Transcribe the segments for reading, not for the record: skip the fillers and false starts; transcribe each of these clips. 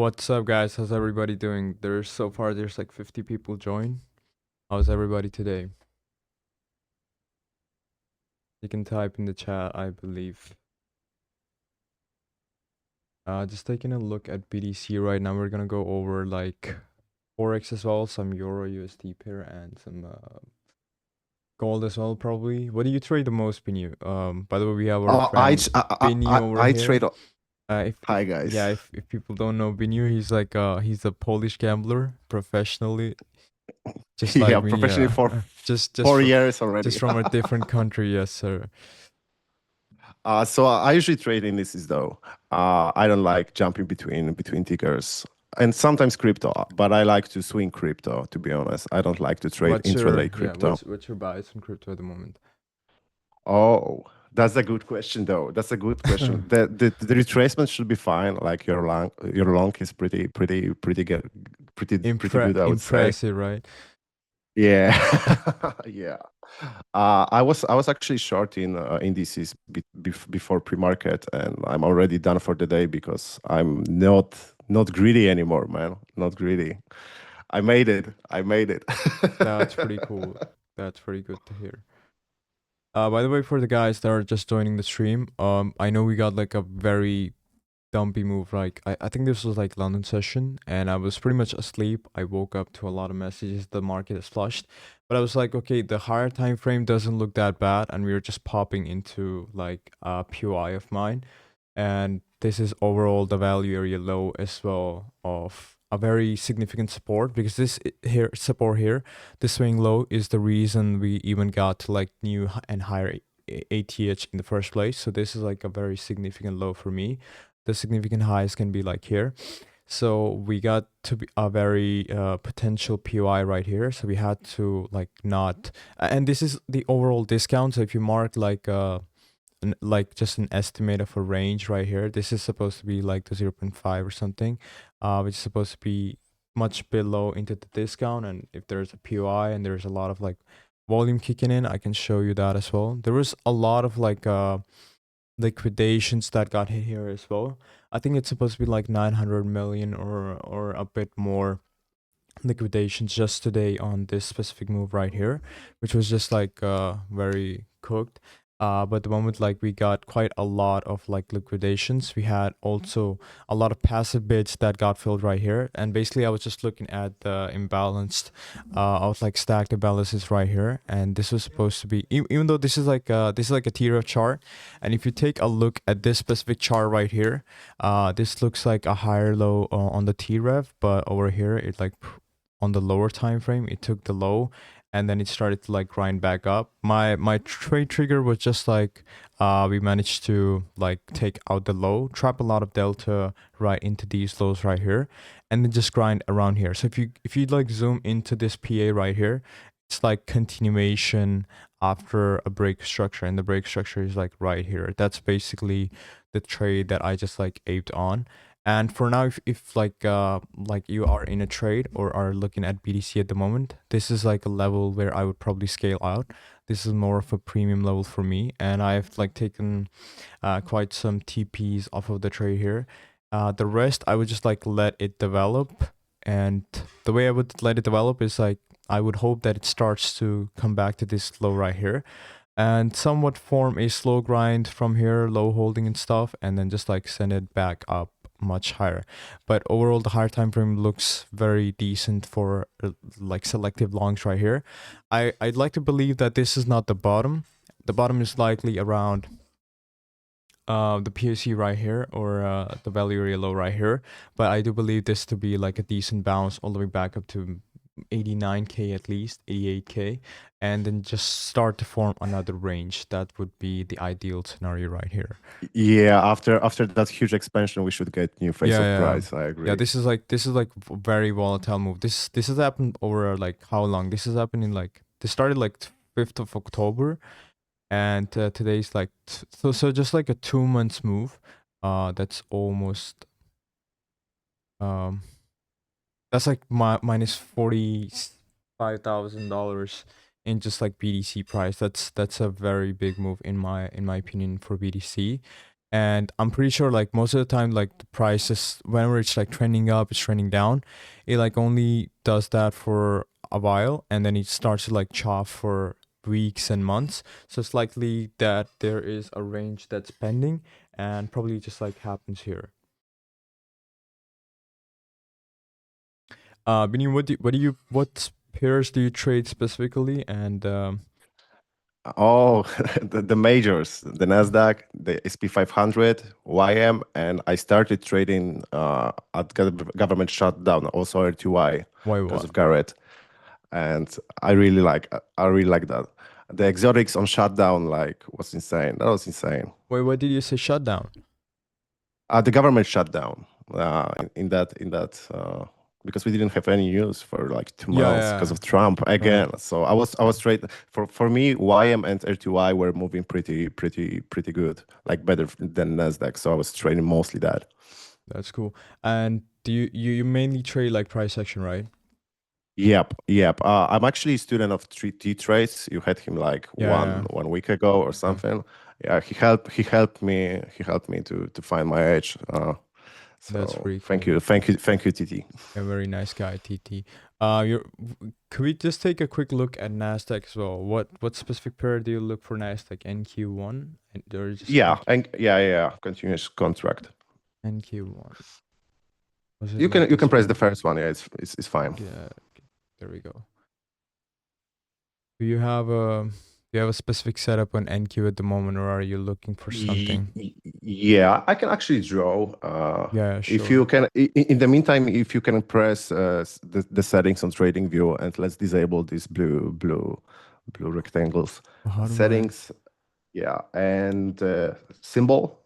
What's up, guys? How's everybody doing? There's like 50 people join. How's everybody today? You can type in the chat, I believe. Just taking a look at BTC right now. We're gonna go over like forex as well, some Euro USD pair, and some gold as well, probably. What do you trade the most, Biniu? By the way, we have our friend Biniu over I here. trade. If Hi guys. yeah, if people don't know Biniu, he's a Polish gambler professionally. Just Yeah, like me, professionally yeah. for Just four for years already. just from a different country, yes, sir. So I usually trade indices though. I don't like jumping between tickers and sometimes crypto, but I like to swing crypto. To be honest, I don't like to trade intraday crypto. What's your bias in crypto at the moment? Oh, that's a good question though. That's a good question. The retracement should be fine. Like your long is pretty good, I would say. Impressive, right? Yeah, yeah. I was actually short in indices before pre-market, and I'm already done for the day because I'm not greedy anymore, man. Not greedy. I made it. I made it. That's pretty cool. That's pretty good to hear. By the way, for the guys that are just joining the stream, I know we got like a very dumpy move. Like I think this was like London session, and I was pretty much asleep. I woke up to a lot of messages. The market is flushed, but I was like, okay, the higher time frame doesn't look that bad, and we were just popping into like a POI of mine, and this is overall the value area low as well of a very significant support, because this here support here, the swing low, is the reason we even got to like new and higher ATH in the first place. So this is like a very significant low for me. The significant highs can be like here. So we got to be a very potential POI right here. So we had to like not, and this is the overall discount. So if you mark like like just an estimate of a range right here, this is supposed to be like the 0.5 or something, which is supposed to be much below into the discount. And if there's a POI and there's a lot of like volume kicking in, I can show you that as well. There was a lot of like liquidations that got hit here as well. I think it's supposed to be like 900 million or a bit more liquidations just today on this specific move right here, which was just like very cooked. But the moment like we got quite a lot of like liquidations, we had also a lot of passive bids that got filled right here. And basically I was just looking at the imbalanced, I was like stacked imbalances right here, and this was supposed to be even though this is like a tier of chart. And if you take a look at this specific chart right here, this looks like a higher low on the T-Rev, but over here it like on the lower time frame it took the low, and then it started to like grind back up. My trade trigger was just like we managed to like take out the low, trap a lot of delta right into these lows right here, and then just grind around here. So if you like zoom into this PA right here, it's like continuation after a break structure, and the break structure is like right here. That's basically the trade that I just like aped on. And for now, if like you are in a trade or are looking at BTC at the moment, this is like a level where I would probably scale out. This is more of a premium level for me, and I've like taken quite some TPs off of the trade here. The rest I would just like let it develop, and the way I would let it develop is like I would hope that it starts to come back to this low right here, and somewhat form a slow grind from here, low holding and stuff, and then just like send it back up much higher. But overall the higher time frame looks very decent for like selective longs right here. I'd like to believe that this is not the bottom. The bottom is likely around the POC right here, or the value area low right here, but I do believe this to be like a decent bounce all the way back up to 89k, at least 88k, and then just start to form another range. That would be the ideal scenario right here. Yeah, after that huge expansion, we should get new phase Yeah, of yeah, price. I yeah. agree. This is like very volatile move. This has happened over like how long? This has happened in like, this started like 5th of October, and today's like so just like a 2 months move. That's almost um that's like minus $45,000 in just like BTC price. That's a very big move in my opinion for BTC. And I'm pretty sure like most of the time, like the prices, whenever it's like trending up, it's trending down, it like only does that for a while, and then it starts to like chop for weeks and months. So it's likely that there is a range that's pending, and probably just like happens here. Biniu, what pairs do you trade specifically? And Oh, the majors, the Nasdaq, the SP 500, YM, and I started trading at government shutdown, also RTY why because what? of Garrett, and I really like that. The exotics on shutdown like was insane. That was insane. Wait, what did you say? Shutdown? The government shutdown because we didn't have any news for like two Yeah, months because yeah, of Trump right. again. So I was straight for me. YM and RTY were moving pretty good, like better than Nasdaq. So I was trading mostly that. That's cool. And do you mainly trade like price action, right? Yep. I'm actually a student of 3T Trades. You had him like Yeah, one yeah. 1 week ago or Okay. something. Yeah, he helped me to find my edge. That's So pretty thank cool. you, thank you, TT. A very nice guy, TT. Could we just take a quick look at Nasdaq as well? What specific pair do you look for Nasdaq? NQ1 and or just Yeah, NQ, and yeah. Continuous contract. NQ1? Was it You like can you this can press the one? first one. Yeah, it's fine. Yeah. Okay, there we go. Do you have a specific setup on NQ at the moment, or are you looking for something? Yeah, I can actually draw. Yeah, If sure. you can, in the meantime, if you can press the settings on Trading View, and let's disable these blue rectangles. How do I? Settings, yeah, and symbol,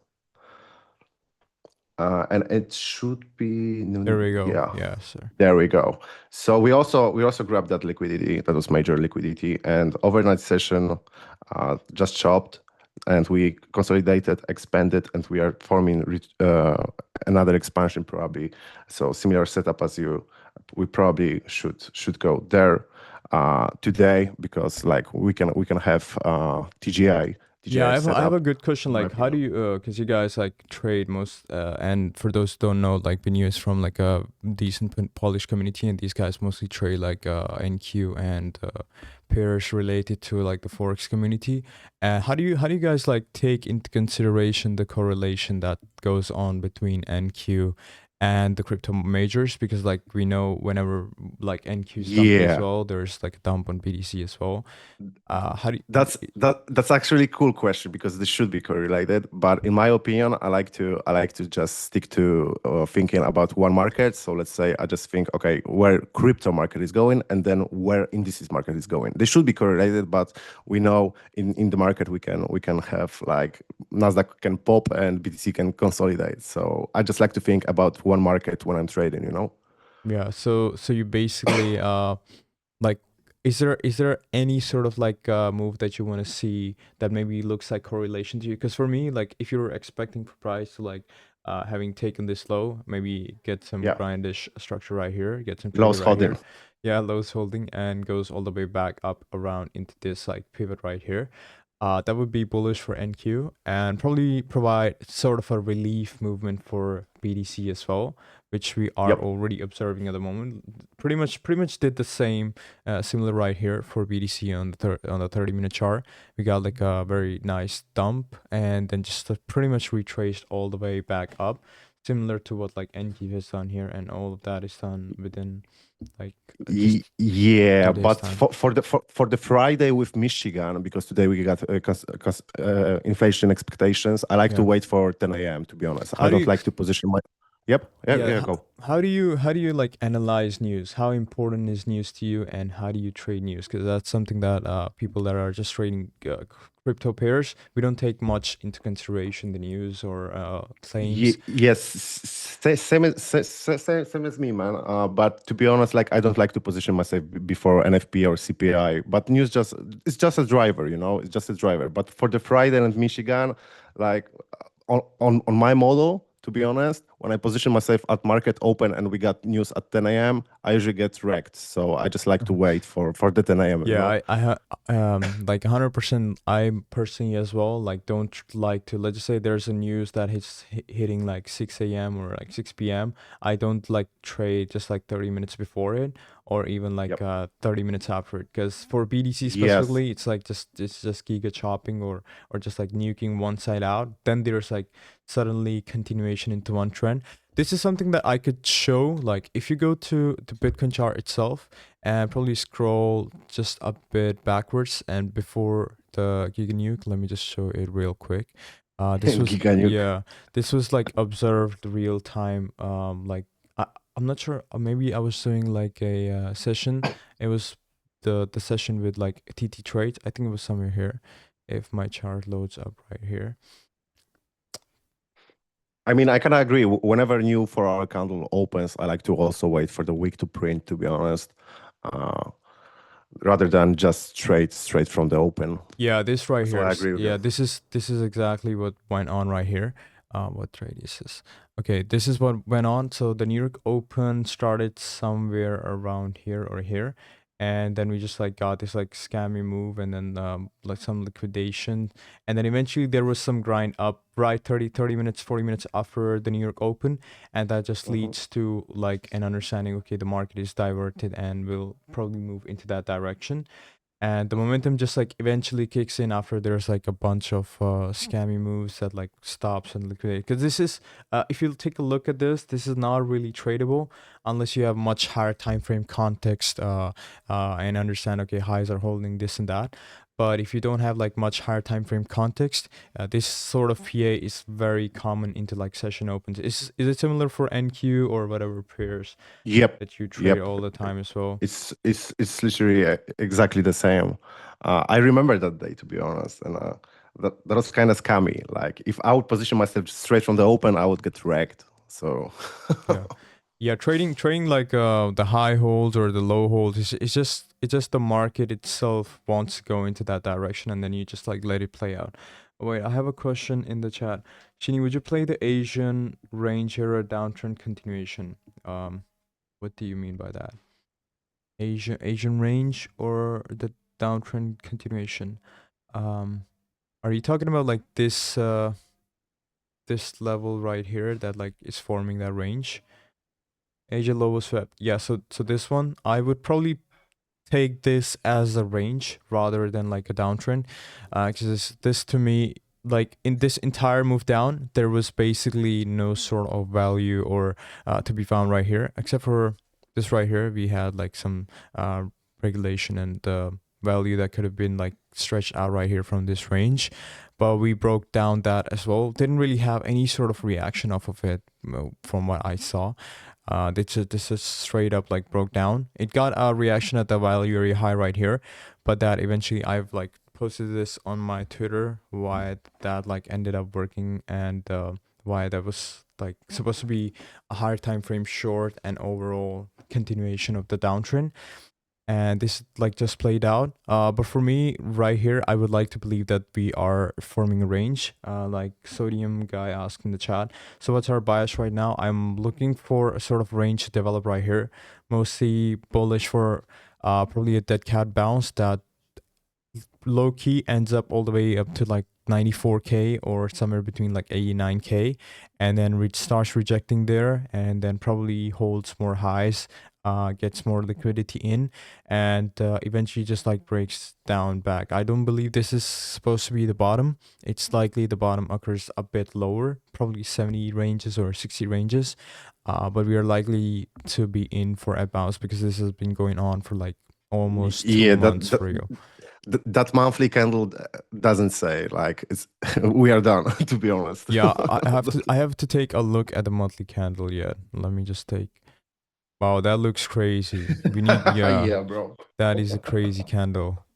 and it should be There we go. yeah. Yeah, sir. There we go. So we also grabbed that liquidity. That was major liquidity, and overnight session just chopped, and we consolidated, expanded, and we are forming another expansion probably. So similar setup as you, we probably should go there today because like we can have TGI Yeah, TGI I have a setup, good question. in my Like, how do opinion. you, because you guys like trade most, and for those who don't know, like Biniu is from like a decent Polish community, and these guys mostly trade like NQ and pairs related to like the forex community. How do you guys like take into consideration the correlation that goes on between NQ and the crypto majors? Because like we know whenever like NQ is dumping as Yeah. well, there's like a dump on BTC as well. How do That's actually a cool question because this should be correlated. But in my opinion, I like to just stick to thinking about one market. So let's say I just think, okay, where crypto market is going, and then where indices market is going. They should be correlated, but we know in the market we can have like Nasdaq can pop and BTC can consolidate. So I just like to think about one market when I'm trading. Yeah, so you basically like is there any sort of like move that you want to see that maybe looks like correlation to you? Because for me, like if you're expecting price to like having taken this low, maybe get some Yeah, grindish structure right here, get some trigger loss right holding. here. Yeah, lows holding and goes all the way back up around into this like pivot right here. That would be bullish for NQ and probably provide sort of a relief movement for BDC as well, which we are Yep. already observing at the moment. Pretty much did the same, similar right here for BDC on the 30-minute chart. We got like a very nice dump and then just pretty much retraced all the way back up, similar to what like NQ has done here, and all of that is done within like just Yeah, 2 days but time. for the Friday with Michigan, because today we got inflation expectations, I like to Yeah. wait for 10 a.m. To be honest, I How do don't you? like to position my. Yep. Yeah. Yeah. Yeah. Go. How do you like analyze news? How important is news to you, and how do you trade news? Because that's something that people that are just trading crypto pairs, we don't take much into consideration the news or claims. Yes, same as me, man. But to be honest, like I don't like to position myself before NFP or CPI. But news just it's just a driver. It's just a driver. But for the Friday and Michigan, like on my model, to be honest. When I position myself at market open and we got news at 10 a.m., I usually get wrecked. So I just like to wait for the 10 a.m., you Yeah, know? like 100%. I personally as well like don't like to. Let's just say there's a news that hits hitting like 6 a.m. or like 6 p.m. I don't like trade just like 30 minutes before it or even like Yep. 30 minutes after it. Because for BDC Yes. specifically, it's just giga chopping or just like nuking one side out. Then there's like suddenly continuation into one trend. This is something that I could show. Like if you go to the Bitcoin chart itself and probably scroll just a bit backwards and before the Giga Nuke, let me just show it real quick. This was Giga nuke. yeah, this was like observed real time. Like I, I'm not sure. Maybe I was doing like a session. It was the session with like TT trades. I think it was somewhere here. If my chart loads up right here. I mean, I kind of agree. Whenever new 4 hour candle opens, I like to also wait for the week to print, to be honest, uh, rather than just trade straight from the open. Yeah, this right So here. I agree with Yeah, you. this is exactly what went on right here. What trade is this? Okay, this is what went on. So the New York Open started somewhere around here or here, and then we just like got this like scammy move, and then like some liquidation, and then eventually there was some grind up right 30 minutes, 40 minutes after the New York Open, and that just Mhm. leads to like an understanding. Okay, the market is diverted, and will probably move into that direction, and the momentum just like eventually kicks in after there's like a bunch of scammy moves that like stops and liquidate, because this is if you take a look at this is not really tradable unless you have much higher time frame context and understand, okay, highs are holding this and that. But if you don't have like much higher time frame context, this sort of PA is very common into like session opens. Is it similar for NQ or whatever pairs Yep. that you trade Yep. all the time as well? It's literally exactly the same. I remember that day, to be honest, and that was kind of scammy. Like if I would position myself straight from the open, I would get wrecked. So Yeah. Yeah, trading like the high holds or the low holds is it's just the market itself wants to go into that direction, and then you just like let it play out. Oh, wait, I have a question in the chat. Shini, would you play the Asian range era downtrend continuation? What do you mean by that? Asian range or the downtrend continuation? Um, are you talking about like this level right here that like is forming that range? Asia lower swept. Yeah, so this one, I would probably take this as a range rather than like a downtrend. Because this to me, like in this entire move down, there was basically no sort of value or to be found right here, except for this right here. We had like some uh, regulation and value that could have been like stretched out right here from this range. But we broke down that as well. Didn't really have any sort of reaction off of it from what I saw. This is straight up like broke down. It got a reaction at the value area high right here, but that eventually I've like posted this on my Twitter why that like ended up working, and why that was like supposed to be a higher time frame short and overall continuation of the downtrend, and this like just played out. But for me right here, I would like to believe that we are forming a range, like Sodium guy asked in the chat. So what's our bias right now? I'm looking for a sort of range to develop right here, mostly bullish for probably a dead cat bounce that low key ends up all the way up to like 94k or somewhere between like 89k, and then starts rejecting there, and then probably holds more highs, gets more liquidity in, and eventually just like breaks down back. I don't believe this is supposed to be the bottom. It's likely the bottom occurs a bit lower, probably 70 ranges or 60 ranges, but we are likely to be in for a bounce because this has been going on for like almost two yeah, months for real. that monthly candle doesn't say like it's we are done, to be honest. Yeah, I have to take a look at the monthly candle yet. Let me just take. Wow, that looks crazy. We need, yeah, Yeah, bro. that is a crazy candle.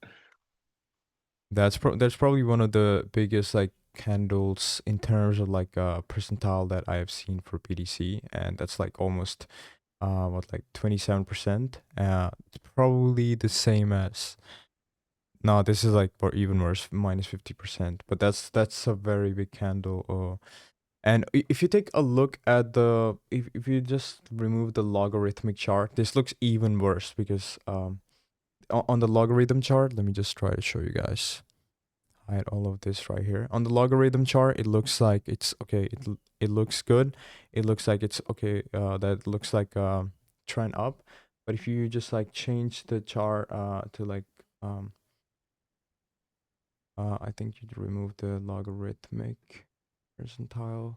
That's probably one of the biggest like candles in terms of like percentile that I have seen for PDC, and that's like almost what, like 27%. It's probably the same as, no, this is like or even worse, minus 50%. But that's a very big candle. And if you take a look at the, if you just remove the logarithmic chart, this looks even worse because on the logarithm chart, let me just try to show you guys. Hide all of this right here. On the logarithm chart, it looks like it's okay. It looks good. It looks like it's okay. That looks like trend up. But if you just like change the chart to like I think you'd remove the logarithmic percentile.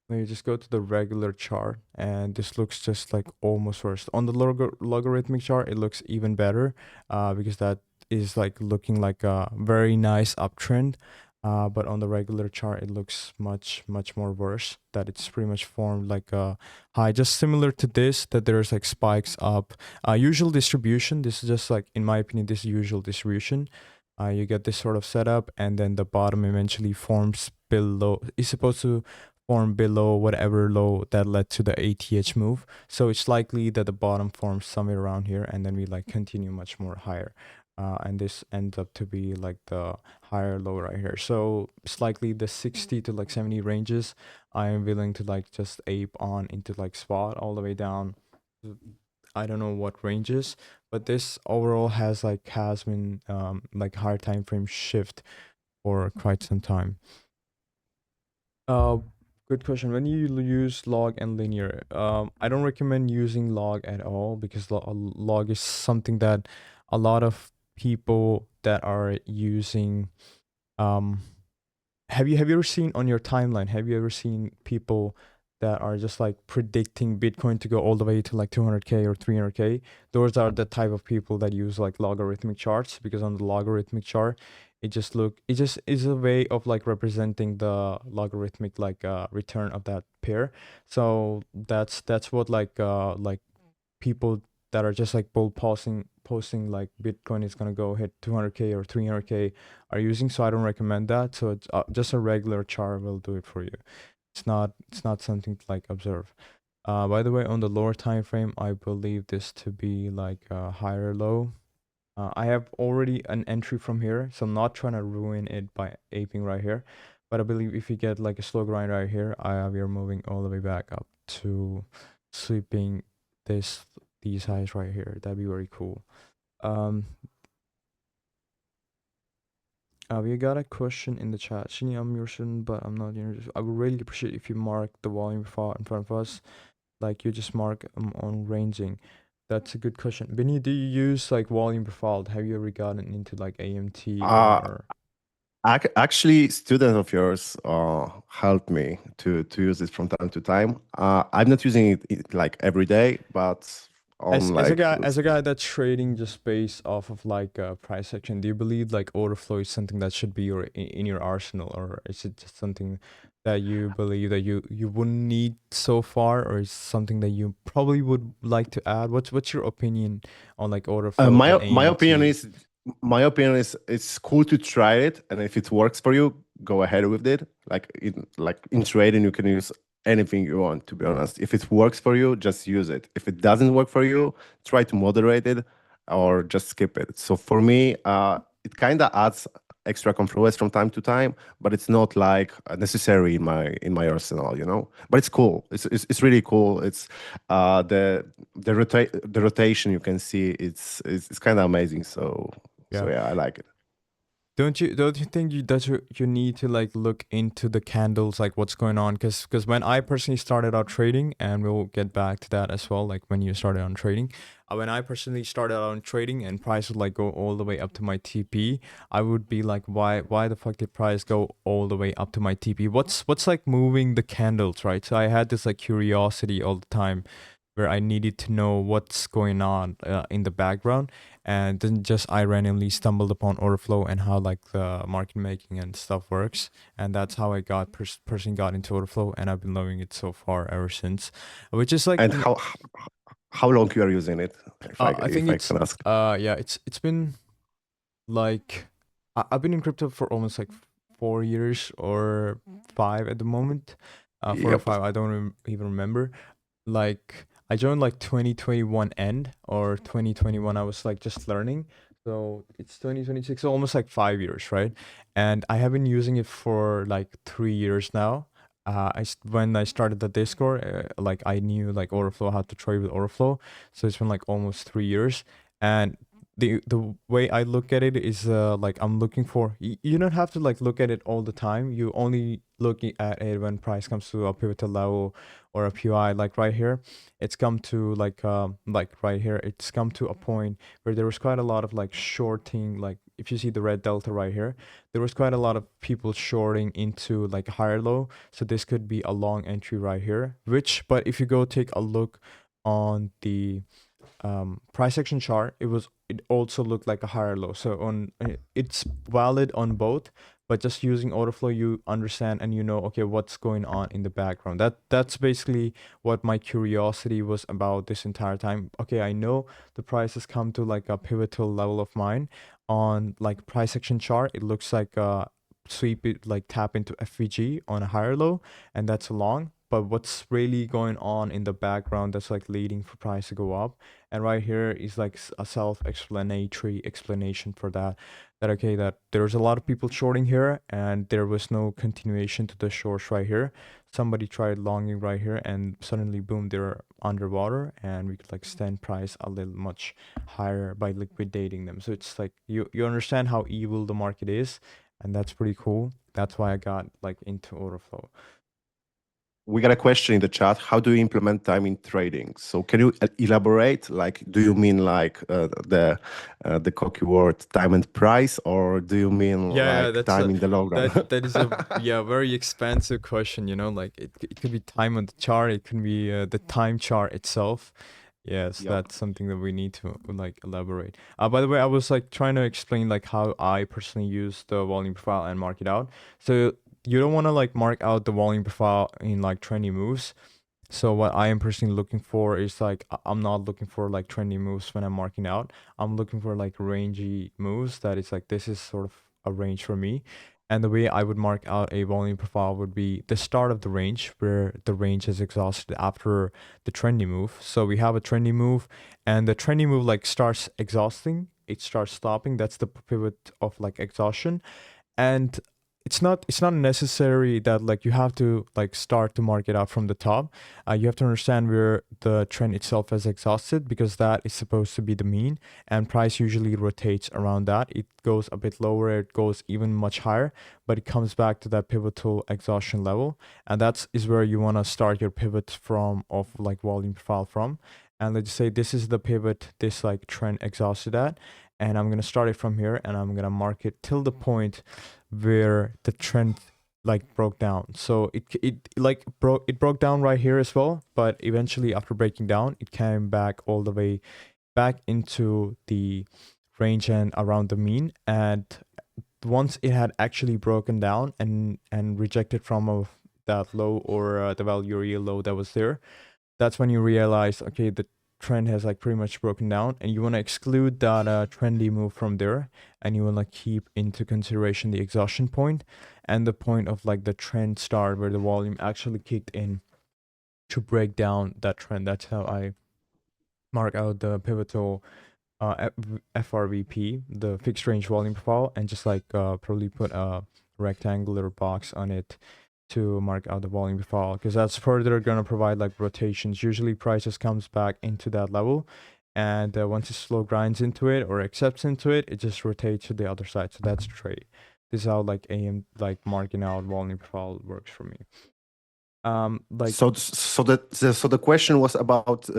Now you just go to the regular chart, and this looks just like almost worse. On the logarithmic chart, it looks even better because that is like looking like a very nice uptrend. But on the regular chart, it looks much more worse. That it's pretty much formed like a high, just similar to this. That there's like spikes up. Usual distribution. This is just like, in my opinion, this is usual distribution. You get this sort of setup, and then the bottom eventually forms below. It's supposed to form below whatever low that led to the ATH move. So it's likely that the bottom forms somewhere around here, and then we like continue much more higher. And this ends up to be like the higher low right here. So it's likely the 60 to like 70 ranges. I am willing to like just ape on into like spot all the way down. I don't know what ranges, but this overall has been like higher time frame shift for quite some time. Uh, Good question. When you use log and linear, I don't recommend using log at all because log is something that a lot of people that are using. Um, have you ever seen on your timeline? Have you ever seen people that are just like predicting Bitcoin to go all the way to like 200K or 300K? Those are the type of people that use like logarithmic charts, because on the logarithmic chart, it just is a way of like representing the logarithmic like return of that pair. So that's what like people that are just like bull posting like Bitcoin is gonna go hit 200K or 300K are using. So I don't recommend that. So it's just a regular chart will do it for you. It's not something to like observe. By the way, on the lower time frame, I believe this to be like a higher low. I have already an entry from here, so I'm not trying to ruin it by aping right here. But I believe if you get like a slow grind right here, we are moving all the way back up to sweeping these highs right here. That'd be very cool. Um, we got a question in the chat. Shini, I'm your student, but I'm not your. I would really appreciate if you mark the volume file in front of us, like you just mark on ranging. That's a good question. Biniu, do you use like volume profile? Have you ever gotten into like AMT Uh, or? Actually, students of yours helped me to use it from time to time. I'm not using it like every day, but on As a like guy that's trading just based off of like price action, do you believe like order flow is something that should be in your arsenal, or is it just something that you believe that you wouldn't need so far, or is something that you probably would like to add? What's your opinion on like order flow and my opinion AMT? is it's cool to try it, and if it works for you, go ahead with it. Like in trading, you can use anything you want. To be honest, if it works for you, just use it. If it doesn't work for you, try to moderate it or just skip it. So for me, it kind of adds extra confluence from time to time, but it's not like necessary in my arsenal, you know. But it's cool. It's really cool. It's the rotation you can see. It's kind of amazing. So Yeah. yeah, I like it. Don't you think you need to like look into the candles, like what's going on? Because when I personally started out trading, and we'll get back to that as well, like when you started on trading, when I personally started out on trading and price would like go all the way up to my TP, I would be like, why the fuck did price go all the way up to my TP? What's like moving the candles, right? So I had this like curiosity all the time, where I needed to know what's going on in the background, and then just I randomly stumbled upon order flow and how like the market making and stuff works, and that's how I got personally got into order flow, and I've been loving it so far ever since, which is like And how long you are using it, I think if I it's can ask? yeah, it's been like I've been in crypto for almost like 4 years or 5 at the moment, 4 or 5, Yep. I don't even remember. Like I joined like 2021 end or 2021. I was like just learning. So it's 2026, so almost like 5 years, right? And I have been using it for like 3 years now. When I started the Discord, like I knew like Oriflow, how to trade with Oriflow. So it's been like almost 3 years. And the way I look at it is like I'm looking for you don't have to like look at it all the time. You only looking at it when price comes to a pivotal level or a PI. Like right here, it's come to like right here, it's come to a point where there was quite a lot of like shorting. Like if you see the red delta right here, there was quite a lot of people shorting into like higher low. So this could be a long entry right here, which, but if you go take a look on the price action chart, it also looked like a higher low. So on it's valid on both, but just using order flow, you understand and you know, okay, what's going on in the background. That's basically what my curiosity was about this entire time. Okay, I know the price has come to like a pivotal level of mine on like price action chart. It looks like sweep it, like tap into FVG on a higher low, and that's long. But what's really going on in the background that's like leading for price to go up? And right here is like a self-explanatory explanation for that. That okay, that there's a lot of people shorting here, and there was no continuation to the shorts right here. Somebody tried longing right here, and suddenly boom, they're underwater, and we could like stand price a little much higher by liquidating them. So it's like you understand how evil the market is, and that's pretty cool. That's why I got like into order flow. We got a question in the chat. How do you implement timing trading? So can you elaborate? Like, do you mean like the cocky word time and price, or do you mean Yeah, like time in the long run? that is a yeah, very expansive question, you know, like it could be time on the chart, it can be the time chart itself. Yes, Yep. that's something that we need to like elaborate. By the way, I was like trying to explain like how I personally use the volume profile and mark it out. So you don't want to like mark out the volume profile in like trendy moves. So what I am personally looking for is like I'm not looking for like trendy moves when I'm marking out. I'm looking for like rangy moves that is like this is sort of a range for me. And the way I would mark out a volume profile would be the start of the range where the range is exhausted after the trendy move. So we have a trendy move and the trendy move like starts exhausting, it starts stopping. That's the pivot of like exhaustion. And it's not necessary that like you have to like start to mark it out from the top. You have to understand where the trend itself has exhausted, because that is supposed to be the mean, and price usually rotates around that. It goes a bit lower, it goes even much higher, but it comes back to that pivotal exhaustion level, and that's is where you want to start your pivot from of like volume profile from. And let's say this is the pivot this like trend exhausted at, and I'm gonna start it from here, and I'm gonna mark it till the point where the trend like broke down. So it broke down right here as well, but eventually after breaking down, it came back all the way back into the range and around the mean. And once it had actually broken down and rejected from that low or the value real low that was there, that's when you realize, okay, the trend has like pretty much broken down, and you want to exclude that trendy move from there, and you want to keep into consideration the exhaustion point and the point of like the trend start where the volume actually kicked in to break down that trend. That's how I mark out the pivotal FRVP, the fixed range volume profile, and just like probably put a rectangular box on it to mark out the volume profile, because that's further going to provide like rotations. Usually prices comes back into that level, and once it slow grinds into it or accepts into it, it just rotates to the other side. So that's the trade. This is how like AM like marking out volume profile works for me. Like So the question was about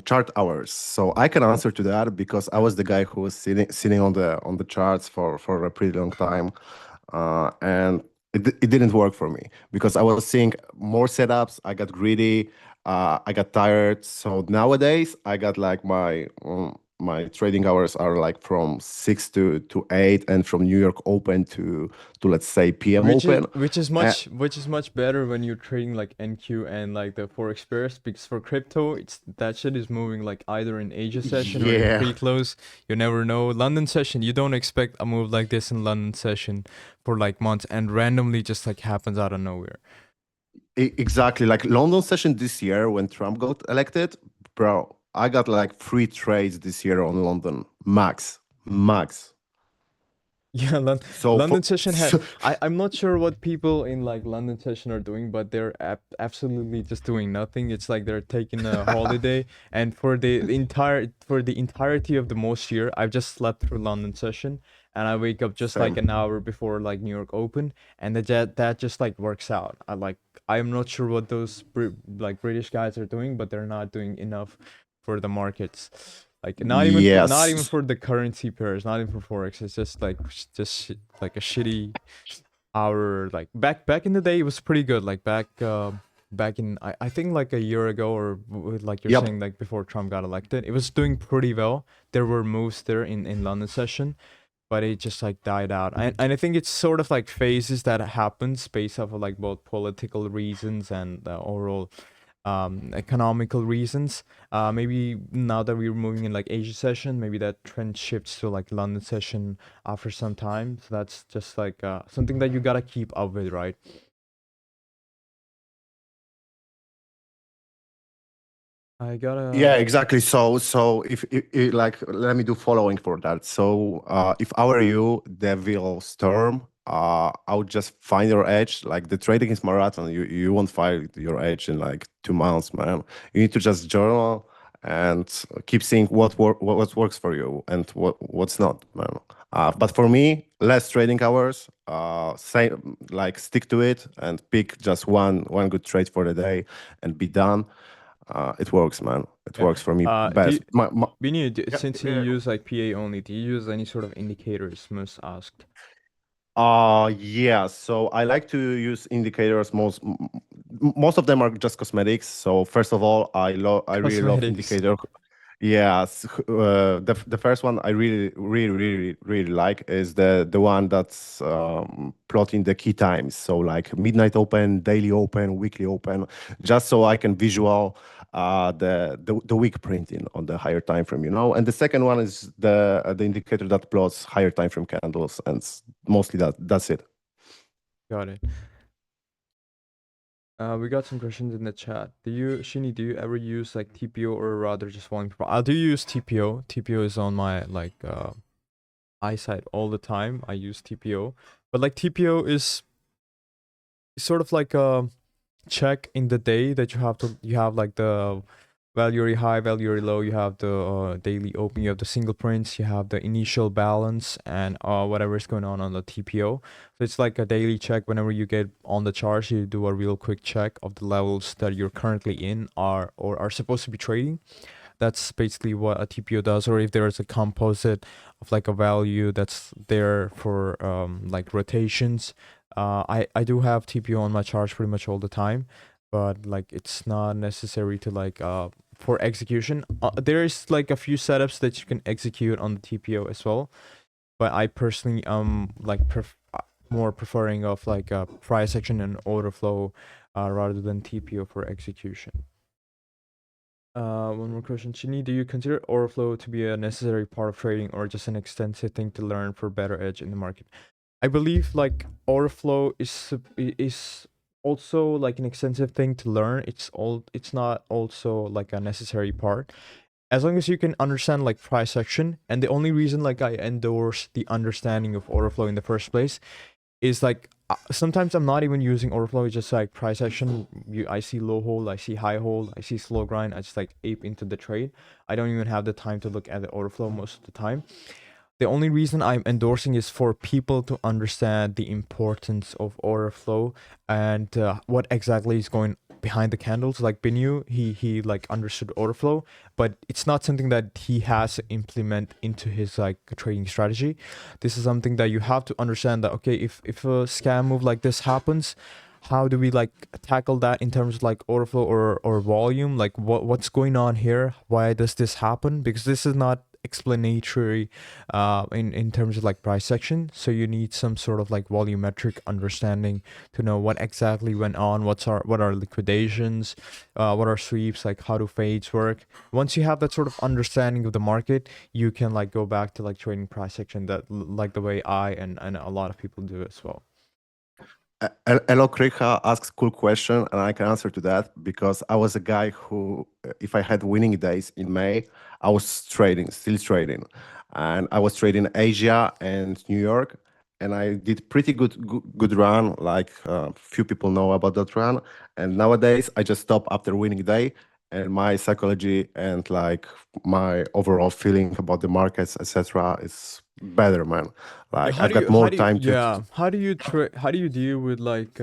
chart hours. So I can answer to that because I was the guy who was sitting on the charts for a pretty long time, and it didn't work for me because I was seeing more setups. I got greedy. I got tired. So nowadays I got like my trading hours are like from 6 to 8, and from New York Open to let's say PM which is Open. which is much better when you're trading like NQ and like the forex pairs, because for crypto it's that shit is moving like either in Asia session or in Yeah, pre-close. You never know. London session, you don't expect a move like this in London session for like months, and randomly just like happens out of nowhere. exactly. Like London session this year when Trump got elected, bro. I got like 3 trades this year on London max. Yeah, So London for session had. so, I'm not sure what people in like London session are doing, but they're absolutely just doing nothing. It's like they're taking a holiday, and for the entirety of the most year, I've just slept through London session, and I wake up just like same. an hour before like New York Open, and that just like works out. I'm not sure what those British guys are doing, but they're not doing enough for the markets. Like not even Yes. for the currency pairs, not even for forex. It's just like like a shitty hour. Like back in the day, it was pretty good. Like back in I think like a year ago or like you're Yep. saying like before Trump got elected, it was doing pretty well. There were moves there in London session, but it just like died out. And I think it's sort of like phases that happens based off of like both political reasons and overall economical reasons. Maybe now that we're moving in like Asia session, maybe that trend shifts to like London session after some time. So that's just like something that you gotta keep up with, right? I Yeah, gotta. exactly. So if like, let me do following for that. So if I were you, Devil Storm, I would just find your edge. Like the trading is marathon. You won't find your edge in like 2 months, man. You need to just journal and keep seeing what works for you and what's not, man. But for me, less trading hours. Say like stick to it and pick just one good trade for the day and be done. It works, man. It Yeah. works for me Do you, best. Biniu, Yeah, since you yeah. use like PA only, do you use any sort of indicators? Most asked. Yeah. So I like to use indicators. Most of them are just cosmetics. So first of all, I really love Cosmetics. indicator. Yeah, the first one I really like is the one that's plotting the key times. So like midnight open, daily open, weekly open, just so I can visual the week printing on the higher time frame, you know. And the second one is the indicator that plots higher time frame candles, and mostly that's it. Got it. We got some questions in the chat. Do you ever use like TPO or rather just volume? I do use TPO. TPO is on my like eyesight all the time. I use TPO, but like TPO is sort of like a check in the day that you have like the value high, value low. You have the daily open. You have the single prints. You have the initial balance and whatever is going on the TPO. So it's like a daily check. Whenever you get on the charts, you do a real quick check of the levels that you're currently in are supposed to be trading. That's basically what a TPO does. Or if there is a composite of like a value that's there for like rotations. I do have TPO on my charts pretty much all the time, but like it's not necessary to like for execution. There is like a few setups that you can execute on the TPO as well, but I personally like more preferring of like a price action and order flow rather than TPO for execution. One more question, Chini. Do you consider order flow to be a necessary part of trading or just an extensive thing to learn for better edge in the market? I believe like order flow is also like an extensive thing to learn. It's not also like a necessary part. As long as you can understand like price action, and the only reason like I endorse the understanding of order flow in the first place is like sometimes I'm not even using order flow. It's just like price action. I see low hold, I see high hold, I see slow grind. I just like ape into the trade. I don't even have the time to look at the order flow most of the time. The only reason I'm endorsing is for people to understand the importance of order flow and what exactly is going behind the candles. Like Biniu, he like understood order flow, but it's not something that he has to implement into his like trading strategy. This is something that you have to understand that okay, if a scam move like this happens, how do we like tackle that in terms of like order flow or volume? Like what's going on here? Why does this happen? Because this is not explanatory in terms of like price section, so you need some sort of like volumetric understanding to know what exactly went on, what are liquidations, what are sweeps, like how do fades work. Once you have that sort of understanding of the market, you can like go back to like trading price section that like the way I and a lot of people do as well. Elo Kricha asks cool question, and I can answer to that because I was a guy who, if I had winning days in May, I was trading, still trading. and I was trading Asia and New York, and I did pretty good run. Like few people know about that run, and nowadays I just stop after winning day, and my psychology and like my overall feeling about the markets, etc., is better, man. Yeah, Like I've got more time to. how do you deal with like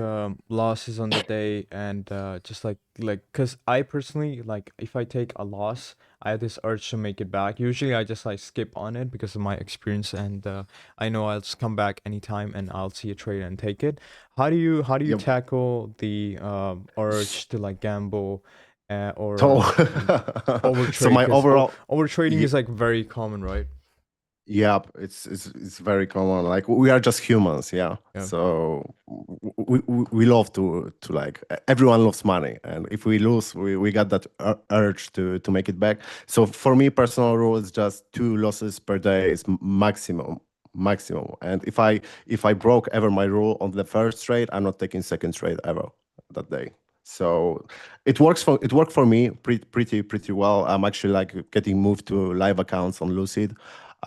losses on the day and just like cuz I personally like if I take a loss, I have this urge to make it back. Usually I just like skip on it because of my experience and I know I'll just come back anytime and I'll see a trade and take it. How do you Yeah. tackle the s- urge to like gamble or So, so overtrade my cuz overall, overtrading is like very common, right? yeah, it's very common. Like we are just humans, yeah. Yeah. So we love to like everyone loves money, and if we lose, we got that urge to make it back. So for me, personal rule is just 2 losses per day is maximum. And if I broke ever my rule on the first trade, I'm not taking second trade ever that day. So it worked for me pretty well. I'm actually like getting moved to live accounts on Lucid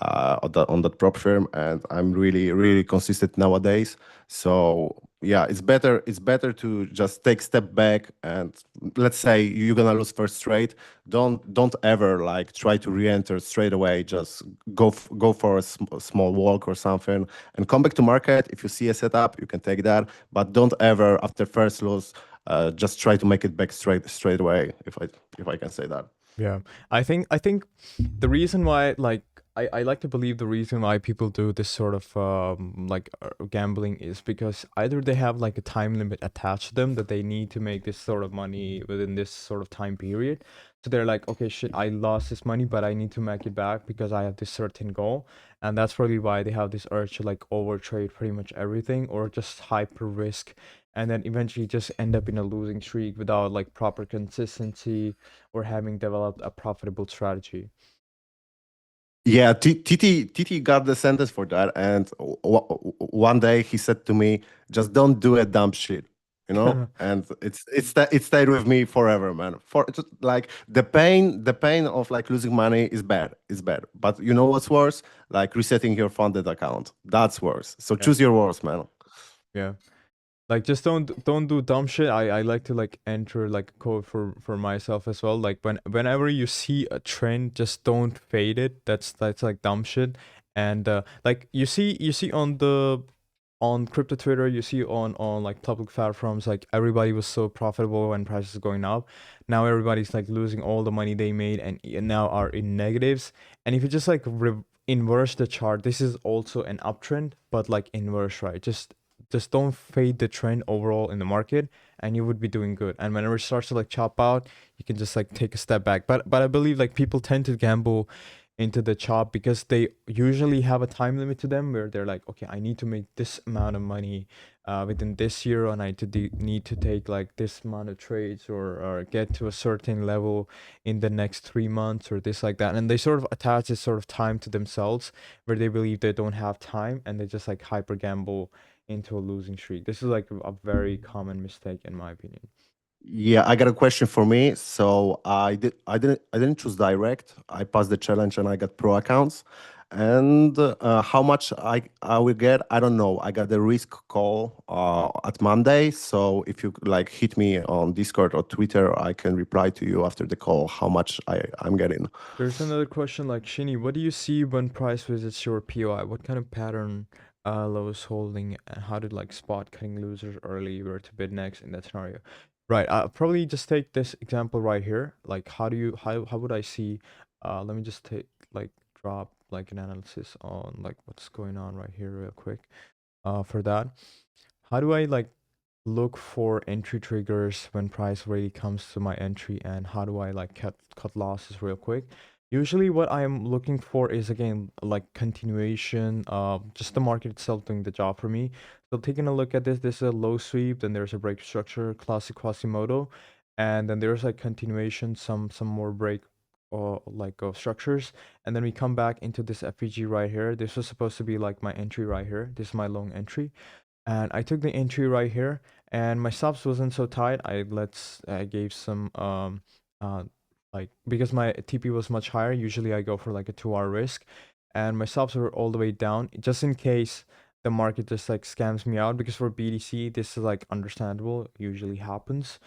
on that prop firm, and I'm really consistent nowadays. So yeah, it's better to just take step back, and let's say you're gonna lose first trade. Don't ever like try to re-enter straight away. Just go for a small walk or something and come back to market. If you see a setup, you can take that, but don't ever after first loss just try to make it back straight away. If I can say that. Yeah, I think the reason why like I like to believe the reason why people do this sort of like gambling is because either they have like a time limit attached to them that they need to make this sort of money within this sort of time period. So they're like, okay, shit, I lost this money, but I need to make it back because I have this certain goal, and that's probably why they have this urge to like overtrade pretty much everything or just hyper risk, and then eventually just end up in a losing streak without like proper consistency or having developed a profitable strategy. Yeah, Titi got the sentence for that, and one day he said to me, "Just don't do a dumb shit," you know. And it stayed with me forever, man. For it's just like the pain of like losing money is bad. But you know what's worse? Like resetting your funded account. That's worse. So Yeah. choose your words, man. Yeah. Like just don't do dumb shit. I like to like enter like a code for myself as well. Like whenever you see a trend, just don't fade it. That's like dumb shit. And like you see on crypto Twitter, you see on like public platforms, like everybody was so profitable when prices going up. Now everybody's like losing all the money they made and now are in negatives. And if you just like inverse the chart, this is also an uptrend, but like inverse, right? Just don't fade the trend overall in the market and you would be doing good. And whenever it starts to like chop out, you can just like take a step back. But I believe like people tend to gamble into the chop because they usually have a time limit to them where they're like, okay, I need to make this amount of money within this year, and need to take like this amount of trades or get to a certain level in the next 3 months or this like that. And they sort of attach this sort of time to themselves where they believe they don't have time and they just like hyper gamble into a losing streak. This is like a very common mistake in my opinion. Yeah, I got a question for me. So I didn't choose direct. I passed the challenge and I got pro accounts. And how much I will get, I don't know. I got the risk call at Monday. So if you like hit me on Discord or Twitter, I can reply to you after the call how much I'm getting. There's another question like Shini, what do you see when price visits your POI? What kind of pattern Lowe's holding and how did like spot cutting losers early were to bid next in that scenario? Right, probably just take this example right here. Like how would I see let me just take like drop like an analysis on like what's going on right here real quick. For that, how do I like look for entry triggers when price really comes to my entry, and how do I like cut losses real quick? Usually what I'm looking for is again like continuation, just the market itself doing the job for me. So taking a look at this is a low sweep, then there's a break structure, classic Quasimodo, and then there's like continuation, some more break like structures, and then we come back into this FEG right here. This was supposed to be like my entry right here. This is my long entry, and I took the entry right here, and my stops wasn't so tight. I gave some like because my TP was much higher. Usually I go for like a 2 hour risk, and my stops are all the way down, just in case the market just like scams me out. Because for BTC, this is like understandable, usually happens.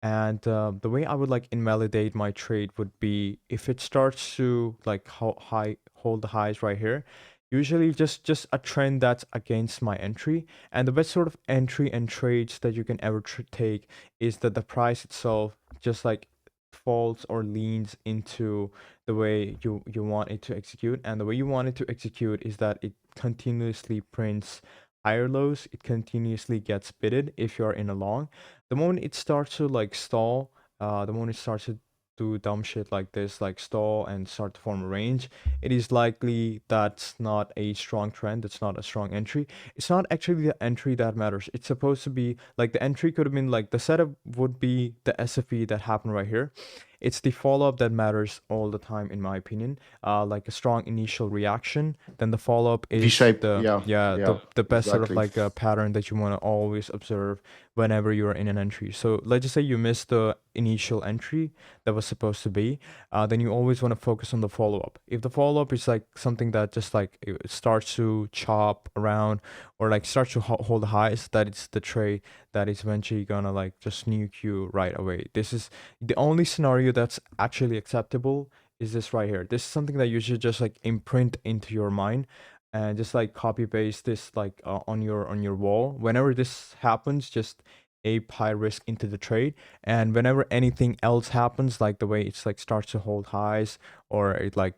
And the way I would like invalidate my trade would be if it starts to like hold the highs right here. Usually just a trend that's against my entry. And the best sort of entry and trades that you can ever take is that the price itself just like falls or leans into the way you want it to execute. And the way you want it to execute is that it continuously prints higher lows, it continuously gets bidded if you're in a long. The moment it starts to like stall, the moment it starts to do dumb shit like this, like stall and start to form a range, it is likely that's not a strong trend, it's not a strong entry. It's not actually the entry that matters. It's supposed to be like the entry could have been like the setup would be the SFE that happened right here. It's the follow up that matters all the time, in my opinion. Like a strong initial reaction, then the follow up is V-shape, the yeah, yeah yeah, the best sort of exactly. like a pattern that you want to always observe whenever you're in an entry. So let's just say you missed the initial entry that was supposed to be, then you always want to focus on the follow up. If the follow up is like something that just like it starts to chop around or like starts to hold highs, that it's the trade that is eventually gonna like just nuke you right away. This is the only scenario that's actually acceptable is this right here. This is something that you should just like imprint into your mind and just like copy paste this like on your wall. Whenever this happens, just ape high risk into the trade. And whenever anything else happens, like the way it's like starts to hold highs or it like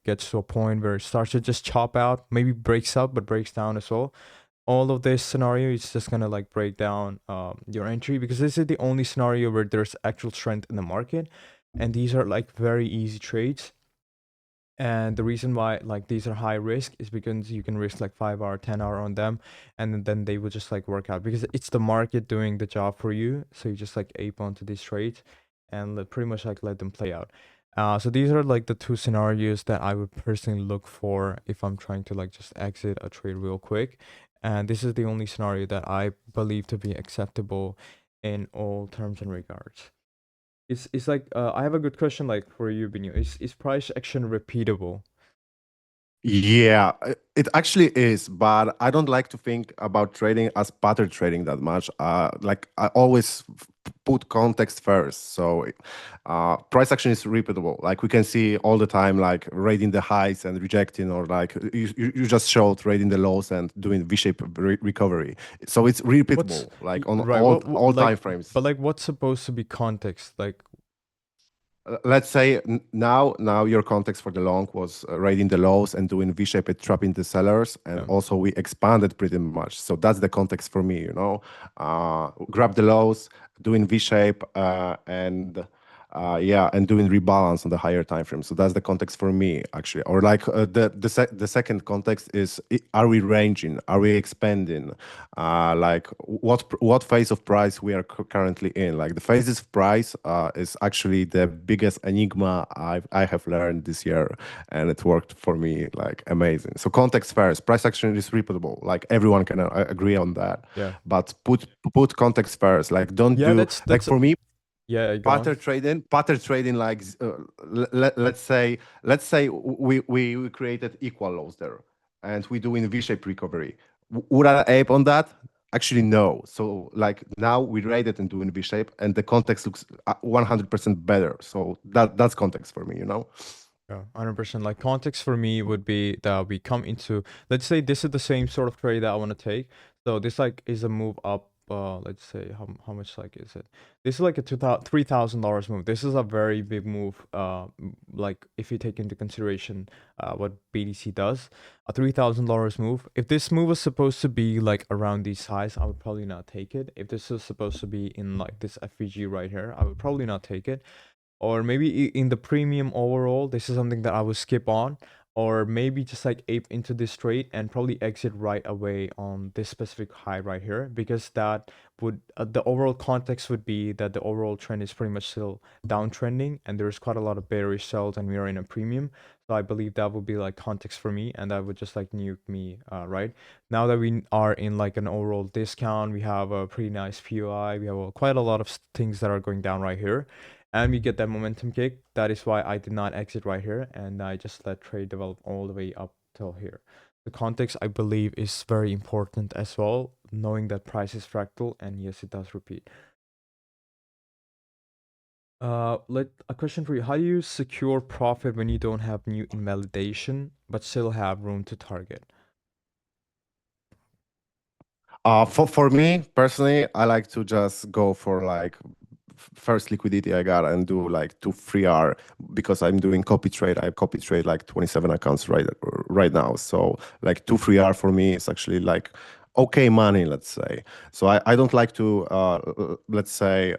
gets to a point where it starts to just chop out, maybe breaks up but breaks down as well, all of this scenario is just gonna like break down your entry, because this is the only scenario where there's actual strength in the market, and these are like very easy trades. And the reason why like these are high risk is because you can risk like 5 hour 10 hour on them, and then they will just like work out because it's the market doing the job for you. So you just like ape onto these trades and pretty much like let them play out. So these are like the two scenarios that I would personally look for if I'm trying to like just exit a trade real quick. And this is the only scenario that I believe to be acceptable in all terms and regards. It's like I have a good question like for you, Biniu. Is price action repeatable? Yeah, it actually is, but I don't like to think about trading as pattern trading that much. Like I always put context first. So, price action is repeatable. Like we can see all the time, like raiding the highs and rejecting, or like you just showed raiding the lows and doing V-shaped recovery. So it's What's repeatable, like on right? What all time like, frames. but like, what's supposed to be context? Like, Let's say now your context for the long was raiding the lows and doing V-shaped trapping the sellers, and yeah, also we expanded pretty much. So that's the context for me, grab the lows, doing V-shape, and yeah, and doing rebalance on the higher time frame. So that's the context for me actually. Or like the second context is are we ranging? Are we expanding? Like what phase of price we are currently in? Like the phases of price is actually the biggest enigma I have learned this year, and it worked for me like amazing. So context first, price action is repeatable. Like everyone can agree on that, yeah, but put context first. Like don't yeah. do like That's for me yeah. Go on. pattern trading like let's say we created equal lows there and we doing v-shaped recovery. Would I ape on that? Actually no. So like now we rated and doing v-shape and the context looks 100% better. So that's context for me. Yeah, 100%. Like context for me would be that we come into, let's say this is the same sort of trade that I want to take. So this like is a move up. Let's say how much like is it? This is like a $3,000 move. This is a very big move. Like if you take into consideration what BDC does, a $3,000 move. If this move was supposed to be like around these highs, I would probably not take it. If this is supposed to be in like this FVG right here, I would probably not take it. Or maybe in the premium overall, this is something that I would skip on, or maybe just like ape into this trade and probably exit right away on this specific high right here, because that would the overall context would be that the overall trend is pretty much still downtrending and there's quite a lot of bearish sells and we are in a premium. So I believe that would be like context for me, and that would just like nuke me right now that we are in like an overall discount. We have a pretty nice POI, we have quite a lot of things that are going down right here, and we get that momentum kick. That is why I did not exit right here, and I just let trade develop all the way up tell here. The context, I believe, is very important as well, knowing that price is fractal, and yes, it does repeat. Let a question for you. How do you secure profit when you don't have new invalidation, but still have room to target? For me personally, I like to just go for like first liquidity I got and do like 2 3 hour because I'm doing copy trade. I copy trade like 27 accounts right now. So like 2 3 hour for me is actually like okay money, let's say. So I don't like to let's say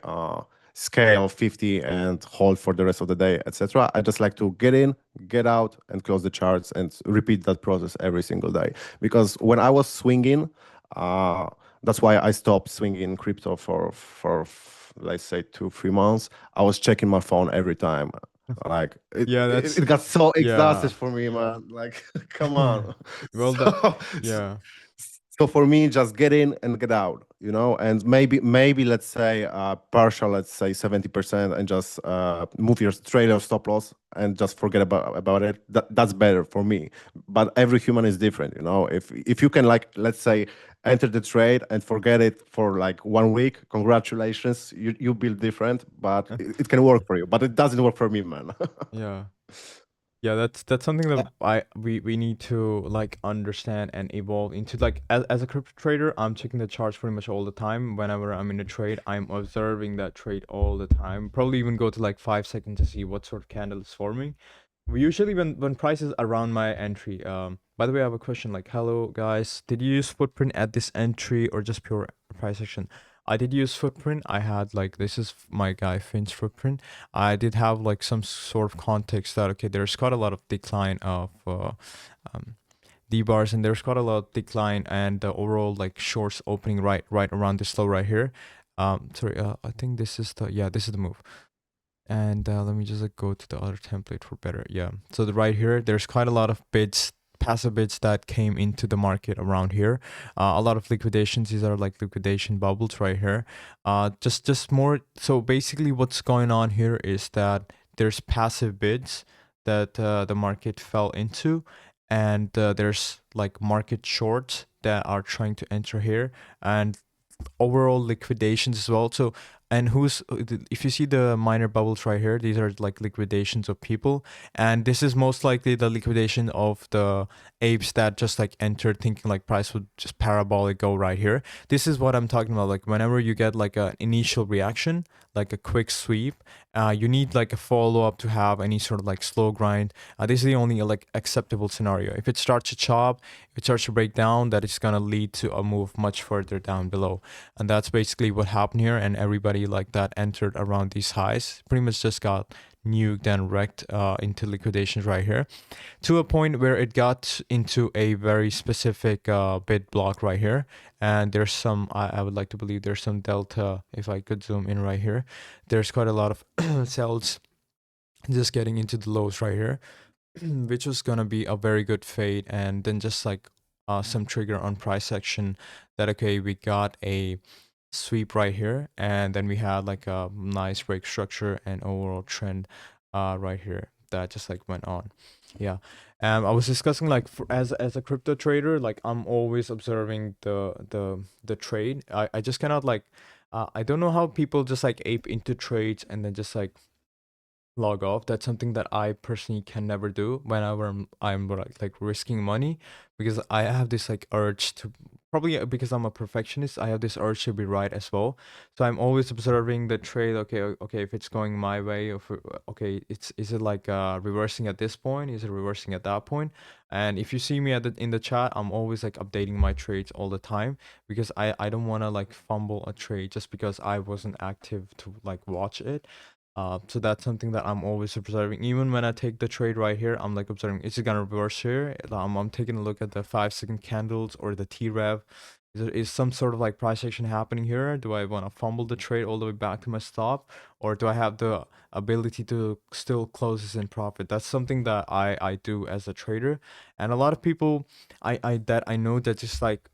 scale 50 and hold for the rest of the day, etc. I just like to get in, get out, and close the charts and repeat that process every single day. Because when I was swinging, uh, that's why I stopped swinging crypto for let's say 2 3 months. I was checking my phone every time. Like Yeah, it got so yeah. exhausted for me, man. Like, come on. Well, that So, yeah. so for me, just get in and get out, and maybe let's say partial, let's say 70%, and just move your trade or stop loss and just forget about it. That's better for me. But every human is different, If you can, like, let's say, enter the trade and forget it for like 1 week, congratulations, you build different, but it can work for you. But it doesn't work for me, man. Yeah. Yeah, that's something that we need to like understand and evolve into. Like as a crypto trader, I'm checking the charts pretty much all the time. Whenever I'm in a trade, I'm observing that trade all the time. Probably even go to like 5 seconds to see what sort of candle is forming. We usually when price is around my entry. By the way, I have a question. Like, hello guys, did you use footprint at this entry or just pure price action? I did use footprint. I had like this is my guy Finn's footprint. I did have like some sort of context that okay, there's quite a lot of decline of um, D bars, and there's quite a lot of decline and the overall like shorts opening right around this low right here. Sorry, I think this is this is the move. And let me just like go to the other template for better. Yeah. So the right here, there's quite a lot of bids, passive bids that came into the market around here. A lot of liquidations. These are like liquidation bubbles right here. Just more. So basically, what's going on here is that there's passive bids that the market fell into, and there's like market shorts that are trying to enter here, and overall liquidations as well. So, and if you see the minor bubbles right here, these are like liquidations of people, and this is most likely the liquidation of the apes that just like entered thinking like price would just parabolic go right here. This is what I'm talking about. Like whenever you get like an initial reaction, like a quick sweep, you need like a follow up to have any sort of like slow grind. This is the only like acceptable scenario. If it starts to chop, if it starts to break down, that is gonna lead to a move much further down below. And that's basically what happened here, and everybody like that entered around these highs pretty much just got nuked and wrecked into liquidations right here, to a point where it got into a very specific bid block right here. And there's some I would like to believe there's some delta. If I could zoom in right here, there's quite a lot of cells just getting into the lows right here, which was gonna be a very good fade, and then just like some trigger on price action that okay, we got a sweep right here, and then we had like a nice break structure and overall trend right here that just like went on. Yeah. I was discussing like as a crypto trader, like I'm always observing the trade. I just cannot like I don't know how people just like ape into trades and then just like log off. That's something that I personally can never do whenever I'm like risking money, because I have this like urge to, probably because I'm a perfectionist, I have this urge to be right as well. So I'm always observing the trade. Okay, okay, if it's going my way, or okay, is it like reversing at this point? Is it reversing at that point? And if you see me in the chat, I'm always like updating my trades all the time, because I don't want to like fumble a trade just because I wasn't active to like watch it. So that's something that I'm always observing. Even when I take the trade right here, I'm like observing, is it gonna reverse here? I'm taking a look at the 5 second candles or the T-Rev. Is some sort of like price action happening here? Do I want to fumble the trade all the way back to my stop? Or do I have the ability to still close this in profit? That's something that I do as a trader. And a lot of people I know that just like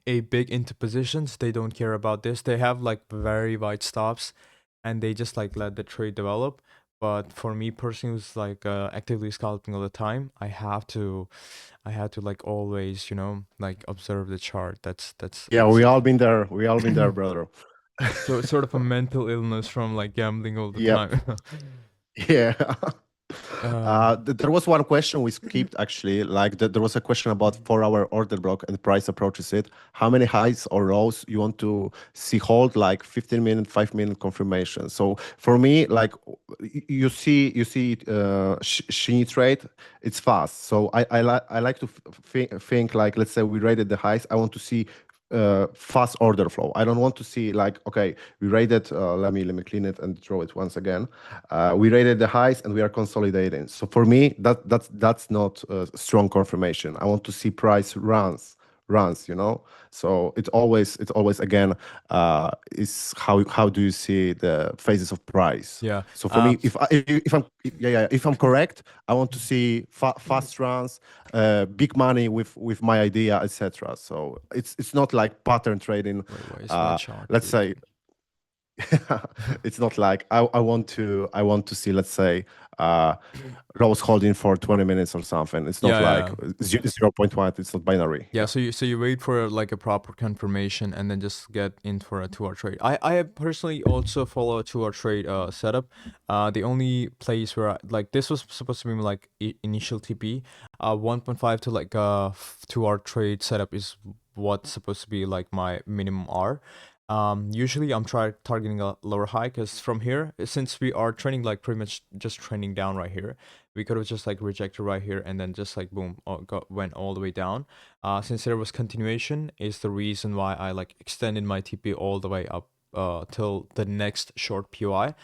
a big into positions, they don't care about this. They have like very wide stops and they just like let the trade develop. But for me personally, who's like actively scalping all the time, I have to like always, you know, like observe the chart. That's Yeah, we all been there. We all been there, brother. so it's sort of a mental illness from like gambling all the Yep. time. Yeah. um, There was one question we skipped actually. Like there was a question about 4 hour order block and price approaches it. How many highs or lows you want to see hold? Like 15 minute, 5 minute confirmation. So for me, like you see Shiny trade. It's fast. So I like to think like, let's say we rated the highs. I want to see fast order flow. I don't want to see like, okay, we rated. Let me clean it and draw it once again. We rated the highs and we are consolidating. So for me, that's not strong confirmation. I want to see price runs. So it's always again, is how do you see the phases of price? yeah. So for me, if I'm correct, I want to see fast runs, big money with my idea, etc. So it's not like pattern trading. Wait, why is my chart Let's say leaking? it's not like I want to see, let's say, uh Rose holding for 20 minutes or something. It's not Yeah, like yeah. 0 0.1. It's not binary. Yeah, Yeah. so you wait for like a proper confirmation and then just get in for a 2 hour trade. I personally also follow a 2 hour trade setup. The only place where like this was supposed to be like initial TP, 1.5 to like 2 hour trade setup is what's supposed to be like my minimum R. Usually I'm targeting a lower high because from here, since we are trending like pretty much just trending down right here, we could have just like rejected right here and then just like boom, went all the way down. Since there was continuation, is the reason why I like extended my TP all the way up till the next short POI.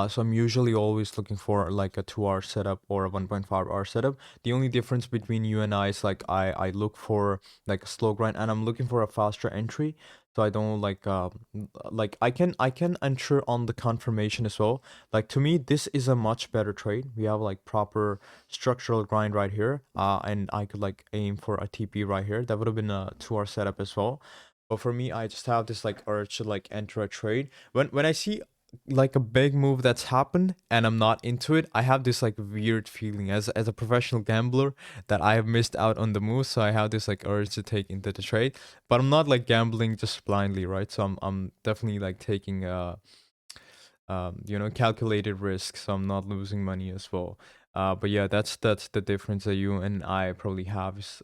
So I'm usually always looking for like a 2 hour setup or a 1.5 hour setup. The only difference between you and I is like I look for like a slow grind and I'm looking for a faster entry. So I don't like I can enter on the confirmation as well. Like to me, this is a much better trade. We have like proper structural grind right here, and I could like aim for a TP right here. That would have been a 2 hour setup as well. But for me, I just have this like urge to like enter a trade. When I see like a big move that's happened and I'm not into it, I have this like weird feeling as a professional gambler that I have missed out on the move. So I have this like urge to take into the trade. But I'm not like gambling just blindly, right? So I'm definitely like taking calculated risk, so I'm not losing money as well. But yeah, that's the difference that you and I probably have is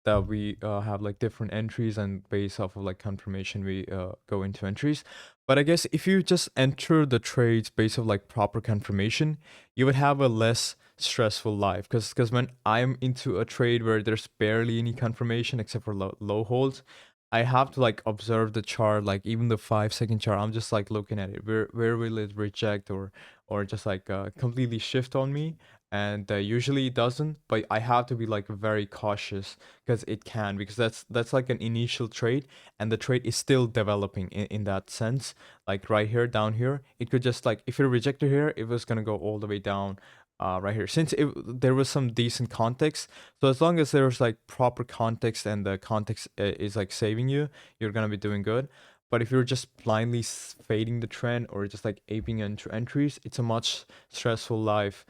that we have like different entries and based off of like confirmation we go into entries. But I guess if you just enter the trades based off like proper confirmation, you would have a less stressful life because when I'm into a trade where there's barely any confirmation except for low holds, I have to like observe the chart, like even the 5 second chart. I'm just like looking at it. Where will it reject or just like completely shift on me? And usually it doesn't, but I have to be like very cautious because it can, because that's like an initial trade and the trade is still developing in that sense. Like right here, down here, it could just like if it rejected here, it was gonna go all the way down right here, since there was some decent context. So as long as there's like proper context and the context is like saving you, you're gonna be doing good. But if you're just blindly fading the trend or just like aping into entries, it's a much stressful life.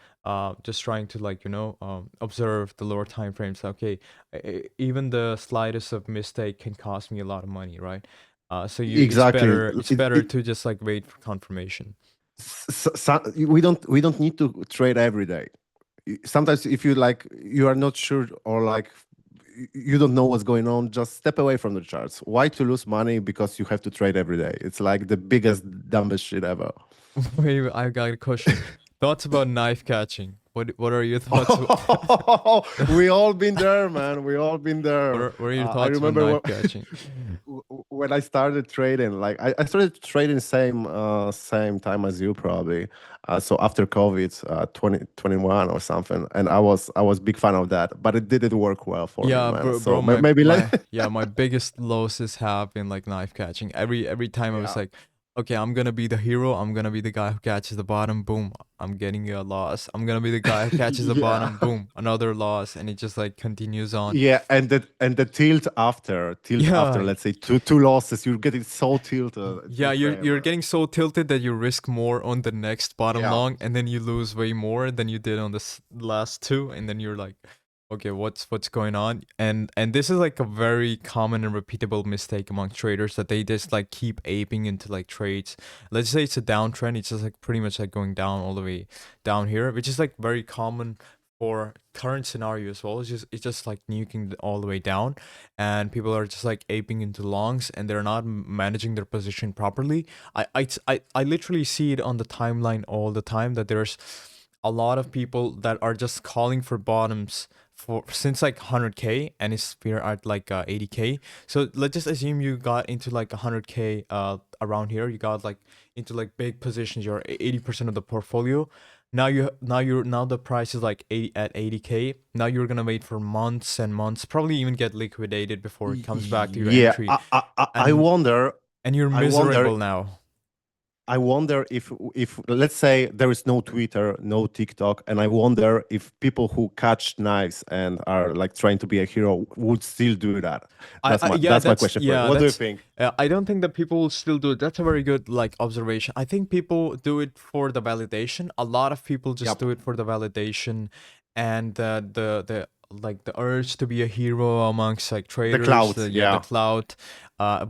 Just trying to like observe the lower time frames. Okay, even the slightest of mistake can cost me a lot of money, right? So it's Exactly. better to just like wait for confirmation. We don't need to trade every day. Sometimes if you are not sure, or like you don't know what's going on, just step away from the charts. Why to lose money because you have to trade every day? It's like the biggest dumbest shit ever. Wait, I've got a question. Thoughts about knife catching? What are your thoughts? We all been there, man. We all been there. What are your I thoughts about remember knife catching? when I started trading. Like I started trading same time as you probably. So after COVID, 2021 or something, and I was big fan of that, but it didn't work well for me, Yeah, man. bro, So my maybe my yeah, my biggest losses have been like knife catching. Every time I was yeah. like, okay, I'm gonna be the hero. I'm gonna be the guy who catches the bottom. Boom, I'm getting a loss. I'm gonna be the guy who catches the Yeah. bottom. Boom, another loss, and it just like continues on. Yeah, and the tilt after, Yeah, let's say two losses, you're getting so tilted. It's yeah, insane, you're man. getting so tilted that you risk more on the next bottom Yeah. long, and then you lose way more than you did on the last two, and then you're like, okay, what's going on? And this is like a very common and repeatable mistake among traders that they just like keep aping into like trades. Let's say it's a downtrend, it's just like pretty much like going down all the way down here, which is like very common for current scenario as well. It's just like nuking all the way down, and people are just like aping into longs, and they're not managing their position properly. I literally see it on the timeline all the time that there's a lot of people that are just calling for bottoms for since like 100k, and it's we're at like 80k. So let's just assume you got into like 100k around here, you got like into like big positions, you're 80% of the portfolio. Now the price is like 80 at 80k. Now you're gonna wait for months and months, probably even get liquidated before it comes back to your Yeah, entry, I and wonder. you're I wonder miserable now. I wonder if let's say there is no Twitter, no TikTok, and I wonder if people who catch knives and are like trying to be a hero would still do that. Yeah, That's my question for you. What do you that's. think? I don't think that people will still do it. That's a very good like observation. I think people do it for the validation. A lot of people just Yep. do it for the validation, and the like the urge to be a hero amongst like The traders. cloud, Yeah, the yeah. clout,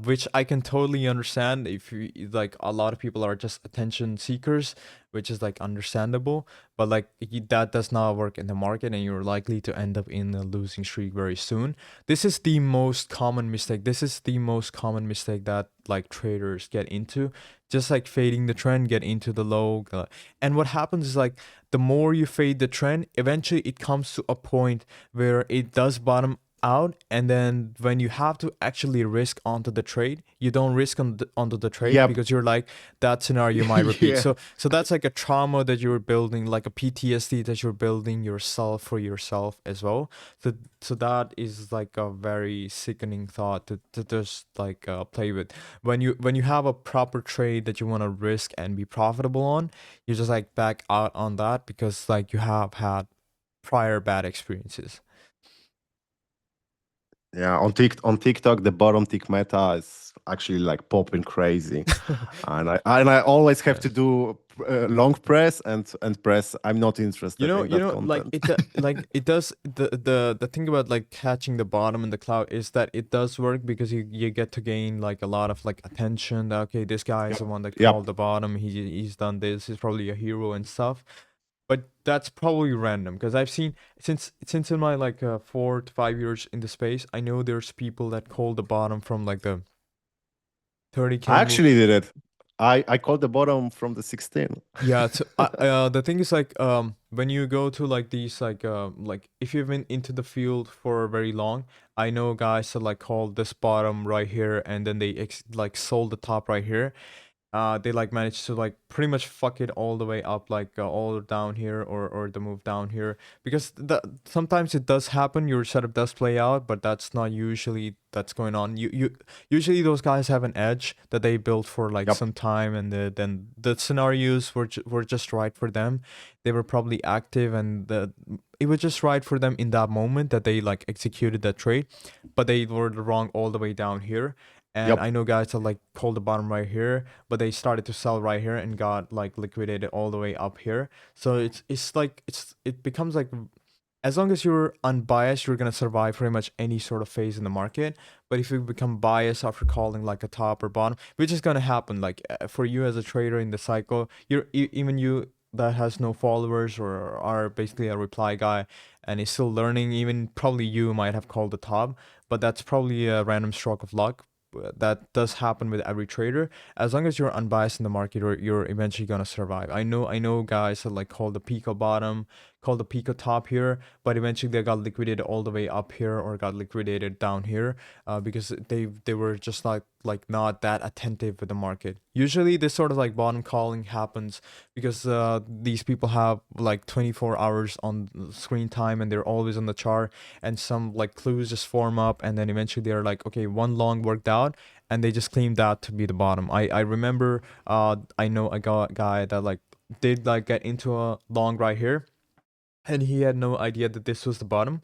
which I can totally understand. If you like, a lot of people are just attention seekers, which is like understandable. But like that does not work in the market, and you're likely to end up in a losing streak very soon. This is the most common mistake. This is the most common mistake that like traders get into. Just like fading the trend, get into the low. And what happens is like the more you fade the trend, eventually it comes to a point where it does bottom out, and then when you have to actually risk onto the trade, you don't risk onto the trade Yep. because you're like, that scenario might repeat. Yeah. So that's like a trauma that you're building, like a PTSD that you're building yourself for yourself as well. So that is like a very sickening thought to just like play with. When you have a proper trade that you want to risk and be profitable on, you just like back out on that because like you have had prior bad experiences. Yeah, on TikTok, the bottom tick meta is actually like popping crazy, and I always have Yeah. to do long press and press. I'm not interested in You that know, like content. like it does. The thing about like catching the bottom in the cloud is that it does work because you get to gain like a lot of like attention. That, okay, this guy is the Yep. one that called Yep. the bottom. He's done this. He's probably a hero and stuff. But that's probably random because I've seen since in my like 4 to 5 years in the space, I know there's people that call the bottom from like the I 30k move. actually did it. I called the bottom from the 16. Yeah, so the thing is like when you go to like these like if you've been into the field for very long, I know guys that like call this bottom right here, and then they like sold the top right here. They like managed to like pretty much fuck it all the way up, like all down here, or the move down here, because sometimes it does happen, your setup does play out, but that's not usually that's going on. You usually those guys have an edge that they built for like Yep. some time, and then the scenarios were just right for them. They were probably active, and it was just right for them in that moment that they like executed that trade, but they were wrong all the way down here. And Yep. I know guys that like called the bottom right here, but they started to sell right here and got like liquidated all the way up here. So it's like it becomes like, as long as you're unbiased, you're gonna survive pretty much any sort of phase in the market. But if you become biased after calling like a top or bottom, which is gonna happen, like for you as a trader in the cycle, even you that has no followers or are basically a reply guy and is still learning, even probably you might have called the top, but that's probably a random stroke of luck. That does happen with every trader. As long as you're unbiased in the market, you're eventually gonna survive. I know guys that like call the peak or bottom, called the Pico top here, but eventually they got liquidated all the way up here or got liquidated down here because they were just like not that attentive with the market. Usually this sort of like bottom calling happens because these people have like 24 hours on screen time and they're always on the chart, and some like clues just form up, and then eventually they're like, okay, one long worked out, and they just claim that to be the bottom. I remember I know a guy that like did like get into a long right here, and he had no idea that this was the bottom.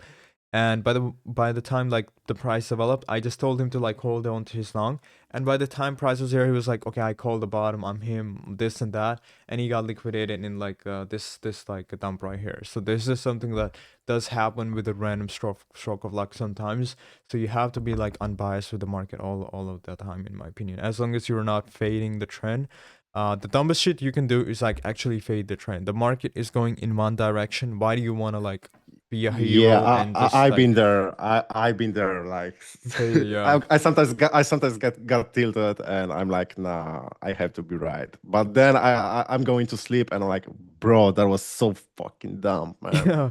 And by the time like the price developed, I just told him to like hold on to his long. And by the time price was here, he was like, okay, I called the bottom, I'm him, this and that, and he got liquidated in like this like a dump right here. So this is something that does happen with a random stroke of luck sometimes. So you have to be like unbiased with the market all of the time, in my opinion. As long as you're not fading the trend. The dumbest shit you can do is like actually fade the trend. The market is going in one direction. Why do you want to like be a Yeah, hero and just I've like been there. I've been there. Like, fade it? Yeah. I sometimes get tilted, and I'm like, nah, I have to be right. But then I'm going to sleep, and I'm like, bro, that was so fucking dumb, man. Yeah.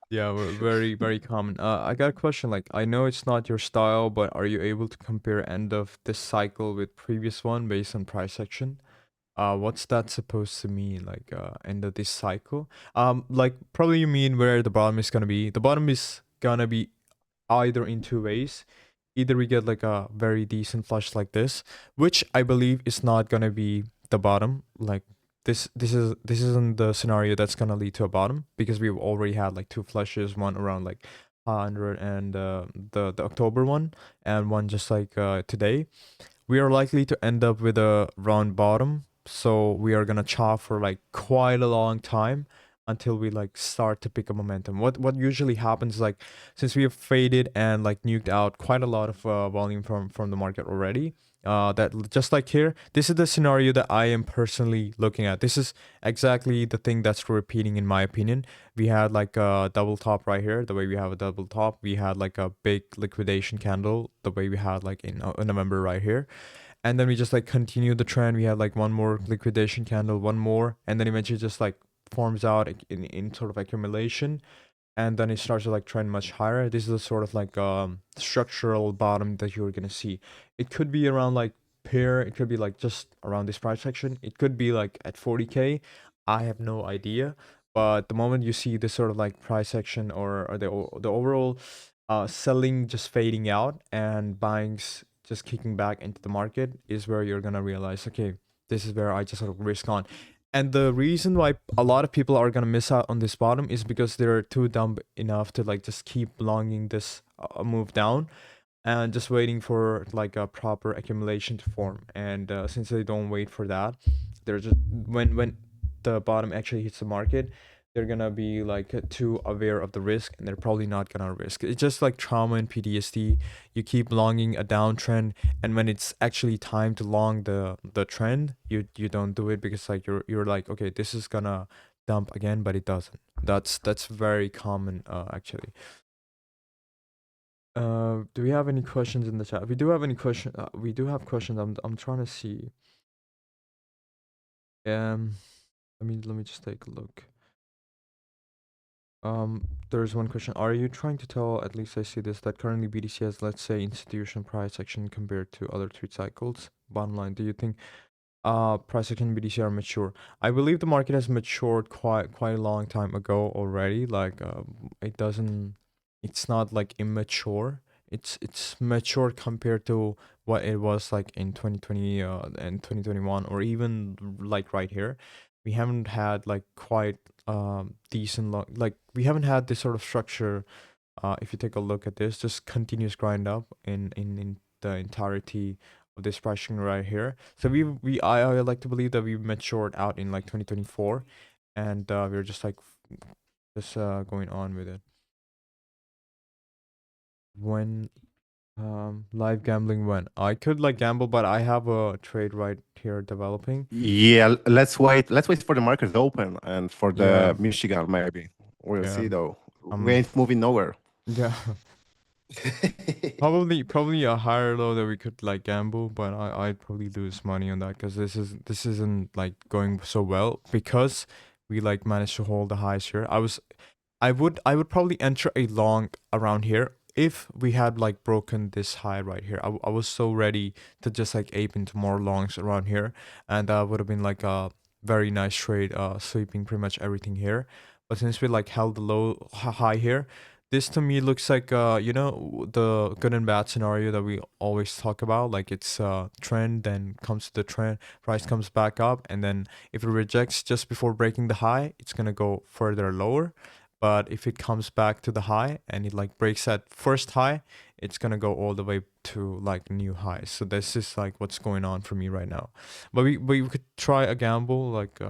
Yeah, very, very common. I got a question. Like, I know it's not your style, but are you able to compare end of this cycle with previous one based on price action? What's that supposed to mean? Like, end of this cycle? Like probably you mean where the bottom is gonna be. The bottom is gonna be either in two ways. Either we get like a very decent flush like this, which I believe is not gonna be the bottom. Like this isn't the scenario that's gonna lead to a bottom, because we've already had like two flushes, one around like 100 and the October one, and one just like today. We are likely to end up with a round bottom, so we are gonna chop for like quite a long time until we like start to pick up momentum. What usually happens is like, since we have faded and like nuked out quite a lot of volume from the market already, that just like here, this is the scenario that I am personally looking at. This is exactly the thing that's repeating in my opinion. We had like a double top right here, the way we have a double top. We had like a big liquidation candle, the way we had like in November right here, and then we just like continue the trend. We had like one more liquidation candle, one more, and then eventually just like forms out in sort of accumulation, and then it starts to like trend much higher. This is a sort of like structural bottom that you're gonna see. It could be around like pair, it could be like just around this price section, it could be like at 40K. I have no idea. But the moment you see this sort of like price section, or the overall selling just fading out and buying's just kicking back into the market, is where you're gonna realize, okay, this is where I just sort of risk on. And the reason why a lot of people are gonna miss out on this bottom is because they're too dumb enough to like just keep longing this move down and just waiting for like a proper accumulation to form. And since they don't wait for that, they're just, when the bottom actually hits the market, they're gonna be like too aware of the risk, and they're probably not gonna risk. It's just like trauma and PTSD. You keep longing a downtrend, and when it's actually time to long the trend, you don't do it, because like you're like, okay, this is gonna dump again, but it doesn't. That's very common actually. Do we have any questions in the chat? We do have any question. We do have questions. I'm trying to see. Um, let me just take a look. There's one question. Are you trying to tell, at least I see this, that currently BTC has, let's say, institutional price action compared to other trade cycles? Bottom line, do you think price action BTC are mature? I believe the market has matured quite a long time ago already. Like it's not like immature. It's mature compared to what it was like in 2020 and 2021, or even like right here. We haven't had like quite decent like we haven't had this sort of structure. If you take a look at this, just continuous grind up in the entirety of this pricing right here. So I like to believe that we matured out in like 2024, and we're just like just going on with it. When live gambling, when I could like gamble, but I have a trade right here developing. Yeah, let's wait for the market to open and for Yeah, the Michigan maybe. We'll yeah, see though. We um, ain't moving nowhere. yeah. Probably a higher low that we could like gamble, but I'd probably lose money on that, because this isn't like going so well, because we like managed to hold the highs here. I would probably enter a long around here if we had like broken this high right here. I was so ready to just like ape into more longs around here, and that would have been like a very nice trade, sweeping pretty much everything here. But since we like held the high here, this to me looks like the good and bad scenario that we always talk about. Like it's trend, then comes to the trend, price comes back up, and then if it rejects just before breaking the high, it's gonna go further lower. But if it comes back to the high and it like breaks that first high, it's gonna go all the way to like new highs. So this is like what's going on for me right now. But we could try a gamble. Like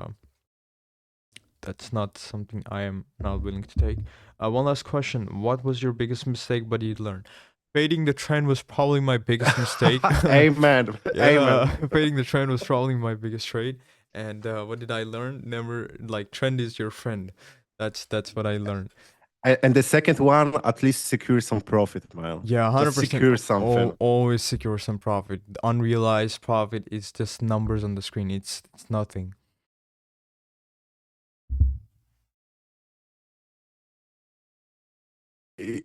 that's not something I am not willing to take. One last question: what was your biggest mistake, but you learned? Fading the trend was probably my biggest mistake. Amen. Yeah, Amen. fading the trend was probably my biggest trade. And what did I learn? Never like trend is your friend. That's what I learned. And the second one, at least secure some profit, man. Yeah, Just 100%. secure something. Always secure some profit. The unrealized profit is just numbers on the screen. It's nothing.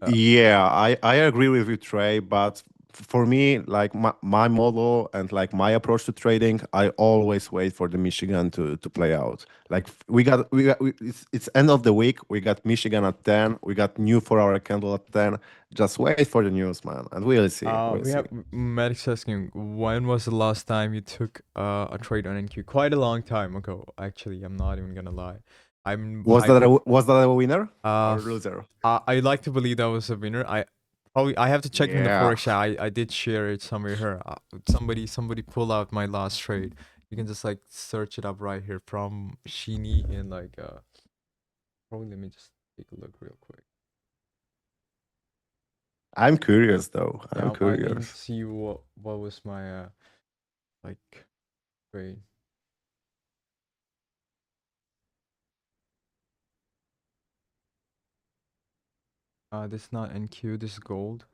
Yeah, I agree with you, Trey. But for me, like my model and like my approach to trading, I always wait for the Michigan to play out. Like it's end of the week. We got Michigan at 10. We got new 4 hour candle at 10. Just wait for the news, man, and we'll see. We'll We see. have Maddox asking, when was the last time you took a trade on NQ? Quite a long time ago, actually. I'm not even gonna lie. Was that a winner Uh, or loser? I like to believe that was a winner. I have to check in the Yeah. forex chat. I did share it somewhere here. Somebody pull out my last trade. You can just like search it up right here from Shini in like probably let me just take a look real quick. I'm curious though. I'm Yeah, I need to curious. see what was my like trade. This is not NQ, this is gold.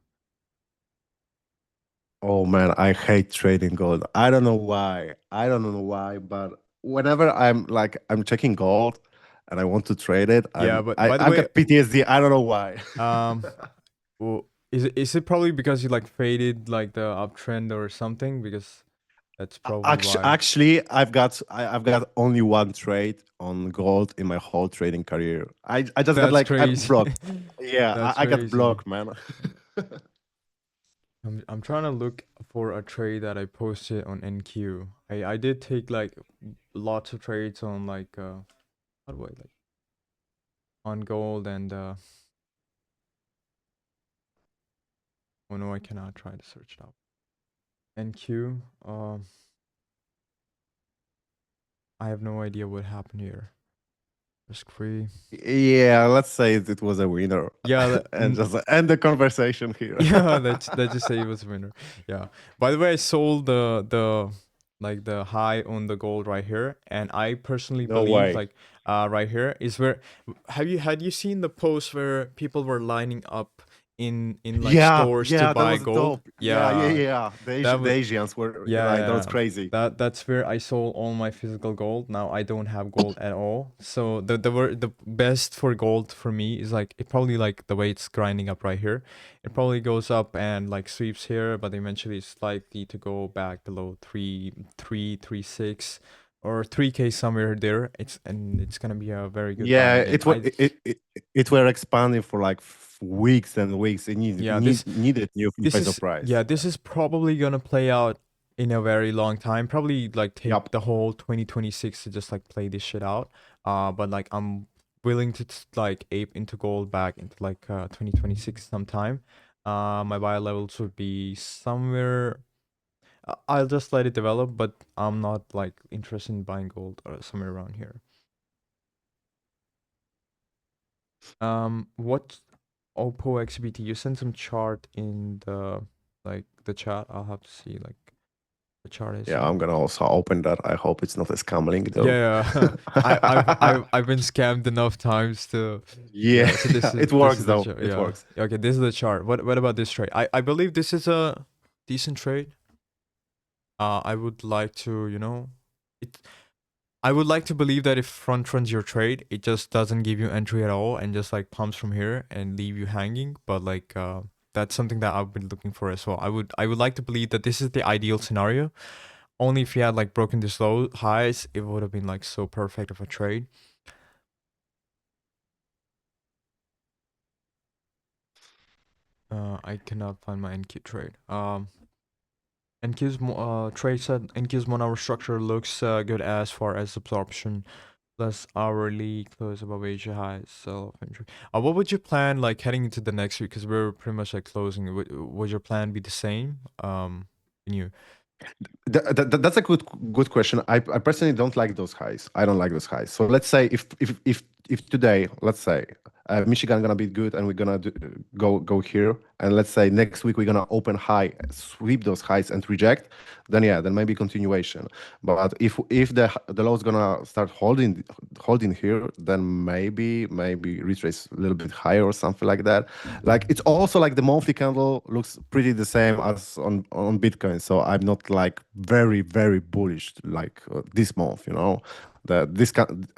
Oh man, I hate trading gold. I don't know why. I don't know why, but whenever I'm checking gold and I want to trade it, Yeah, but by the I've way, got PTSD. I don't know why. um well, is it probably because you like faded like the uptrend or something? Because that's probably why. Actually, I've got only one trade on gold in my whole trading career. I just got That's like I crazy. blocked. Yeah, That's I got crazy. blocked, man. I'm trying to look for a trade that I posted on NQ. I did take like lots of trades on like how do I like on gold and oh no, I cannot try to search it up. NQ. I have no idea what happened here. Risk free. Yeah, let's say it was a winner, Yeah, and just end the conversation here. yeah, let's just say it was a winner. Yeah. By the way, I sold the like the high on the gold right here, and I personally No believe way. like right here is where had you seen the post where people were lining up in like Yeah, stores to yeah, that buy was gold? dope. Yeah, yeah, Yeah, yeah. that The was Asians were yeah, like that was yeah, crazy. that's where I sold all my physical gold. Now I don't have gold at all. So the best for gold for me is like it probably like the way it's grinding up right here. It probably goes up and like sweeps here, but eventually it's likely to go back below 3.6 or 3K somewhere there. It's gonna be a very good Yeah, buy again. it were expanding for like weeks and weeks. It Yeah, this needed new This phase of is price. yeah, this is probably gonna play out in a very long time. Probably like take Yep. the whole 2026 to just like play this shit out. But like I'm willing to like ape into gold back into like 2026 sometime. My buy levels would be somewhere. I'll just let it develop, but I'm not like interested in buying gold or somewhere around here. What Oppo XBT? You sent some chart in the like the chat. I'll have to see like the chart I Yeah, sent. I'm gonna also open that. I hope it's not a scam link though. Yeah, yeah. I've been scammed enough times to Yeah, yeah. So this is it works the though. chart. It Yeah. works. Okay, this is the chart. What about this trade? I believe this is a decent trade. I would like to it. I would like to believe that if front runs your trade, it just doesn't give you entry at all and just like pumps from here and leave you hanging. But like that's something that I've been looking for as well. I would like to believe that this is the ideal scenario. Only if you had like broken these low highs, it would have been like so perfect of a trade. I cannot find my NQ trade. NQ's trade said NQ's 1 hour structure looks good as far as absorption. Plus hourly close above Asia highs, sell off entry. What would you plan like heading into the next week? Because we're pretty much like closing. Would your plan be the same? Biniu? That's a good question. I personally don't like those highs. I don't like those highs. So let's say if today, let's say Michigan gonna be good and we're gonna go here, and let's say next week we're gonna open high, sweep those highs and reject, then yeah, then maybe continuation. But if the low is gonna start holding here, then maybe retrace a little bit higher or something like that. Like it's also like the monthly candle looks pretty the same as on Bitcoin. So I'm not like very bullish like this month, you know. That this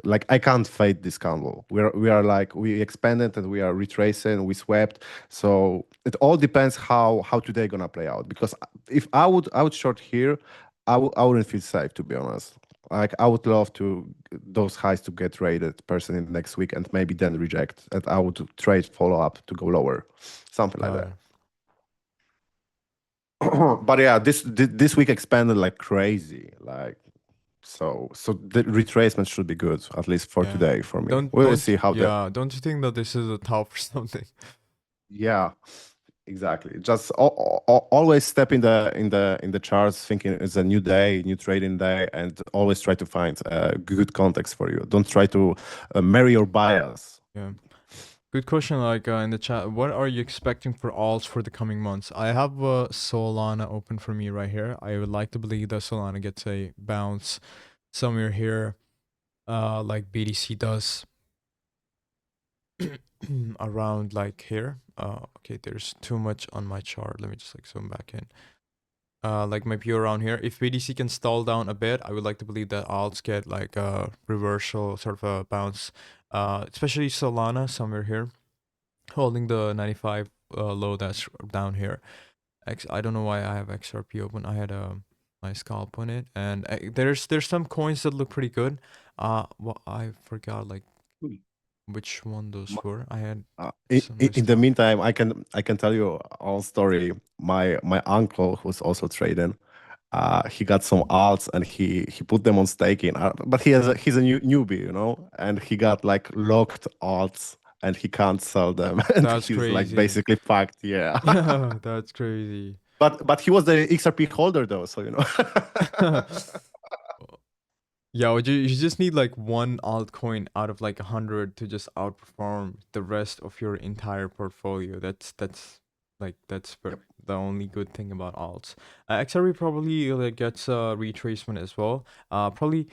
like I can't fade this candle. We are like we expanded and we are retracing, we swept. So it all depends how today gonna play out. Because if I would short here, I wouldn't feel safe, to be honest. Like I would love to those highs to get rated personally next week and maybe then reject. And I would trade follow up to go lower, something like Got that. it. But yeah, this week expanded like crazy. Like so the retracement should be good at least for Yeah. today for me. Don't We'll don't see how the yeah. Don't you think that this is a top or something? yeah. Exactly. Just always step in the charts, thinking it's a new day, new trading day, and always try to find good context for you. Don't try to marry your bias. Yeah. Good question. Like in the chat, what are you expecting for alts for the coming months? I have Solana open for me right here. I would like to believe that Solana gets a bounce somewhere here, like BTC does around like here. Okay, there's too much on my chart. Let me just like zoom back in. Like maybe around here. If BTC can stall down a bit, I would like to believe that alts get like a reversal, sort of a bounce. Especially Solana somewhere here, holding the 95 low that's down here. I don't know why I have XRP open. I had my scalp on it, and there's some coins that look pretty good. Well, I forgot like which one those were. I had some my In the scalp. meantime, I can tell you all story. My uncle who's also trading, he got some alts and he put them on staking. But he's a newbie, you know, and he got like locked alts and he can't sell them, and That's he's like crazy. basically fucked. Yeah. Yeah, that's crazy. But he was the XRP holder though, so you know. Yeah, you just need like one altcoin out of like 100 to just outperform the rest of your entire portfolio. That's like Yep. the only good thing about alts. XRP probably like gets a retracement as well. Probably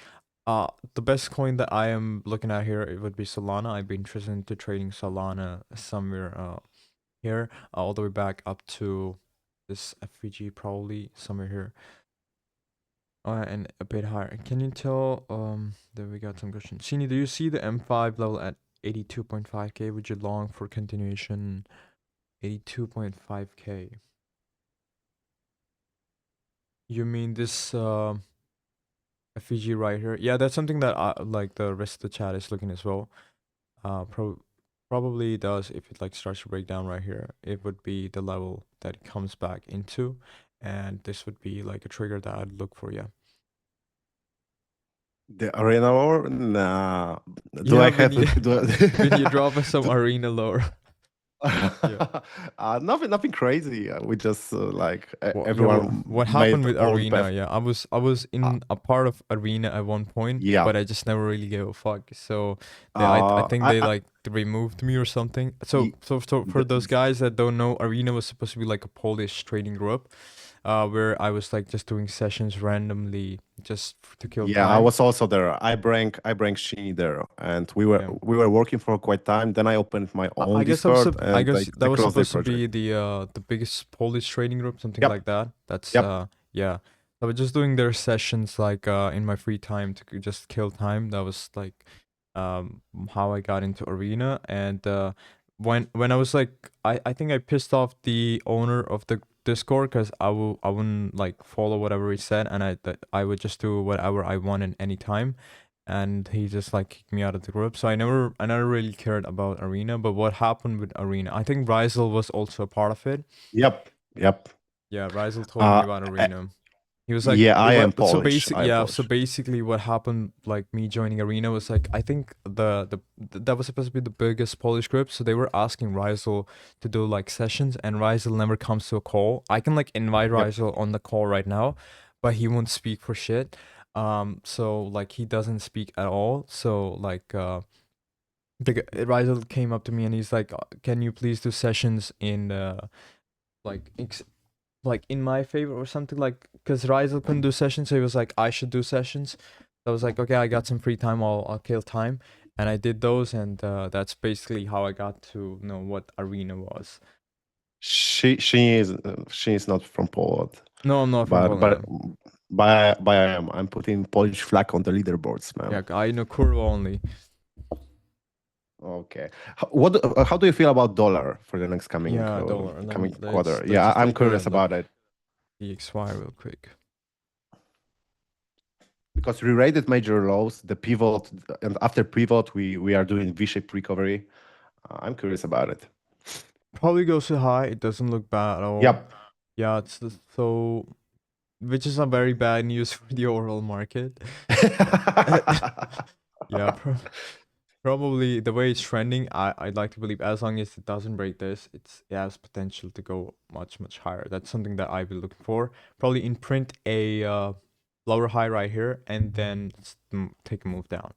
the best coin that I am looking at here, it would be Solana. I'd be interested into trading Solana somewhere here, all the way back up to this FVG, probably somewhere here. And a bit higher. Can you tell, that we got some questions. Shini, do you see the M5 level at 82.5k? Would you long for continuation 82.5k? You mean this FEG right here? Yeah, that's something that like the rest of the chat is looking as well. Probably does if it like starts to break down right here. It would be the level that it comes back into, and this would be like a trigger that I'd look for. Yeah. The arena war? Nah. Do Yeah, I when have you do when you I, drop us some arena lore. Yeah. nothing crazy. We just like Yeah, everyone what made happened with own Arena? path. Yeah, I was Uh, in a part of Arena at one point, yeah. but I just never really gave a fuck. So I think they I like removed me or something. y- So for those guys that don't know, Arena was supposed to be like a Polish trading group, where I was like just doing sessions randomly just to kill yeah, I time. was also there. I bring Shini there, and we were Yeah. we were working for quite time. Then I opened my own I guess Discord, I and guess that I was closed the supposed to project. be the biggest Polish trading group, something Yep. like that. That's Yep. yeah. I was just doing their sessions like in my free time to just kill time. That was like how I got into arena. And when I was like I think I pissed off the owner of the Discord because I wouldn't like follow whatever he said, and I would just do whatever I wanted any time, and he just like kicked me out of the group. So I never really cared about arena. But what happened with arena? I think Rizel was also a part of it. Yep, yep. Yeah, Rizel told me Uh, about uh, arena. He was like, yeah, I am so Polish. basic, I am yeah. So Polish. basically, what happened, like me joining Arena, was like I think that was supposed to be the biggest Polish group, so they were asking Rizel to do like sessions, and Rizel never comes to a call. I can like invite Yep. Rizel on the call right now, but he won't speak for shit. So like he doesn't speak at all. So like Rizel came up to me and he's like, "Can you please do sessions in like like in my favor or something, like because Rizel couldn't do sessions, so he was like I should do sessions. So I was like, okay, I got some free time, I'll kill time, and I did those, and that's basically how I got to know what arena was. She is not from Poland, No, I'm not from but Poland. but but I am. I'm putting Polish flag on the leaderboards, man. Yeah, I know Kurva only. Okay. How do you feel about dollar for the next coming Yeah, dollar. coming Let's quarter? let's Yeah, just I'm take a curious look about it the XY real quick. because we rated major lows, the pivot, and after pivot, we are doing V-shaped recovery. I'm curious about it. Probably goes too high. It doesn't look bad at all. Yep. Yeah, so which is a very bad news for the overall market. Yeah, probably the way it's trending, I'd like to believe as long as it doesn't break this, it has potential to go much higher. That's something that I've been looking for. Probably imprint a lower high right here and then take a move down.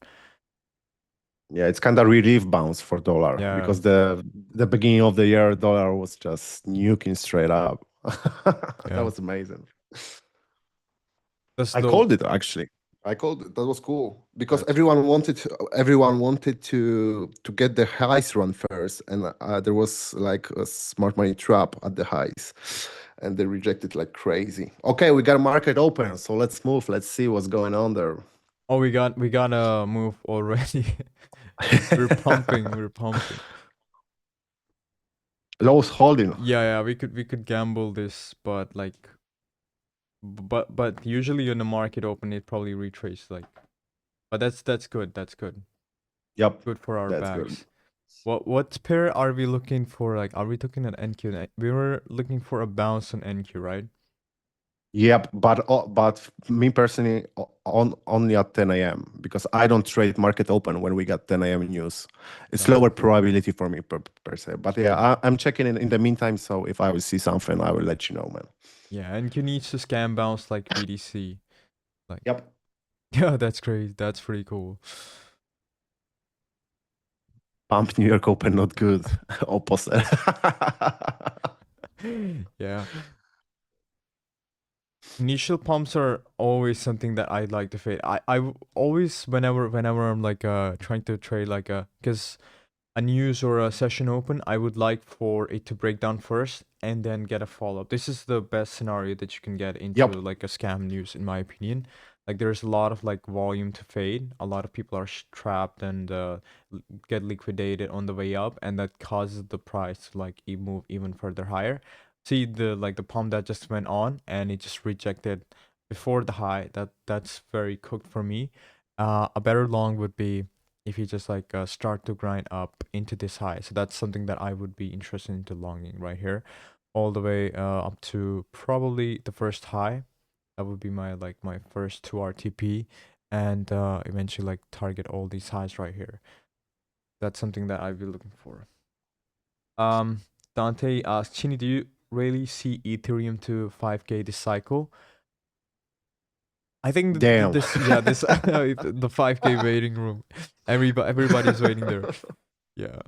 Yeah, it's kind of relief bounce for dollar Yeah, because the beginning of the year dollar was just nuking straight up. That yeah. was amazing. That's I the called it actually. I called it. That was cool because that's everyone wanted to get the highs run first, and there was like a smart money trap at the highs, and they rejected like crazy. Okay, we got a market open, so let's move. Let's see what's going on there. oh we got a move already. We're pumping. Lowest holding. Yeah, we could gamble this, but like but usually in the market open it probably retraces like, but that's good. That's good. Yep, Good for our that's good. bags. What pair are we looking for? Like, are we looking at NQ? We were looking for a bounce on NQ, right? Yep, but me personally, on only at 10 a.m. because I don't trade market open when we got 10 a.m. news. It's No. lower probability for me per se. But yeah, I'm checking in the meantime. So if I will see something, I will let you know, man. Yeah, NQ needs to scam bounce like BDC. Like, Yep. yeah, that's great. That's pretty cool. Pump New York Open, not good. Opposite. Yeah. Initial pumps are always something that I like to fade. Always whenever I'm like trying to trade like because a news or a session open, I would like for it to break down first and then get a follow up. This is the best scenario that you can get into Yep. like a scam news, in my opinion. Like there's a lot of like volume to fade. A lot of people are trapped and get liquidated on the way up, and that causes the price to like move even further higher. See the pump that just went on and it just rejected before the high. That's very cooked for me. A better long would be if you just like start to grind up into this high. So that's something that I would be interested into longing right here, all the way up to probably the first high. That would be my like my first 2 RTP, and eventually like target all these highs right here. That's something that I'd be looking for. Um, Dante asks, Chini, do you really see Ethereum to 5K this cycle? I think Damn. this yeah this the 5K waiting room. Everybody's waiting there. Yeah.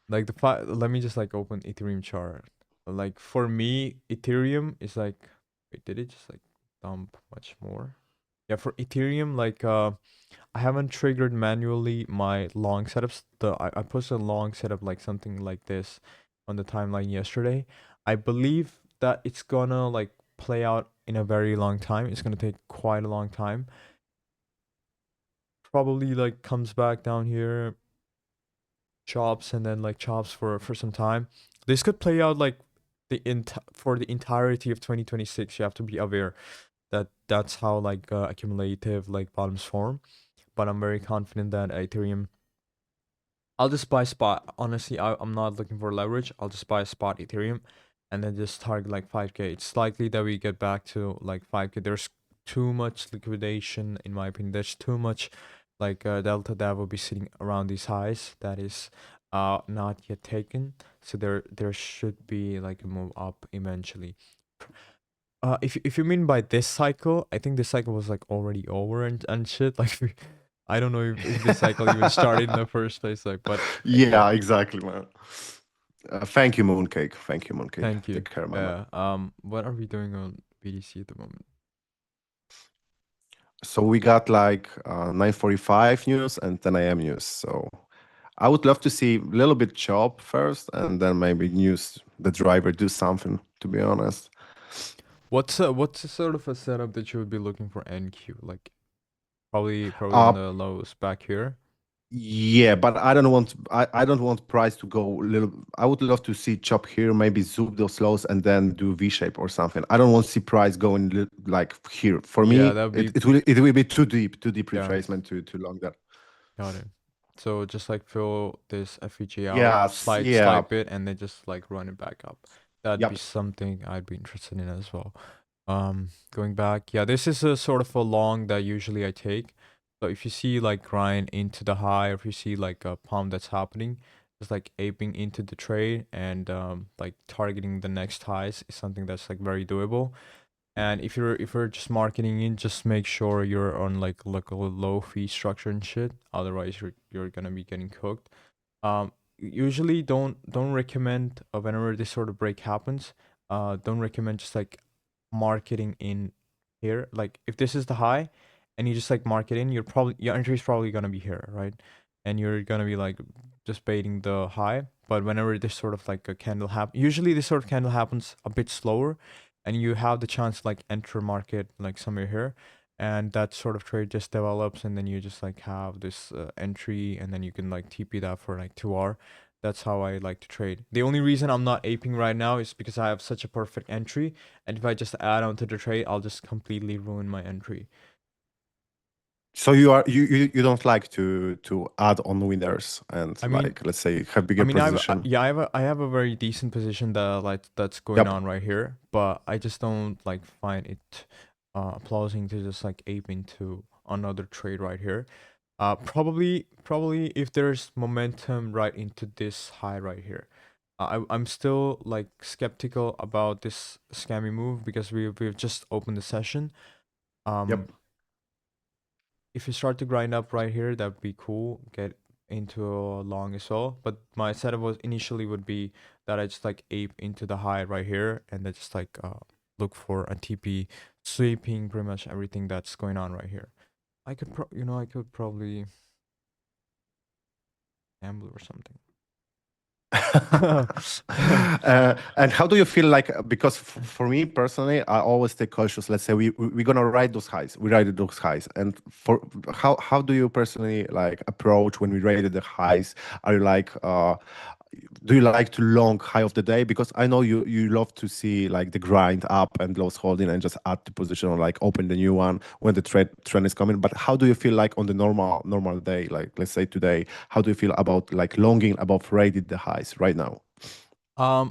Like let me just like open Ethereum chart. Like for me, Ethereum is like, wait, did it just like dump much more? Yeah, for Ethereum, like I haven't triggered manually my long setups. I posted a long setup like something like this on the timeline yesterday. I believe that it's gonna like play out in a very long time. It's gonna take quite a long time. Probably like comes back down here, chops, and then like chops for some time. This could play out like for the entirety of 2026. You have to be aware that that's how like accumulative like bottoms form. But I'm very confident that Ethereum. I'll just buy spot. Honestly, I'm not looking for leverage. I'll just buy spot Ethereum, and then just target like 5K. It's likely that we get back to like 5K. There's too much liquidation in my opinion. There's too much like delta that will be sitting around these highs that is not yet taken. So there should be like a move up eventually. If you mean by this cycle, I think this cycle was like already over and shit. Like I don't know if this cycle even started in the first place. Like, but yeah, Yeah, exactly, man. Thank you, Mooncake. Thank you, Mooncake. thank you. Take care, my man. Yeah. What are we doing on BDC at the moment? So we got like 9:45 news and 10 a.m. news. So I would love to see a little bit chop first, and then maybe news the driver do something. To be honest. What's a sort of a setup that you would be looking for NQ? Like probably on Uh, the lows back here. Yeah, but I don't want price to go little. I would love to see chop here, maybe zoom those lows and then do V shape or something. I don't want to see price going like here. For Yeah, me, that would be it will be too deep yeah. retracement too long there. Got it. So just like fill this FEG out, Yes, yeah, slide bit, and then just like run it back up. That'd be yep. something I'd be interested in as well. Going back, yeah, this is a sort of a long that usually I take. So if you see like grind into the high, or if you see like a pump that's happening, just like aping into the trade and like targeting the next highs is something that's like very doable. And if you're just marketing in, just make sure you're on like a low fee structure and shit. Otherwise, you're gonna be getting cooked. Usually don't recommend whenever this sort of break happens. Don't recommend just like marketing in here. Like if this is the high, and you just like market in, your entry is probably gonna be here, right? And you're gonna be like just baiting the high. But whenever this sort of like a candle usually this sort of candle happens a bit slower, and you have the chance to like enter market like somewhere here, and that sort of trade just develops, and then you just like have this entry, and then you can like TP that for like 2 hour. That's how I like to trade. The only reason I'm not aping right now is because I have such a perfect entry, and if I just add on to the trade, I'll just completely ruin my entry. So you don't like to add on winners and I mean, like let's say have bigger position. yeah, I have a very decent position that's going Yep. on right here, but I just don't like find it applauding to just like ape into another trade right here. Probably if there's momentum right into this high right here. I'm still like skeptical about this scammy move because we've just opened the session. Yep. Um, if you start to grind up right here, that'd be cool. Get into a long as well. But my setup was initially would be that I just like ape into the high right here, and then just like look for a TP sweeping pretty much everything that's going on right here. I could probably gamble or something. And how do you feel like because for me personally I always stay cautious. Let's say we're gonna ride those highs, we ride those highs, and for how do you personally like approach when we rated the highs? Are you like do you like to long high of the day? Because I know you love to see like the grind up and lows holding and just add the position or like open the new one when the trend is coming. But how do you feel like on the normal day, like let's say today, how do you feel about like longing above rated the highs right now?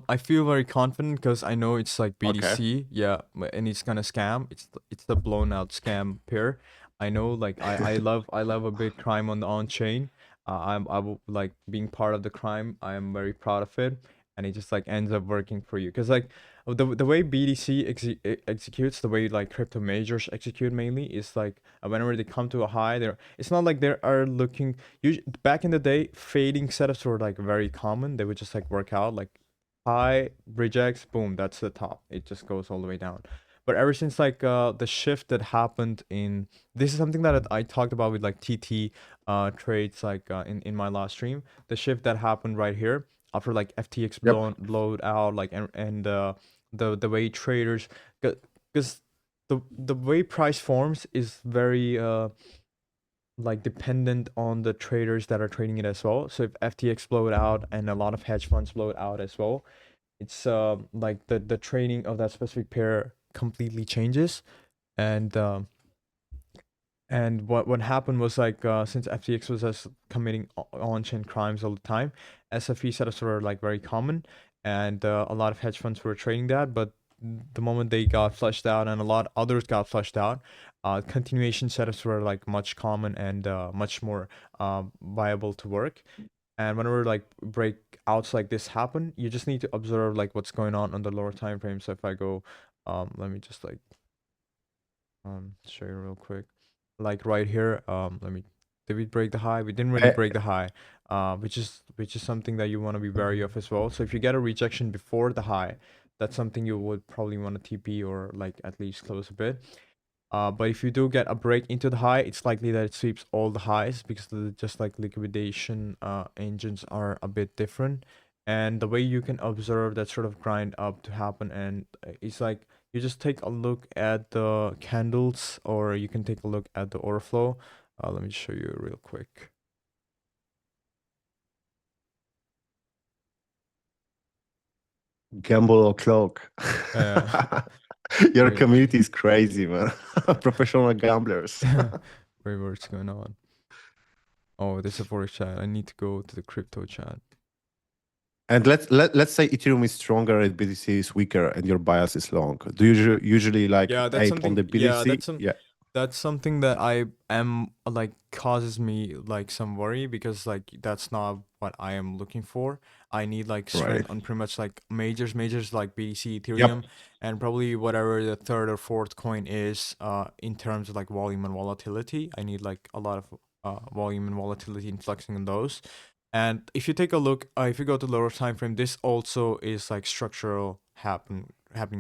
I feel very confident because I know it's like Okay. BDC, yeah, and it's gonna scam. It's the blown out scam pair. I know, like I love a big crime on the on chain. I will like being part of the crime. I am very proud of it, and it just like ends up working for you. Cause like the way BDC executes, the way like crypto majors execute mainly is like whenever they come to a high, it's not like they are looking. Back in the day, fading setups were like very common. They would just like work out like high rejects, boom, that's the top. It just goes all the way down. But ever since like the shift that happened in this is something that I talked about with like TT trades like in my last stream. The shift that happened right here after like FTX Yep. blowed out like and the way traders because the way price forms is very like dependent on the traders that are trading it as well. So if FTX blow it out and a lot of hedge funds blow it out as well, it's like the trading of that specific pair completely changes. And what happened was like since FTX was just committing on-chain crimes all the time, SFE setups were like very common, and a lot of hedge funds were trading that. But the moment they got flushed out and a lot others got flushed out, continuation setups were like much common and much more viable to work. And whenever like breakouts like this happen, you just need to observe like what's going on the lower time frame. So if I go, let me just like show you real quick. Like right here, let me. Did we break the high? We didn't really Eh, break the high, which is something that you want to be wary of as well. So if you get a rejection before the high, that's something you would probably want to TP or like at least close a bit. But if you do get a break into the high, it's likely that it sweeps all the highs because just like liquidation engines are a bit different. And the way you can observe that sort of grind up to happen, and it's like you just take a look at the candles, or you can take a look at the order flow. Let me show you real quick. Gamble o'clock. Uh, Your wait, community is crazy, man. Professional gamblers. wait, what's going on? Oh, this is a forex chat. I need to go to the crypto chat. And let's say Ethereum is stronger and BTC is weaker, and your bias is long. Do you usually like Yeah, that's ape on something. the Yeah, BTC? Yeah, that's something that I am like causes me like some worry because like that's not what I am looking for. I need like right. strength on pretty much like majors like BTC, Yep. Ethereum, and probably whatever the third or fourth coin is in terms of like volume and volatility. I need like a lot of volume and volatility in flexing on those. And if you take a look, if you go to lower time frame, this also is like structural happening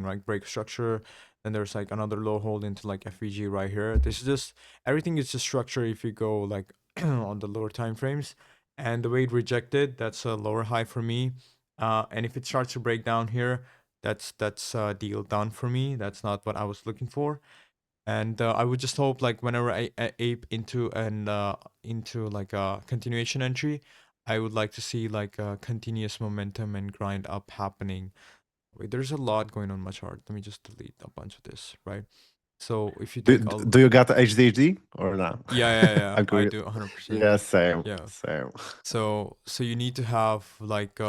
like break structure. Then there's like another low hold into like FVG right here. This is just everything is just structure if you go like on the lower time frames. And the way it rejected, that's a lower high for me. And if it starts to break down here, that's a deal done for me. That's not what I was looking for. And I would just hope like whenever I ape into like a continuation entry, I would like to see like a continuous momentum and grind up happening. Wait, there's a lot going on my chart. Let me just delete a bunch of this, right? So if you Do, take a do you got HDHD or not? yeah, I'm I curious. do 100%. Yeah, same, Yeah. same. So you need to have like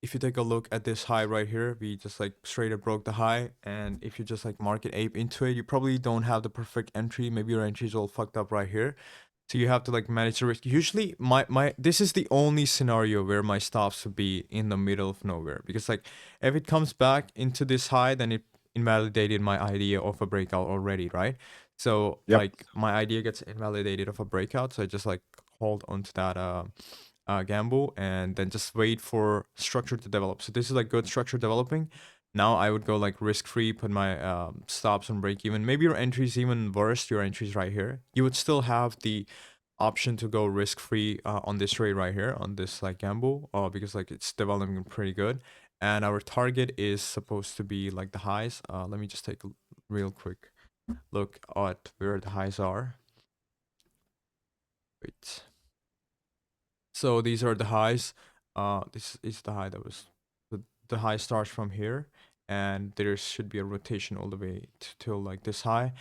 if you take a look at this high right here, we just like straight up broke the high. And if you just like market ape into it, you probably don't have the perfect entry. Maybe your entry is all fucked up right here. So you have to like manage the risk. Usually my this is the only scenario where my stops would be in the middle of nowhere. Because like if it comes back into this high, then it invalidated my idea of a breakout already, right? So Yep. like my idea gets invalidated of a breakout. So I just like hold onto that gamble and then just wait for structure to develop. So this is like good structure developing. Now I would go like risk free, put my stops on break even. Maybe your entries even worse. Your entries right here. You would still have the option to go risk free on this trade right here on this like gamble because like it's developing pretty good. And our target is supposed to be like the highs. Let me just take a real quick look at where the highs are. Wait. So these are the highs. This is the high that was the high starts from here, and there should be a rotation all the way till like this high,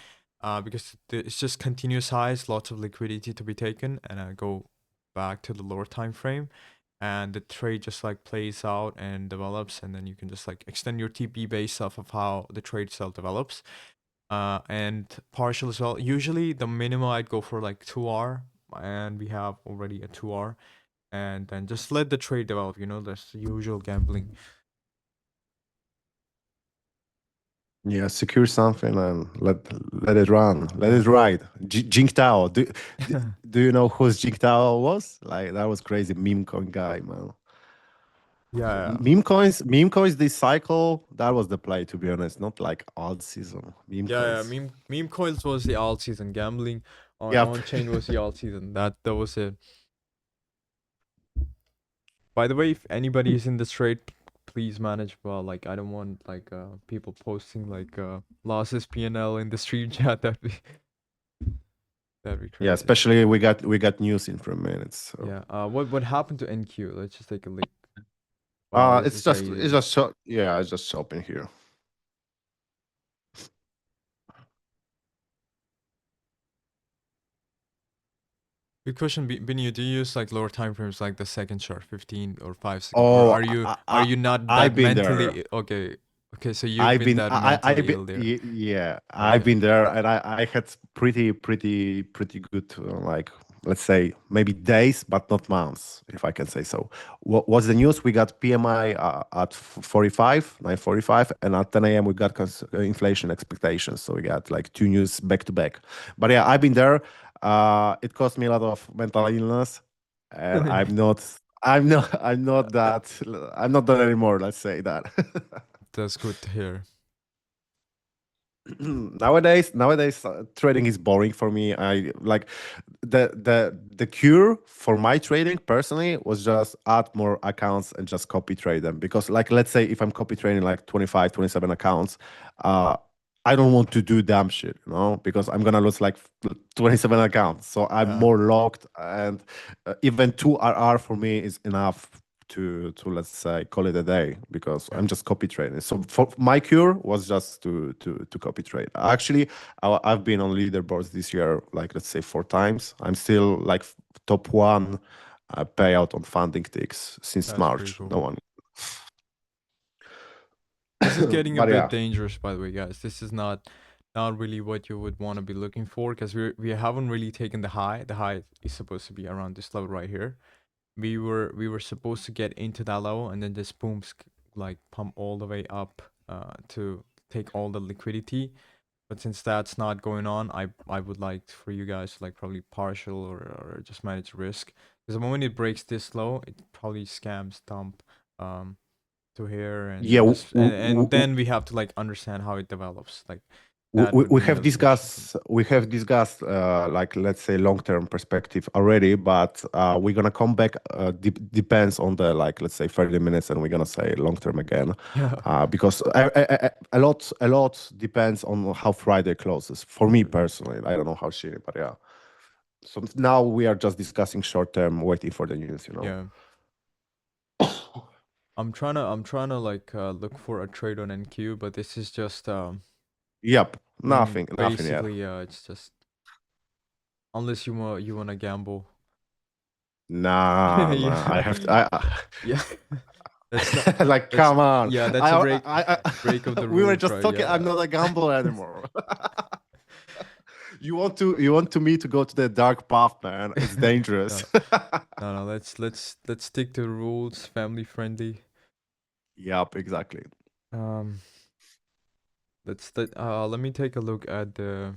because it's just continuous highs, lots of liquidity to be taken, and I go back to the lower time frame, and the trade just like plays out and develops, and then you can just like extend your TP based off of how the trade itself develops, and partial as well. Usually the minimum I'd go for like 2R, and we have already a 2R, and then just let the trade develop. That's the usual gambling. Yeah, secure something and let it run. Let it Yeah. ride. Jing Tao. Do, do you know who Jing Tao was? Like that was crazy meme coin guy, man. Yeah, Meme coins this cycle, that was the play to be honest, not like odd season. Meme yeah. coins. Meme coils was the alt season. Gambling Yep. on chain was the alt season. That was it. By the way, if anybody is in this trade, please manage well. Like I don't want like people posting like losses P&L in the stream chat. That'd be Yeah, crazy. especially we got news in 3 minutes. So Yeah. What happened to NQ? Let's just take a look. Wow, this it's is just it's crazy. just so yeah, it's just shopping here. Good question, Biniu. Do you use like lower time frames like the second chart, 15 or 5 second, or Oh, are you not that I've been there. mentally okay? Okay, so you've I've been been that I mentally been ill there. yeah, I've Okay. been there, and I had pretty good like, let's say, maybe days but not months, if I can say so. What's the news? We got PMI at 45, 9:45, and at 10 a.m. we got inflation expectations, so we got like two news back to back. But yeah, I've been there. It cost me a lot of mental illness, and I'm not that anymore, let's say that. That's good to hear. Nowadays trading is boring for me. I like the cure for my trading personally was just add more accounts and just copy trade them, because like, let's say if I'm copy trading like 25, 27 accounts, uh I don't want to do dumb shit, because I'm gonna lose like 27 accounts, so I'm Yeah, more locked. And even 2 RR for me is enough to let's say call it a day, because yeah. I'm just copy trading. So for my cure was just to copy trade. Actually, I've been on leaderboards this year, like, let's say 4 times. I'm still like top one payout on funding ticks since That's pretty March. No cool. one. This is getting a But bit yeah, dangerous, by the way, guys. This is not really what you would want to be looking for because we haven't really taken the high. The high is supposed to be around this level right here. We were supposed to get into that level and then this boom like pump all the way up to take all the liquidity. But since that's not going on, I would like for you guys to like probably partial or just manage risk. Because the moment it breaks this low, it probably scams dump um to here and yeah. then just and then we have to like understand how it develops. Like we, that we would we be have a question for me. discussed like, let's say, long-term perspective already, but we're gonna come back, depends on the, like, let's say 30 minutes, and we're gonna say long-term again, Yeah. because a lot depends on how Friday closes for me personally. I don't know how she, but yeah. So now we are just discussing short-term, waiting for the news. Yeah. I'm trying to like look for a trade on NQ, but this is just Yep, I mean nothing yet. basically it's just unless you wanna gamble. Nah, Yeah. nah. I have to. Yeah. That's not Like, that's come on. yeah, that's a break of the We were rules, just right? talking. I'm Yeah. not a gambler anymore. You want me to go to the dark path, man? It's dangerous. No, no, let's stick to the rules, family friendly. Yep, exactly. Um let me take a look at the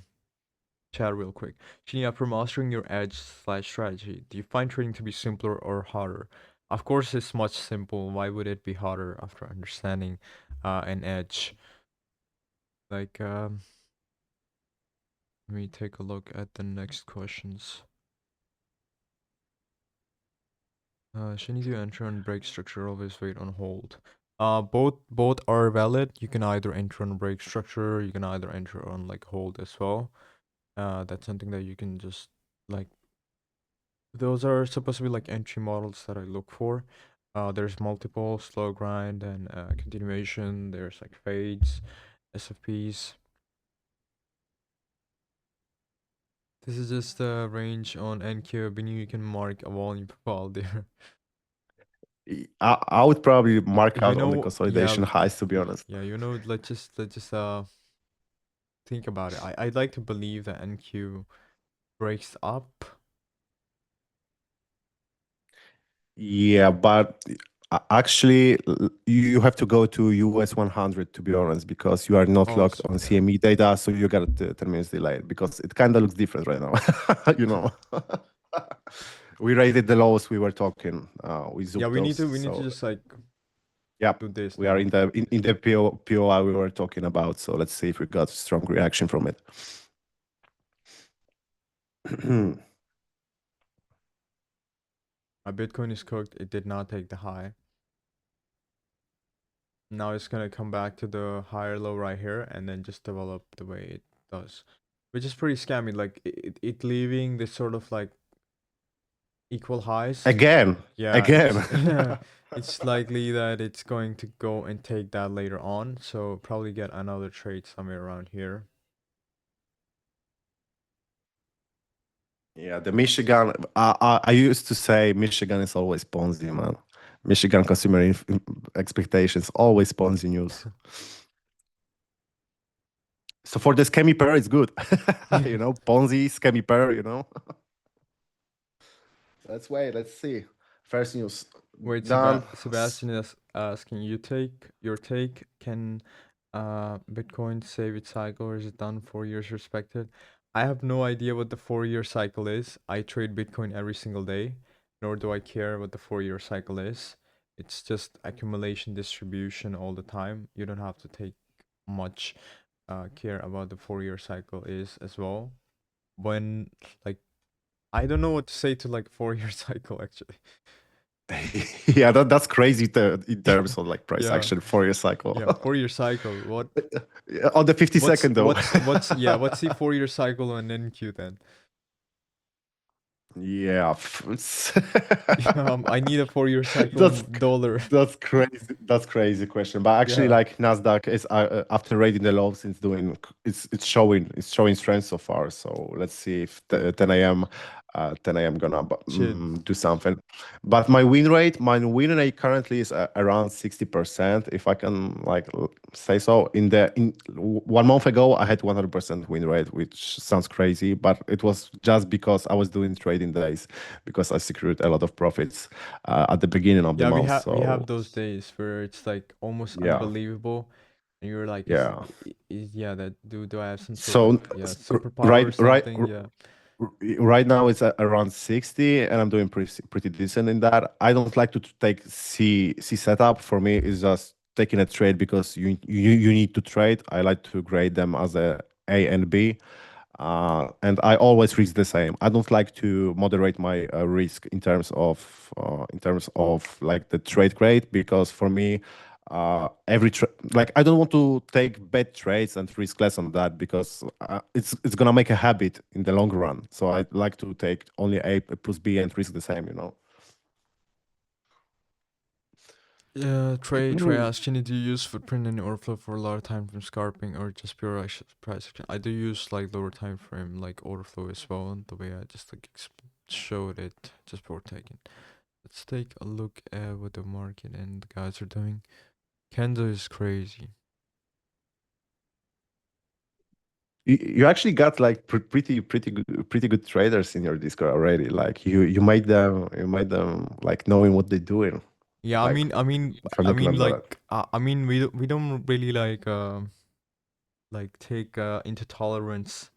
chat real quick. Shini, after mastering your edge/strategy, do you find trading to be simpler or harder? Of course, it's much simple. Why would it be harder after understanding an edge? Like, let me take a look at the next questions. Shini, do you enter on break structure? Always wait on hold. Both are valid. You can either enter on break structure. You can either enter on like hold as well. That's something that you can just like those are supposed to be like entry models that I look for. There's multiple slow grind and continuation. There's like fades, SFPs. This is just a range on NQ. Biniu, you can mark a volume profile there. I would probably mark You out on the know, yeah, consolidation highs, to be honest. yeah. Let's just think about it. I'd like to believe that NQ breaks up. Yeah, but actually, you have to go to US 100, to be honest, because you are not Oh, locked so, on yeah. CME data, so you got 10 minutes delay, because it kind of looks different right now. you know, we rated the lows we were talking. We Yeah, zooked those, we need to so just like yeah, do this we are now. in the POI we were talking about. So let's see if we got strong reaction from it. My Bitcoin is cooked. It did not take the high. Now it's gonna come back to the higher low right here and then just develop the way it does, which is pretty scammy. Like it leaving this sort of like equal highs. Again, Yeah, again. it's likely that it's going to go and take that later on. So probably get another trade somewhere around here. Yeah, the Michigan. I used to say Michigan is always Ponzi, man. Michigan consumer expectations always Ponzi news. So for the scammy pair, it's good. Ponzi, scammy pair. Let's wait. Let's see. First news Wait, done. Sebastian is asking you take your take. Can Bitcoin save its cycle or is it done 4 years respected? I have no idea what the 4 year cycle is. I trade Bitcoin every single day, nor do I care what the 4 year cycle is. It's just accumulation distribution all the time. You don't have to take much care about the 4 year cycle is as well. When like I don't know what to say to like 4 year cycle actually. Yeah, that's crazy in terms of like price Yeah. action for your cycle. Yeah, 4 year cycle. What Yeah, on the 50 second though. what's the 4 year cycle on NQ then? Yeah, I need a 4 year cycle that's on dollar. that's crazy. That's crazy question. But actually, Yeah, like Nasdaq is after raiding the lows, it's showing strength so far. So let's see if 10 a.m. gonna shit. do something. But my win rate currently is around 60%. If I can like say so. In 1 month ago, I had 100% win rate, which sounds crazy, but it was just because I was doing trading days because I secured a lot of profits at the beginning of the Yeah, month. we So have those days where it's like almost yeah, unbelievable, and you're like, yeah. yeah, that do I have some sort of So yeah r- superpower or right, right, something? Yeah, right now it's at around 60, and I'm doing pretty decent in that. I don't like to take C setup. For me, it's just taking a trade because you need to trade. I like to grade them as A and B. And I always risk the same. I don't like to moderate my risk in terms of like the trade grade because for me, like I don't want to take bad trades and risk less on that because it's gonna make a habit in the long run. So I like to take only A plus B and risk the same. yeah. Trey asked, do you use footprint and order flow for a lot of time from scarping or just pure price action? I do use like lower time frame like order flow as well, and the way I just like showed it just before taking. Let's take a look at what the market and the guys are doing. Kenzo is crazy. You actually got like pretty good traders in your Discord already. Like you made them like knowing what they're doing. Yeah, Like if I'm looking at that. I mean, we don't really like take into tolerance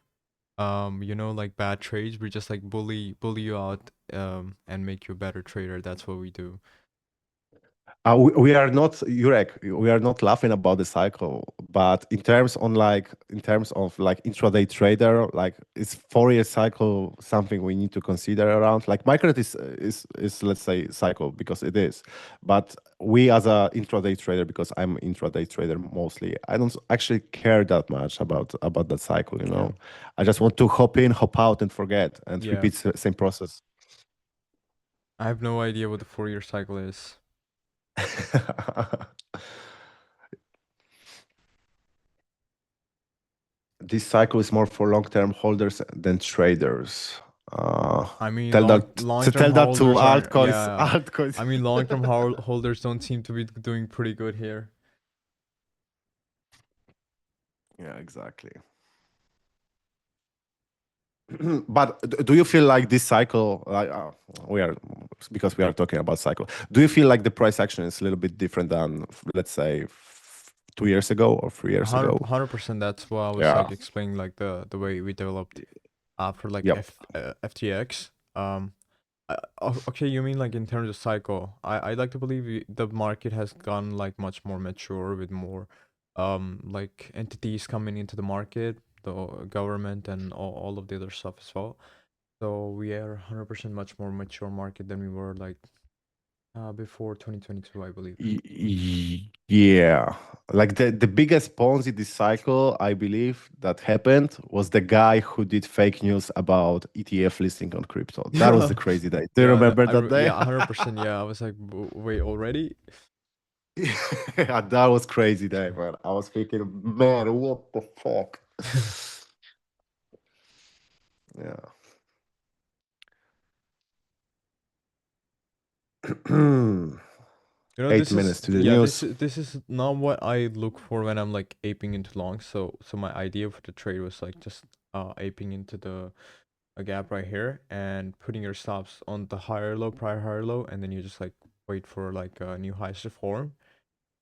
like bad trades. We just like bully you out and make you a better trader. That's what we do. We are not Jurek, we are not laughing about the cycle, but in terms of like intraday trader, like is 4 year cycle something we need to consider around. Like micro is let's say cycle because it is, but we as a intraday trader, because I'm intraday trader mostly, I don't actually care that much about that cycle. Yeah. I just want to hop in, hop out, and forget and Yeah. repeat the same process. I have no idea what the 4 year cycle is. This cycle is more for long-term holders than traders. Uh, I mean, tell that long to term tell that to holders are altcoins. yeah. Altcoins. I mean, long term holders don't seem to be doing pretty good here. Yeah, exactly. But do you feel like this cycle, like we are, because we are talking about cycle, do you feel like the price action is a little bit different than, let's say, 2 years ago or 3 years ago? 100%. That's why I was Yeah. like explaining like the way we developed after like Yep. FTX. Okay, you mean like in terms of cycle? I like to believe the market has gone like much more mature with more like entities coming into the market, the government and all of the other stuff as well. So we are 100% much more mature market than we were like before 2022, I believe. Yeah. Like the biggest Ponzi this cycle, I believe, that happened was the guy who did fake news about ETF listing on crypto. That was the Yeah, crazy day. Do you yeah, remember that day? yeah, 100%. Yeah, I was like, Wait, already?" Yeah, that was crazy day, man. I was thinking, man, what the fuck? Yeah. You know, 8 minutes to the yeah, news. this is not what I look for when I'm like aping into long. So my idea for the trade was like just aping into the a gap right here and putting your stops on the higher low, prior higher low, and then you just like wait for like a new highs to form.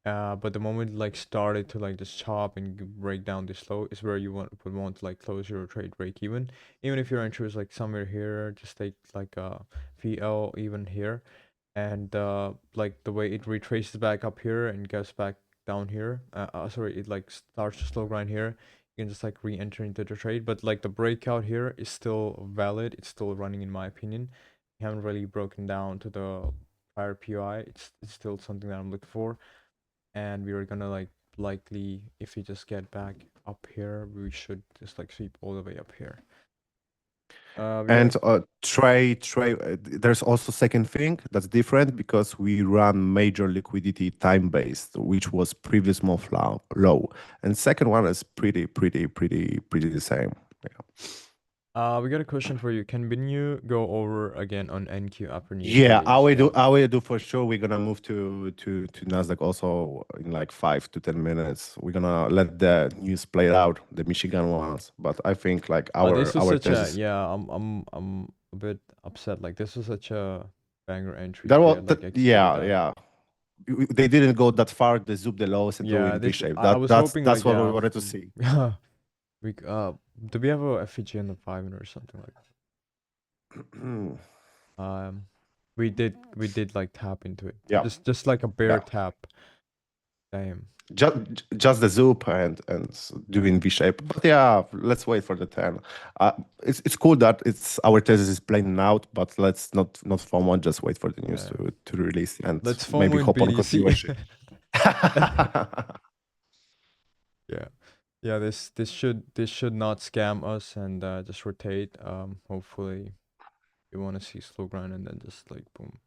But the moment like started to like just chop and break down this low is where you would want to like close your trade break even. Even if your entry is like somewhere here, just take like a VL even here, and like the way it retraces back up here and goes back down here. Sorry, it like starts to slow grind here. You can just like re-enter into the trade, but like the breakout here is still valid. It's still running in my opinion. We haven't really broken down to the prior POI. It's still something that I'm looking for, and we are gonna like likely, if we just get back up here, we should just like sweep all the way up here. We got And there's also second thing that's different because we run major liquidity time based, which was previous month low. And second one is pretty the same. Yeah. we got a question for you. Can Biniu go over again on NQ upper news Yeah, I release? will Yeah. do. I will do for sure. We're gonna move to Nasdaq also in like 5 to 10 minutes. We're gonna let the news play out, the Michigan ones. But I think like This was our such a, thesis yeah. I'm a bit upset. Like this was such a banger entry that if we was had that, like executed yeah, that. yeah. They didn't go that far. They zooped the lows and do Yeah, in V this shape. I was hoping That's like, what we yeah. wanted to see. Yeah. We do we have a FEG on the 5 or something like that? We did like tap into it. Yeah, Just like a bear yeah. tap. Damn. Just the zoop and doing V shape. But yeah, let's wait for the 10. It's cool that it's our thesis is playing out, but let's not FOMO. Just wait for the news Yeah. to release and Let's maybe FOMO in hop on BDC. continuation. Yeah. Yeah, this should not scam us and just rotate. Hopefully you want to see slow grind and then just like boom.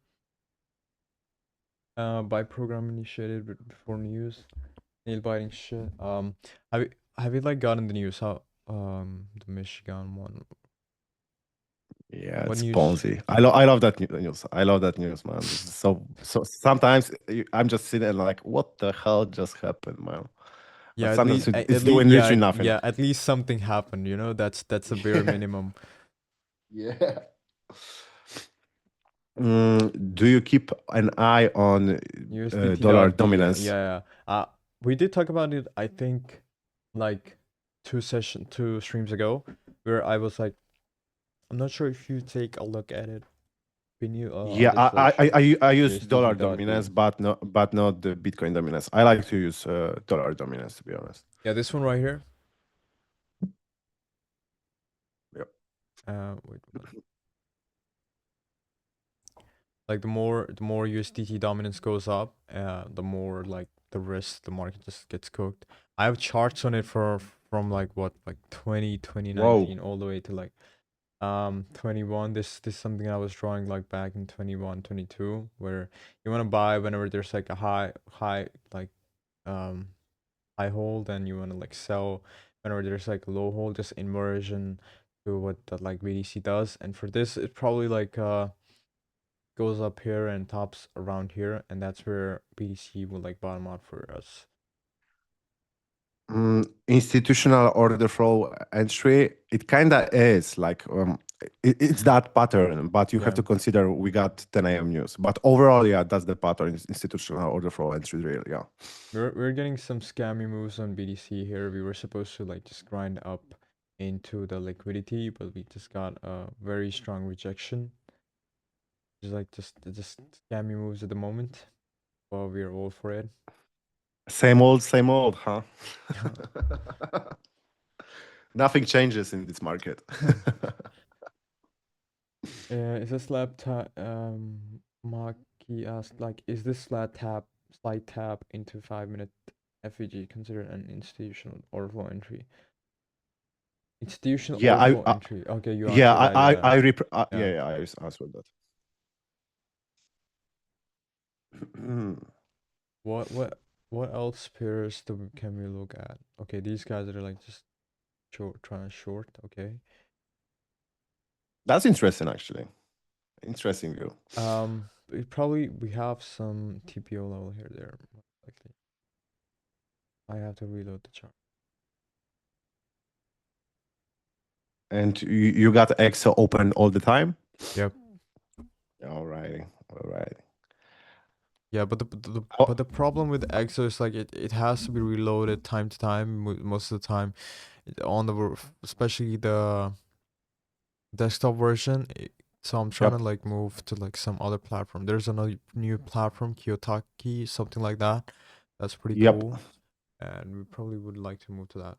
By program initiated before news. Nail biting shit. Have you have you like gotten the news how the Michigan one? Yeah, What it's news? Ponzi. I love that news. I love that news, man. This is so sometimes I'm just sitting there like, what the hell just happened, man? But Yeah, at sometimes least it's doing literally nothing. yeah, at least something happened, you know? That's a bare Yeah. minimum. Yeah. Do you keep an eye on USDT dollar dot D, yeah, dominance? yeah, yeah. We did talk about it, I think, like two streams ago, where I was like, I'm not sure if you take a look at it. Biniu Yeah, underscore I use USDT dollar dot D. dominance, but not the Bitcoin dominance. I like to use dollar dominance to be honest. Yeah, this one right here. Yep. Wait, what? Like the more USDT dominance goes up, the more like the risk the market just gets cooked. I have charts on it for from like what like 2019 Whoa. all the way to like 21. This is something I was drawing like back in 21 22, where you want to buy whenever there's like a high like um high hold, and you want to like sell whenever there's like a low hold, just inversion to what the like BDC does. And for this it's probably like goes up here and tops around here, and that's where BTC will like bottom out for us. Institutional order flow entry, it kind of is like it's that pattern, but you have Yeah, to consider we got 10 a.m. news. But overall, yeah, that's the pattern. Institutional order flow entry, really. Yeah. we're getting some scammy moves on BTC here. We were supposed to like just grind up into the liquidity, but we just got a very strong rejection. Just scammy moves at the moment. Well, we're all for it. Same old, huh? Nothing changes in this market. Is this Maki asked like, is this flat tap slight tap into 5-minute FVG considered an institutional order flow entry. Institutional Yeah, order flow entry. Okay, you yeah, answered that. Yeah, yeah, yeah. yeah, I answered that. What else pairs can we look at? Okay, these guys are like just trying to short. Okay. That's interesting, actually. Interesting view. We have some TPO level here there. Most likely. I have to reload the chart. And you got Excel open all the time? Yep. All righty, all right. Yeah, but the problem with EXO is like it has to be reloaded time to time. Most of the time, on especially the desktop version. So I'm trying to Yep, like move to like some other platform. There's another new platform, Kiyotaki, something like that. That's pretty yep. cool, and we probably would like to move to that.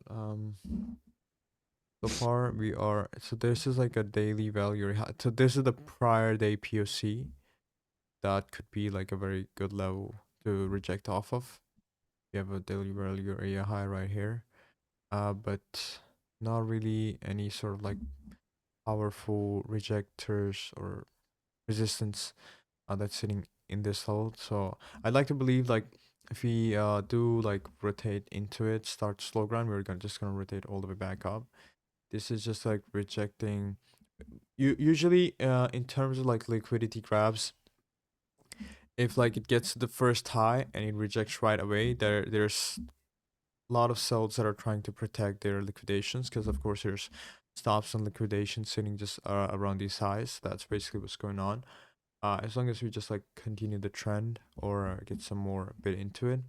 So far we are. So this is like a daily value. So this is the prior day POC. That could be like a very good level to reject off of. We have a daily value area high right here. But not really any sort of like powerful rejectors or resistance that's sitting in this level. So I'd like to believe like if we do like rotate into it, start slow grind, we're just gonna rotate all the way back up. This is just like rejecting. Usually in terms of like liquidity grabs, if like it gets to the first high and it rejects right away, there's a lot of cells that are trying to protect their liquidations because of course there's stops and liquidations sitting just around these highs. That's basically what's going on. As long as we just like continue the trend or get some more bit into it,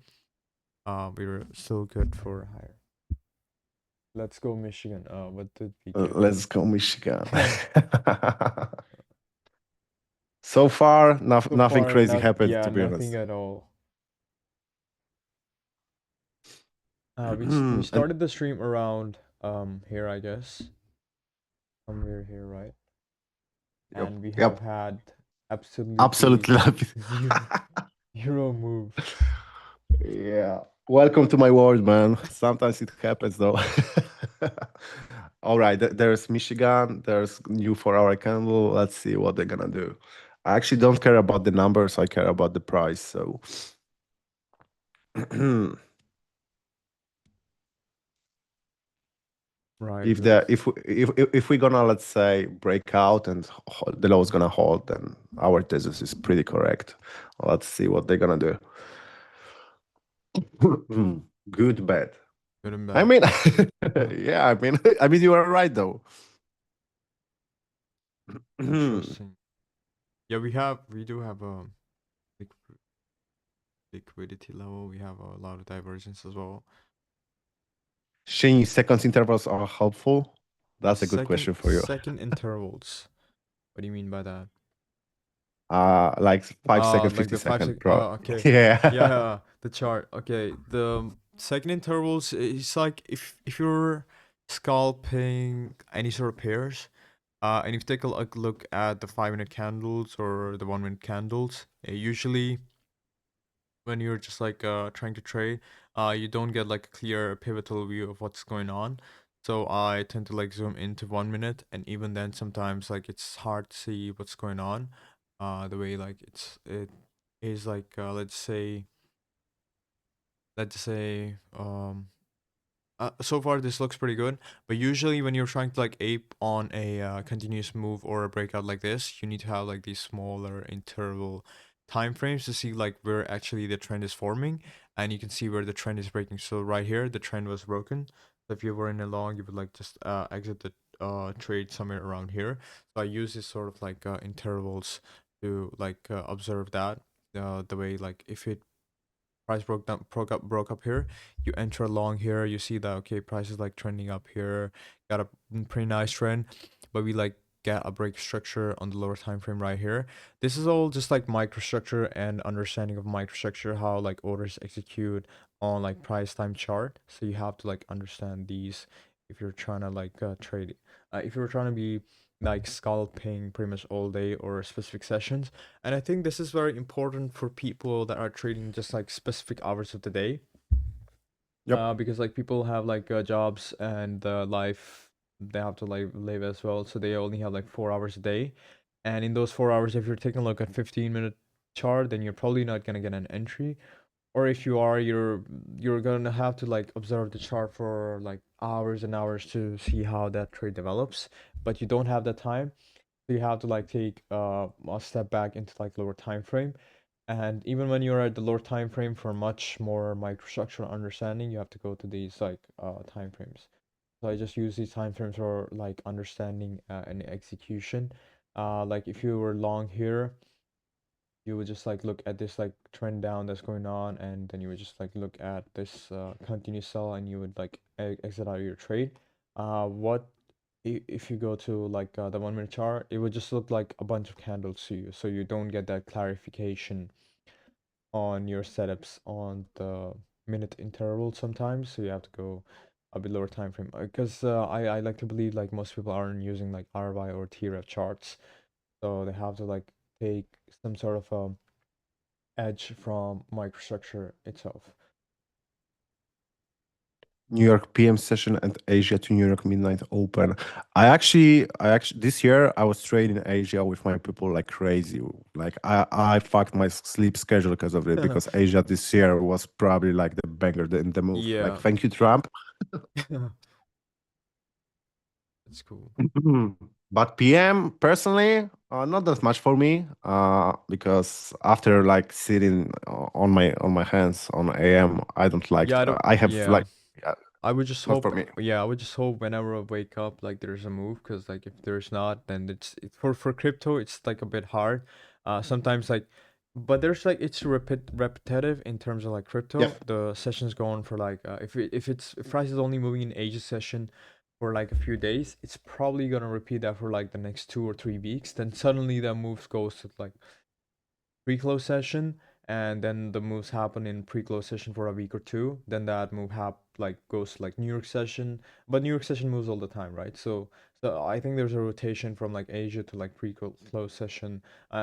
we're still good for higher. Let's go Michigan. What did we get? Let's go, Michigan. So far, So nothing far, crazy happened, yeah, to be nothing honest. at all. We And started the stream around here, I guess. Somewhere here, right? yep, And we have yep, had absolutely absolutely. zero move. Yeah. Welcome to my world, man. Sometimes it happens, though. All right, there's Michigan. There's new 4 hour candle. Let's see what they're gonna do. I actually don't care about the numbers. I care about the price. So, Right. if the if we're gonna, let's say, break out and the low is gonna hold, then our thesis is pretty correct. Let's see what they're gonna do. Good bet. Good and I bad. mean, yeah. I mean, you are right though. Interesting. Yeah, we do have a liqu- liquidity level. We have a lot of divergence as well. Shiny seconds intervals are helpful. That's a good Second question for you. second intervals. What do you mean by that? Like 5 second, Like 50 the five second, sec. bro. Okay. Yeah. Yeah, the chart. Okay, the second intervals is like if you're scalping any sort of pairs, and if you take a look at the 5-minute candles or the 1-minute candles, usually when you're just like trying to trade, you don't get like a clear pivotal view of what's going on. So I tend to like zoom into 1 minute, and even then sometimes like it's hard to see what's going on. The way like it is like let's say so far this looks pretty good, but usually when you're trying to like ape on a continuous move or a breakout like this, you need to have like these smaller interval time frames to see like where actually the trend is forming, and you can see where the trend is breaking. So right here the trend was broken. So if you were in a long, you would like just exit the trade somewhere around here. So I use this sort of like intervals to like observe that the way like if it price broke up here, you enter along here, you see that okay, price is like trending up here, got a pretty nice trend, but we like get a break structure on the lower time frame right here. This is all just like microstructure and understanding of microstructure, how like orders execute on like price time chart. So you have to like understand these if you're trying to like trade if you're trying to be like scalping pretty much all day or specific sessions. And I think this is very important for people that are trading just like specific hours of the day. Yep. Because like people have like jobs and life they have to like live as well, so they only have like 4 hours a day. And in those 4 hours, if you're taking a look at 15-minute chart, then you're probably not gonna get an entry. Or if you are, you're gonna have to like observe the chart for like hours and hours to see how that trade develops. But you don't have that time, so you have to like take a step back into like lower time frame. And even when you're at the lower time frame for much more microstructural understanding, you have to go to these like time frames. So I just use these time frames for like understanding and execution. Like if you were long here, you would just like look at this like trend down that's going on, and then you would just like look at this continuous sell, and you would like exit out of your trade. What if you go to like the 1 minute chart, it would just look like a bunch of candles to you, so you don't get that clarification on your setups on the minute interval sometimes. So you have to go a bit lower time frame, because I like to believe like most people aren't using like RY or TREF charts, so they have to like take some sort of edge from microstructure itself. New York PM session and Asia to New York midnight open. I actually this year I was trading Asia with my people like crazy. Like I fucked my sleep schedule because of it, because Asia this year was probably like the banger in the move. Like Yeah. thank you, Trump. That's cool. But PM personally, not that much for me. Because after like sitting on my hands on AM, I don't like. Yeah, I don't. I have Yeah, like, uh, I would just not hope. for me. Yeah, I would just hope whenever I wake up, like there's a move, because like if there's not, then it's for crypto, it's like a bit hard. Sometimes like, but there's like it's repetitive in terms of like crypto. Yep. The sessions go on for like if price is only moving in Asia session for like a few days, it's probably gonna repeat that for like the next 2 or 3 weeks. Then suddenly that move goes to like pre-close session, and then the moves happen in pre-close session for a week or two, then that move like goes to like New York session. But New York session moves all the time, right? So I think there's a rotation from like Asia to like pre-close session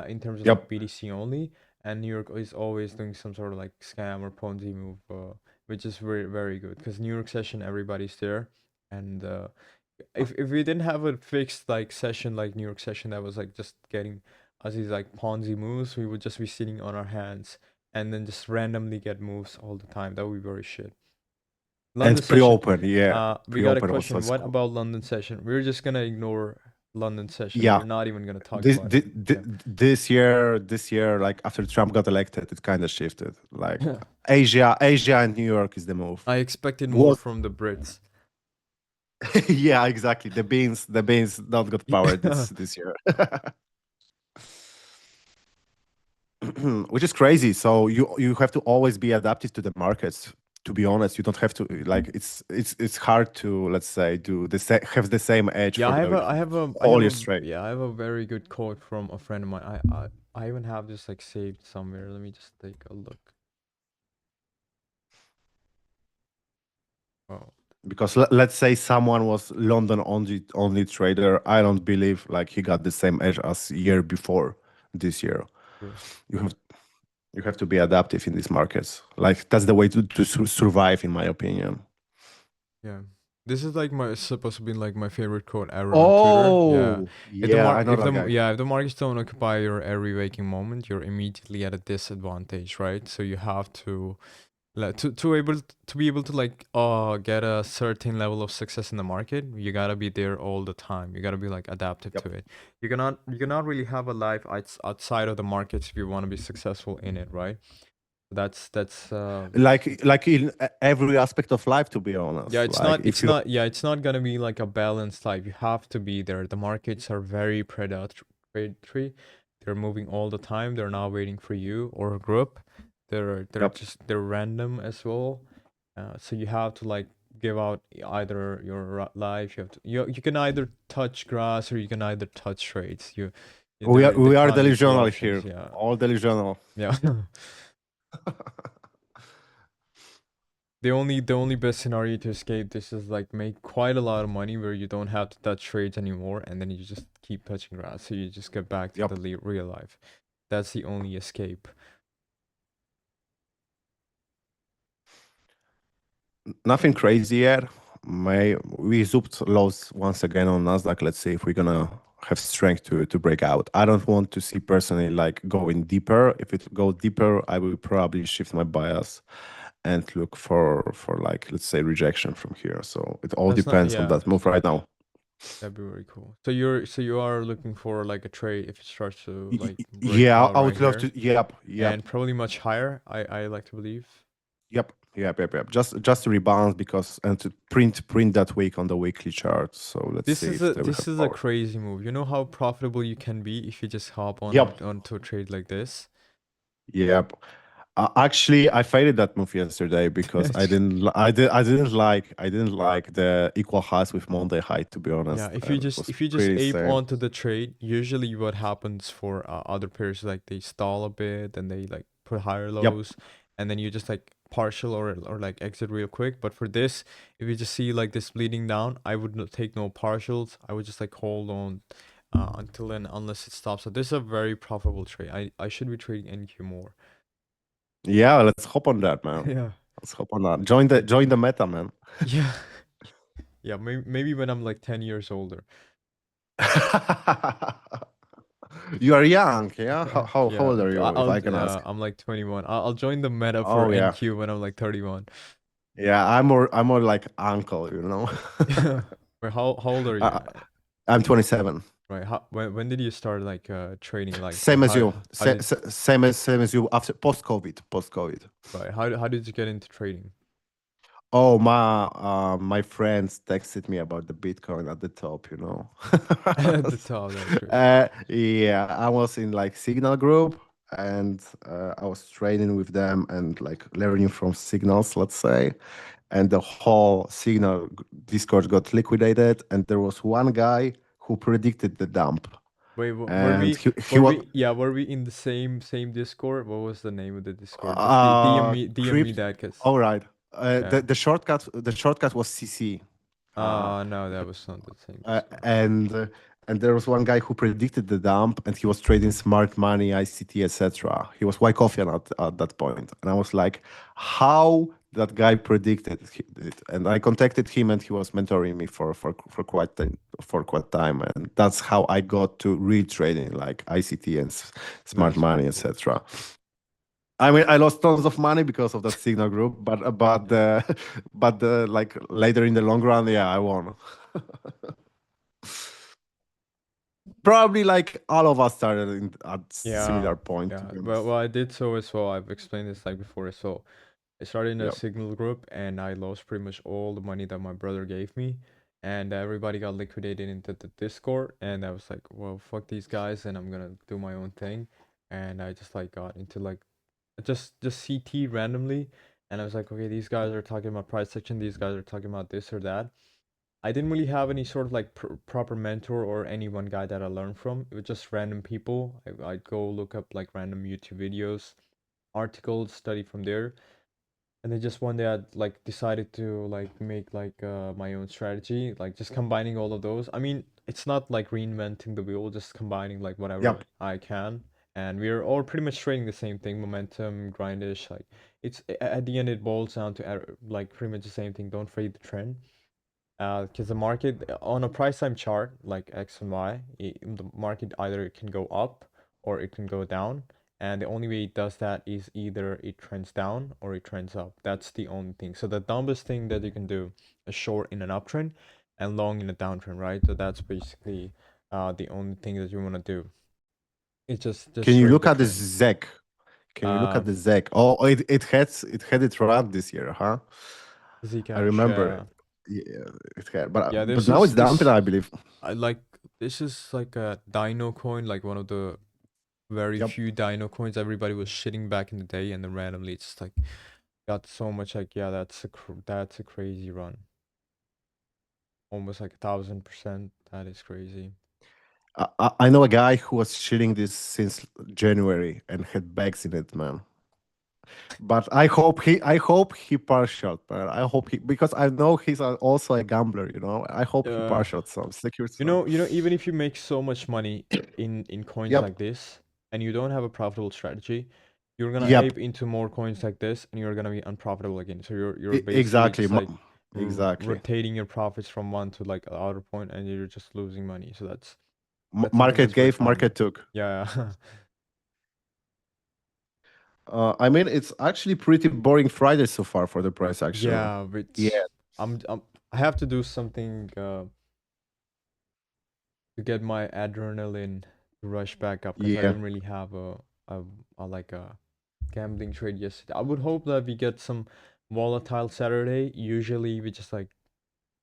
in terms of like Yep. BTC only. And New York is always doing some sort of like scam or Ponzi move, which is very very good, because New York session everybody's there. And if we didn't have a fixed like session like New York session that was like just getting us these like Ponzi moves, we would just be sitting on our hands and then just randomly get moves all the time. That would be very shit. London And session. pre-open, yeah. We got a Pre-open also question. is What cool. about London session? We're just gonna ignore London session. Yeah. We're not even gonna talk This, about it. this this year, like after Trump got elected, it kind of shifted. Like Yeah. Asia and New York is the move. I expected more Was from the Brits. yeah, exactly. The beans not got power this year. Which is crazy. So you have to always be adaptive to the markets. To be honest, you don't have to like it's hard to, let's say, do have the same edge Yeah, for the all your straight. I have a very good quote from a friend of mine. I even have this like saved somewhere. Let me just take a look. Oh, Because let's say someone was London only trader, I don't believe like he got the same edge as year before this year. true. You have you have to be adaptive in these markets. Like that's the way to survive, in my opinion. Yeah. This is like my supposed to be like my favorite quote ever on Twitter. Yeah. Oh, yeah, I know that guy. If the markets don't occupy your every waking moment, you're immediately at a disadvantage, right? So you have to like to be able to like get a certain level of success in the market, you gotta be there all the time. You gotta be like adaptive Yep. to it. You cannot really have a life outside of the markets if you want to be successful in it, right? That's Like in every aspect of life, to be yeah, honest. Like if you it's not gonna be like a balanced life. You have to be there. The markets are very predatory. They're moving all the time. They're not waiting for you or a group. yep. They're random as well. So you have to like give out either your life. You can either touch grass or you can either touch trades. They We are can't be two delusional options. here. Yeah, All delusional. yeah. The only best scenario to escape this is like make quite a lot of money where you don't have to touch trades anymore, and then you just keep touching grass, so you just get back to Yep. the real life. That's the only escape. Nothing crazy yet. May we zooped lows once again on Nasdaq. Let's see if we're gonna have strength to break out. I don't want to see personally like going deeper. If it go deeper, I will probably shift my bias and look for like let's say rejection from here. So it all That's not, depends on yeah, that move right now. that'd be very cool. So you are looking for like a trade if it starts to like break Yeah, out I right would love here, to. Yep, yep, and probably much higher. I like to believe. yep. Just to rebalance because and to print that week on the weekly chart. So let's This see is if a they will this have is a power. crazy move. You know how profitable you can be if you just hop Yep, onto a trade like this. yep. Actually, I faded that move yesterday because I didn't like the equal highs with Monday high, to be Yeah, honest, if you and it just was if you just pretty ape same. onto the trade, usually what happens for other pairs like they stall a bit and they like put higher Yep. lows, and then you just like partial or like exit real quick. But for this, if you just see like this bleeding down, I would not take no partials. I would just like hold on until then unless it stops. So this is a very profitable trade. I should be trading NQ more. Yeah, let's hop on that, man. Yeah. Let's hop on that. Join the meta, man. Yeah. Yeah, maybe when I'm like 10 years older. You are young, yeah? How Yeah, old are you, if I can ask? I'm like 21. I'll join the meta for Oh yeah. NQ when I'm like 31. Yeah, I'm more like uncle, you know. Yeah. Wait, how old are you? I, I'm 27. Right. When did you start like trading? Like Same as you. how did Same as you after post-COVID. right how did you get into trading? Oh, my friends texted me about the Bitcoin at the top, you know. At the top, that's crazy. Yeah, I was in like Signal group and I was trading with them and like learning from signals, let's say. And the whole Signal Discord got liquidated, and there was one guy who predicted the dump, Wait, and he was were we in the same Discord? What was the name of the Discord? Just DM me crypt. that, cause All right. yeah. The shortcut was CC. Uh, No, that was not the same uh, Discord. and uh, and there was one guy who predicted the dump, and he was trading smart money, ICT, etc. He was Wyckofian at that point, and I was like, how that guy predicted it? And I contacted him, and he was mentoring me for quite time, and that's how I got to real trading like ICT and smart That's money, pretty cool. etc. I mean, I lost tons of money because of that Signal group, but Yeah. the like later in the long run, yeah, I won. Probably like all of us started at Yeah, similar point, to yeah. be Well, honest. well, I did so as well. I've explained this like before as well. I started in a Yep. Signal group and I lost pretty much all the money that my brother gave me. And everybody got liquidated into the Discord. And I was like, well, fuck these guys and I'm gonna do my own thing. And I just like got into like just CT randomly. And I was like, okay, these guys are talking about price section, these guys are talking about this or that. I didn't really have any sort of like proper mentor or any one guy that I learned from. It was just random people. I'd go look up like random YouTube videos, articles, study from there. And then just one day I like decided to like make like my own strategy, like just combining all of those. I mean, it's not like reinventing the wheel, just combining like whatever Yep. I can. And we're all pretty much trading the same thing, momentum, grindish. Like it's at the end it boils down to like pretty much the same thing. Don't fade the trend. Because the market on a price time chart like X and Y, the market either it can go up or it can go down, and the only way it does that is either it trends down or it trends up. That's the only thing. So the dumbest thing that you can do is short in an uptrend and long in a downtrend, right? So that's basically the only thing that you want to do. It's just Can you trade look the at the trend. ZEC? Can you look Uh, at the ZEC? Oh, it had it run this year, huh? I Zcash, remember it. Yeah, it had, but yeah. but now it's dumping, I believe. I like this is like a Dino coin, like one of the very Yep. few Dino coins everybody was shitting back in the day, and then randomly it's just like got so much like yeah, that's a crazy run, almost like 1,000%. That is crazy. I know a guy who was shitting this since January and had bags in it, man. But I hope he partial, but I hope he, because I know he's also a gambler, you know. I hope he Uh, partial some, secured you some. know, you know, even if you make so much money in coins Yep, like this, and you don't have a profitable strategy, you're gonna yep, ape into more coins like this, and you're gonna be unprofitable again. So you're basically exactly, just like exactly. rotating your profits from one to like the other point, and you're just losing money. So that's something Market that's very gave, common. market took. Yeah. I mean, it's actually pretty boring Friday so far for the price action. Yeah, Yeah, but I have to do something to get my adrenaline to rush back up because I yeah. didn't really have a, a like a gambling trade yesterday. I would hope that we get some volatile Saturday. Usually we just like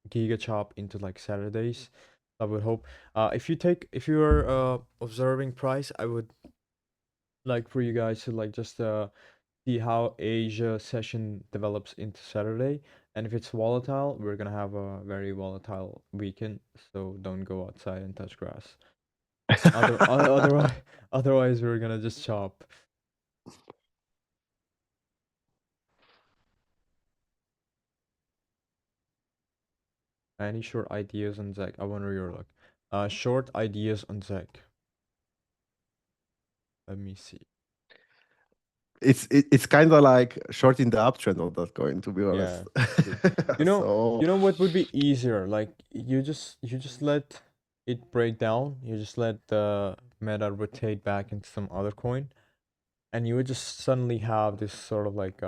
giga chop into like Saturdays. I would hope. If you are observing price, I would like for you guys to like just see how Asia session develops into Saturday. And if it's volatile, we're gonna have a very volatile weekend. So don't go outside and touch grass. Otherwise, otherwise we're gonna just chop. Any short ideas on Zach? I wonder your luck. Short ideas on Zach. Let me see. It's kind of like shorting the uptrend of that coin, to be honest. Yeah, true. You know, So, you know what would be easier? Like you just let it break down. You just let the meta rotate back into some other coin, and you would just suddenly have this sort of like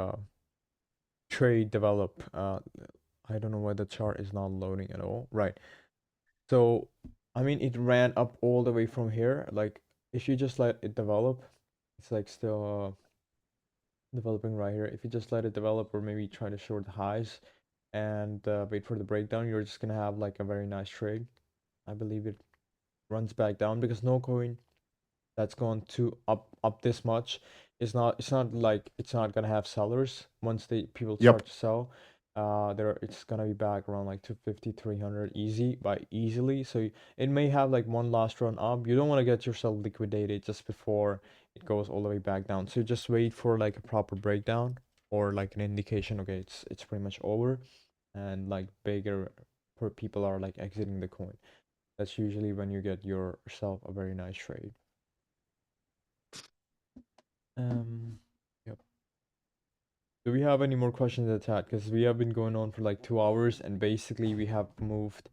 trade develop. I don't know why the chart is not loading at all. Right. So, I mean, it ran up all the way from here. Like, if you just let it develop, it's like still developing right here. If you just let it develop or maybe try to short the highs and wait for the breakdown, you're just gonna have like a very nice trade. I believe it runs back down because no coin that's gone to up this much it's not like it's not gonna have sellers once they people yep, start to sell. There it's gonna be back around like 250 300 easily. So it may have like one last run up. You don't want to get yourself liquidated just before it goes all the way back down. So just wait for like a proper breakdown or like an indication, okay, it's pretty much over, and like bigger people are like exiting the coin. That's usually when you get yourself a very nice trade. Um, yep. Do we have any more questions in the chat? Because we have been going on for like 2 hours, and basically we have moved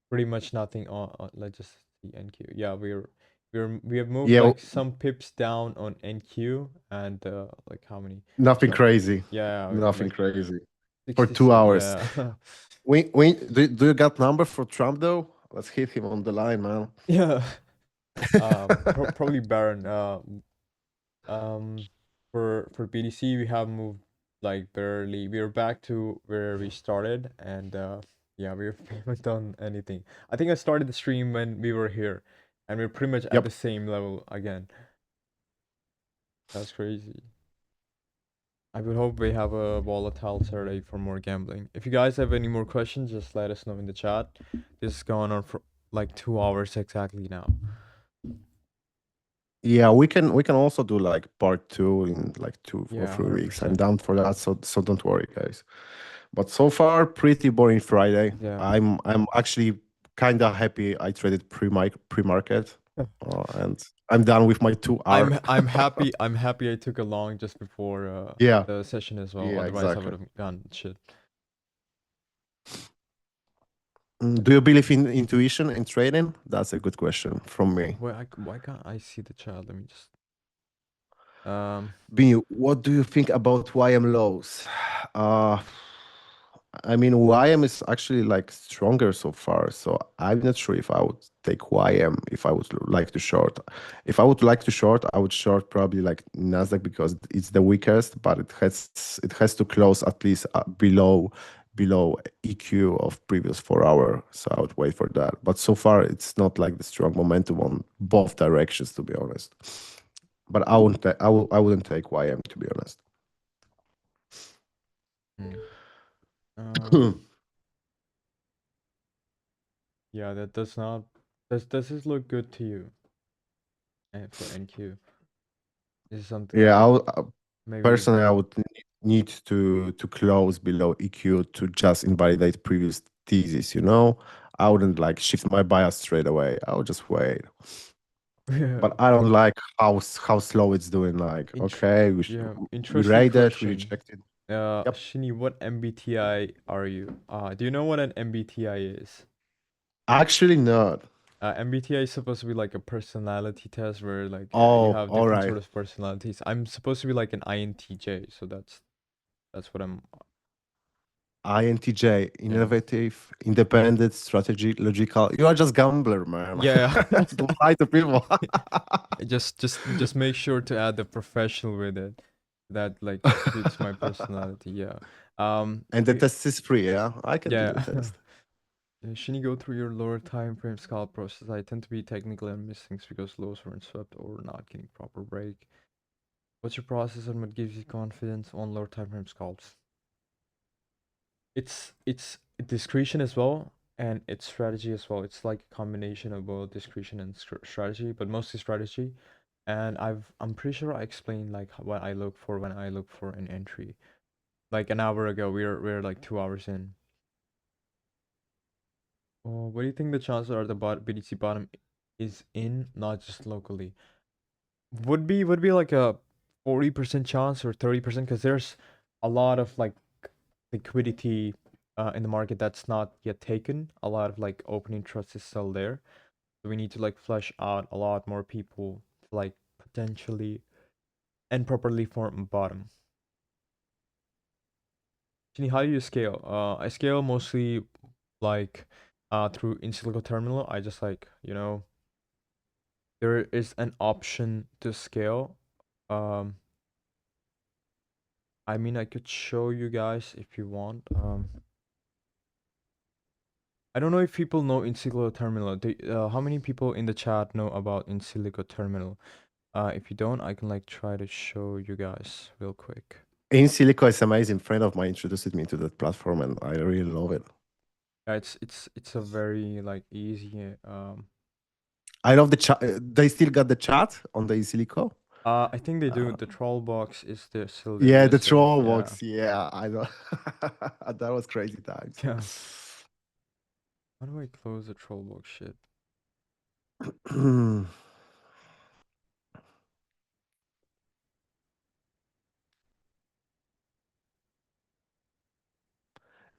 pretty much nothing on let's just see NQ. Yeah, we have moved yeah. like some pips down on NQ and like how many? Nothing So crazy, yeah, nothing like crazy for 2 66. hours. Yeah, We do you got number for Trump though? Let's hit him on the line, man. yeah. Probably Baron. Um, for BDC, we have moved like barely. We're back to where we started, and yeah, we haven't done anything. I think I started the stream when we were here, and we're pretty much at Yep. the same level again. That's crazy. I would hope we have a volatile Saturday for more gambling. If you guys have any more questions, just let us know in the chat. This is going on for like 2 hours exactly now. Yeah, we can also do like part two in like two or Yeah, 3 weeks. I'm 100%. down for that, so don't worry, guys. But so far, pretty boring Friday. Yeah. I'm actually kind of happy I traded pre-market, and I'm done with my 2 hour. I'm happy I took along just before Yeah, the session as well. yeah, Otherwise I would exactly. have gone shit. Do you believe in intuition in trading? That's a good question from me. Why can't I see the chat? Let me just um Biniu, what do you think about YM lows? Uh, I mean, YM is actually like stronger so far, so I'm not sure if I would take YM if I would like to short. If I would like to short, I would short probably like Nasdaq because it's the weakest, but it has to close at least below EQ of previous 4 hour. So I would wait for that. But so far, it's not like the strong momentum on both directions, to be honest. But I wouldn't take YM, to be honest. hmm. um yeah, that does not does this look good to you? And for NQ. This is something Yeah, like Maybe. Personally, I would need to close below EQ to just invalidate previous thesis, you know? I wouldn't like shift my bias straight away. I would just wait. Yeah. But I don't like how slow it's doing. Like, Int okay, yeah. we Interesting raided, we question. rejected. Yep. Shini, what MBTI are you? Do you know what an MBTI is? Actually, not. MBTI is supposed to be like a personality test where like you Oh, have all different right. sort of personalities. I'm supposed to be like an INTJ, so that's what I'm. INTJ, Yeah. innovative, independent, strategy, logical. You are just gambler, man. Yeah. Don't lie to people. Just make sure to add the professional with it. That like suits my personality. Yeah. And the You, test is free, yeah? I can do yeah. the test. Shouldn't you go through your lower time frame scalp process? I tend to be technical and miss things because lows weren't swept or not getting proper break. What's your process and what gives you confidence on lower time frame scalps? It's discretion as well and it's strategy as well. It's like a combination of both discretion and strategy, but mostly strategy. And I'm pretty sure I explained like what I look for when I look for an entry. Like an hour ago, we're like 2 hours in. Oh, what do you think the chances are the BTC bottom is in, not just locally? Would be like a 40% chance or 30% because there's a lot of like liquidity in the market that's not yet taken. A lot of like opening trust is still there. So we need to like flush out a lot more people to like potentially and properly form a bottom. Actually, how do you scale? I scale mostly like through in silico terminal. I just like, there is an option to scale. Um, I mean, I could show you guys if you want. I don't know if people know in silico terminal. How many people in the chat know about in silico terminal? If you don't, I can like try to show you guys real quick. In Silico is amazing. Friend of mine introduced me to that platform and I really love it. Yeah, it's a very like easy. I love the chat. They still got the chat on the Silico. I think they do. Uh, The troll box is there still there. yeah, the Yes, troll yeah, box. Yeah, I know. That was crazy times. yeah. How do I close the troll box shit?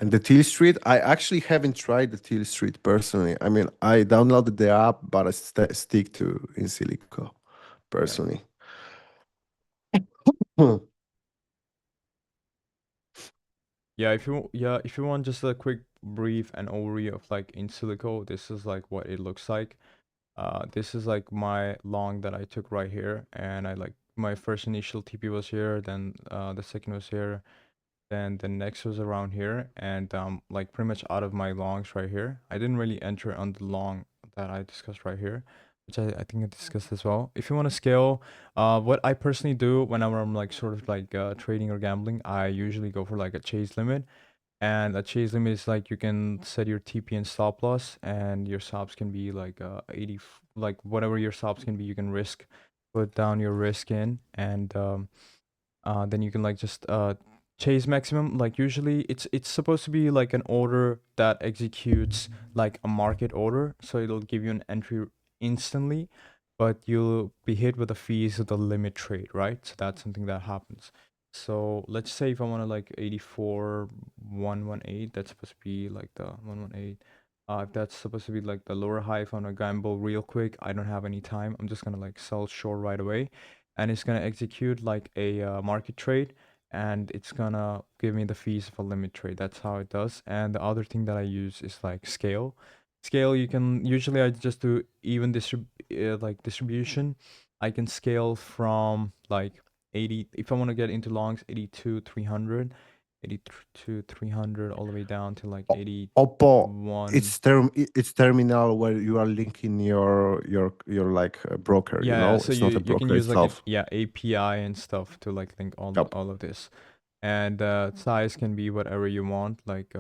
And the Teal Street, I actually haven't tried the Teal Street personally. I mean, I downloaded the app, but I stick to in Silico Yeah. personally. Hmm. If you want just a quick brief and overview of like in silico, this is like what it looks like. This is like my long that I took right here, and I like my first initial TP was here, then the second was here, then the next was around here, and like pretty much out of my longs right here. I didn't really enter on the long that I discussed right here, which I think I discussed as well. If you want to scale, what I personally do whenever I'm like sort of like trading or gambling, I usually go for like a chase limit. And a chase limit is like you can set your TP and stop loss, and your stops can be like 80, like whatever your stops can be, you can put down your risk in, and then you can like just chase maximum. Like usually it's supposed to be like an order that executes like a market order, so it'll give you an entry instantly, but you'll be hit with the fees of the limit trade, right? So that's something that happens. So let's say if I want to like 84,118, that's supposed to be like the 118. If that's supposed to be like the lower high, if I want to gamble real quick, I don't have any time. I'm just gonna like sell short right away, and it's gonna execute like a market trade, and it's gonna give me the fees of a limit trade. That's how it does. And the other thing that I use is like scale. Scale, you can usually I just do even distribution. I can scale from like 80 if I want to get into longs 82 300, 82 300 all the way down to like Oppo, 81. it's terminal where you are linking your like broker. You Yeah, know, so it's not a you can broker use like an itself. API and stuff to like link Yep. all of this. And size can be whatever you want, like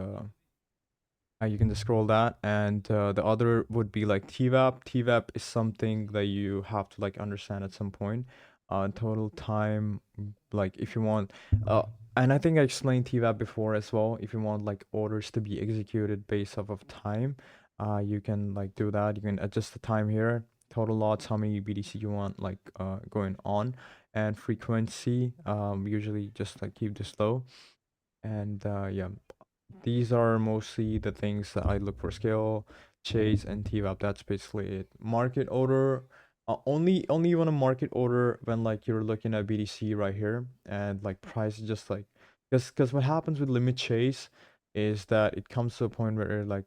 you can just scroll that. And the other would be like TVAP. TVAP is something that you have to like understand at some point. total time, like if you want, uh, and I think I explained to you that before as well. If you want like orders to be executed based off of time, you can like do that. You can adjust the time here, total lots, how many BTC you want like going on, and frequency. Usually just like keep this low, and yeah, these are mostly the things that I look for: scale, chase, and TWAP. That's basically it. Market order. Only you want to market order when like you're looking at BTC right here, and like price is just like, because what happens with limit chase is that it comes to a point where like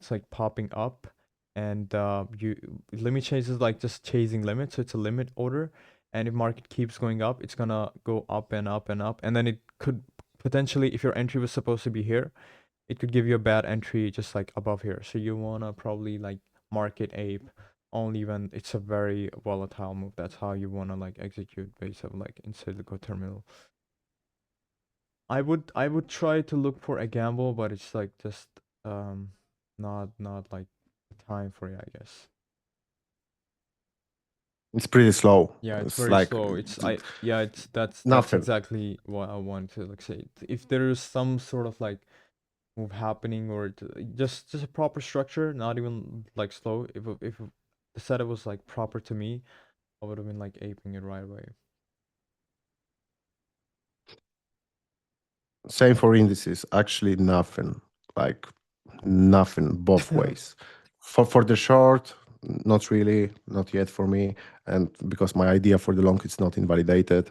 it's like popping up, and you limit chase is like just chasing limit, so it's a limit order, and if market keeps going up, it's gonna go up and up and up, and then it could potentially, if your entry was supposed to be here, it could give you a bad entry just like above here. So you wanna probably like market ape only when it's a very volatile move. That's how you wanna like execute based on like inside the go terminal. I would try to look for a gamble, but it's like just um not like time for it, I guess. It's pretty slow. Yeah, it's It's very like slow. Yeah, it's that's nothing. exactly what I want to like say. If there's some sort of like move happening, or just a proper structure, not even like slow. If the setup was like proper to me, I would have been like aping it right away. Same for indices. Actually, nothing. Like nothing both ways. For the short, not really, not yet for me, and because my idea for the long is not invalidated.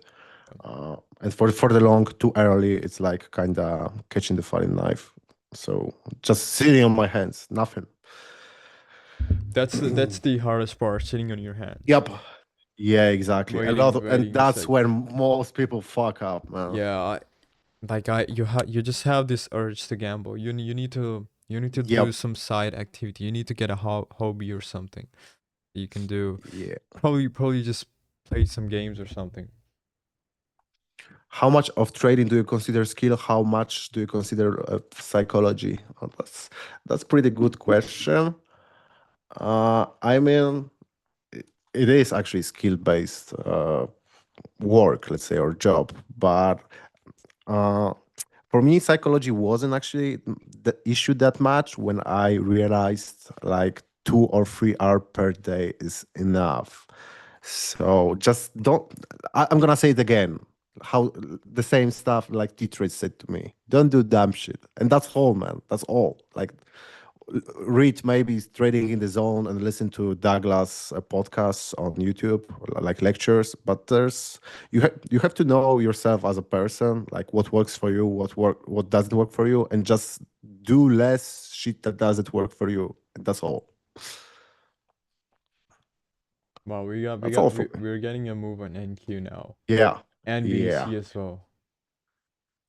And for the long, too early, it's like kind of catching the falling knife. So just sitting on my hands, nothing. That's the hardest part, sitting on your hands, Yep. Yeah, exactly. A lot waiting, and waiting. It's that's like, where most people fuck up, man. yeah, like you just have this urge to gamble. You need to do Yep. some side activity. You need to get a hobby or something you can do. Yeah. Probably just play some games or something. How much of trading do you consider skill? How much do you consider psychology? Oh, that's pretty good question. I mean, it is actually skill based work, let's say, or job, but uh, for me, psychology wasn't actually the issue that much when I realized like 2 or 3 hours per day is enough. So just don't. I'm gonna say it again. How the same stuff like T-Trade said to me. Don't do dumb shit, and that's all, man. That's all. Like read maybe trading in the zone and listen to Douglas podcasts on YouTube, like lectures. But you have to know yourself as a person, like what works for you, what doesn't work for you, and just do less shit that doesn't work for you. And that's all. Wow, we got we That's all got for we me. we're getting a move on NQ now, Yeah, and yeah, BDC as well.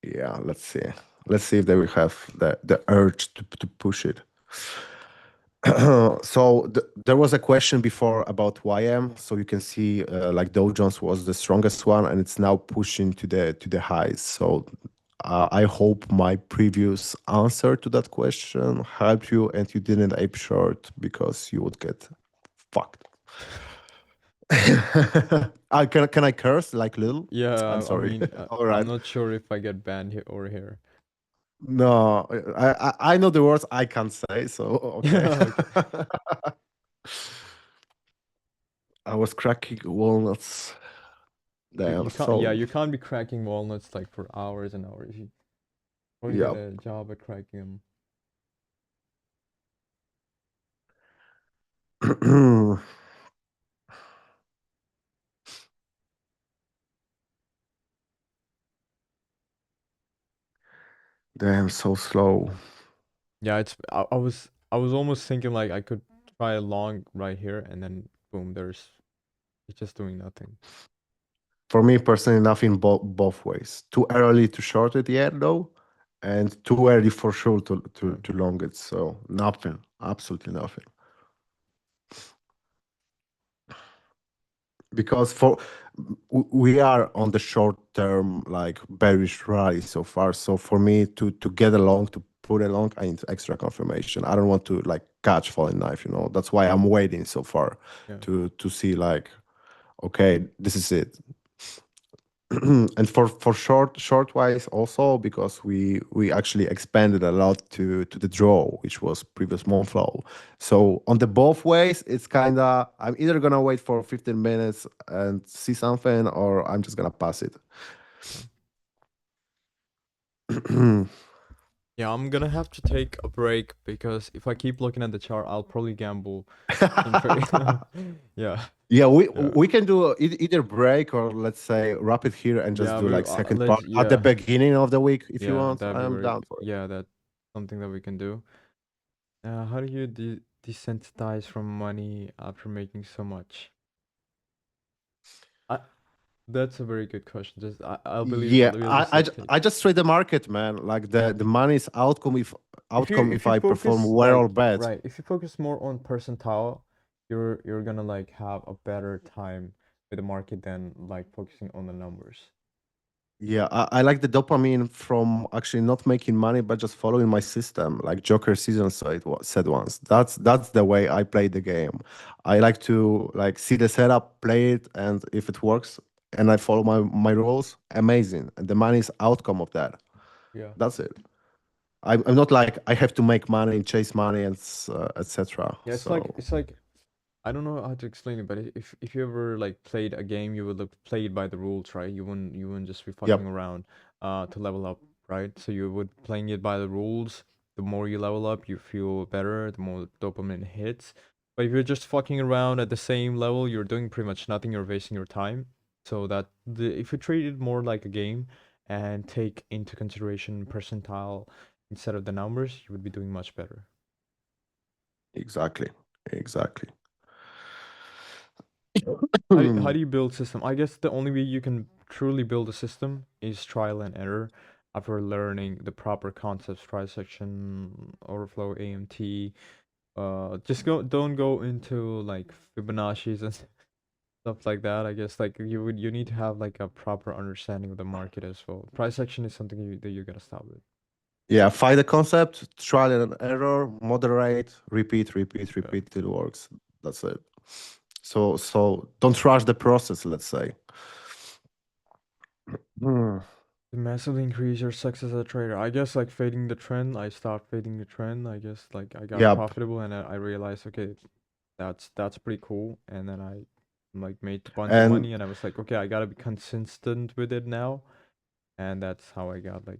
yeah. Let's see if they will have the urge to push it. So there was a question before about YM. So you can see like Dow Jones was the strongest one, and it's now pushing to the highs. So I hope my previous answer to that question helped you, and you didn't ape short because you would get fucked. Can I curse like little? I'm Yeah, I sorry. mean, All I'm right. not sure if I get banned here or here. No, I know the words I can't say, so okay. Okay. I was cracking walnuts. You Damn. can't, yeah, So you can't be cracking walnuts like for hours and hours. You probably get yeah. a job at cracking them. Damn, so slow. Yeah, I was almost thinking like I could try a long right here, and then boom, it's just doing nothing. For me personally, nothing both ways. Too early to short it yet though, and too early for sure Yeah. to long it. So nothing, absolutely nothing. Because we are on the short term like bearish rally so far. So for me to get along to put along, I need extra confirmation. I don't want to like catch falling knife. That's why I'm waiting so far Yeah. to see like okay, this is it. And for short wise also because we actually expanded a lot to the draw, which was previous Monflow. So on the both ways, it's kind of I'm either gonna wait for 15 minutes and see something, or I'm just gonna pass it. Yeah, I'm gonna have to take a break because if I keep looking at the chart, I'll probably gamble in very. Yeah, Yeah, we yeah, we can do either break or let's say wrap it here and just yeah. do We like second part let's at the yeah, beginning of the week if you yeah. want. That'd be I'm very down for it. yeah. That's something that we can do. How do you desensitize from money after making so much? I That's a very good question. Just I'll believe Yeah, we'll just I, like j- take. I just trade the market, man. Like the money is outcome If if you I perform focus well or like bad. right, if you focus more on percentile, you're gonna like have a better time with the market than like focusing on the numbers. Yeah, I like the dopamine from actually not making money but just following my system, like Joker season said once. That's the way I play the game. I like to like see the setup, play it, and if it works and I follow my rules, amazing. And the money is outcome of that. Yeah. That's it. I'm not like I have to make money, chase money, and etc. Yeah, So it's like I don't know how to explain it, but if you ever like played a game, you would have played by the rules, right? You wouldn't just be fucking yep, around to level up, right? So you would playing it by the rules. The more you level up, you feel better, the more dopamine hits. But if you're just fucking around at the same level, you're doing pretty much nothing, you're wasting your time. So that if you treat it more like a game and take into consideration percentile instead of the numbers, you would be doing much better. exactly, exactly. How do you build system? I guess the only way you can truly build a system is trial and error after learning the proper concepts, trisection, overflow, AMT. Just don't go into like Fibonacci's and stuff like that. I guess like you need to have like a proper understanding of the market as well. Price action is something that you gotta stop with. Yeah, find the concept, trial and error, moderate, Yeah. repeat till it works. That's it. So don't rush the process, let's say. Hmm. To massively increase your success as a trader. I guess like fading the trend, I stopped fading the trend. I guess like I got Yep. profitable and I realized okay, that's pretty cool. And then I like made a bunch of And money and I was like, okay, I gotta be consistent with it now. And that's how I got like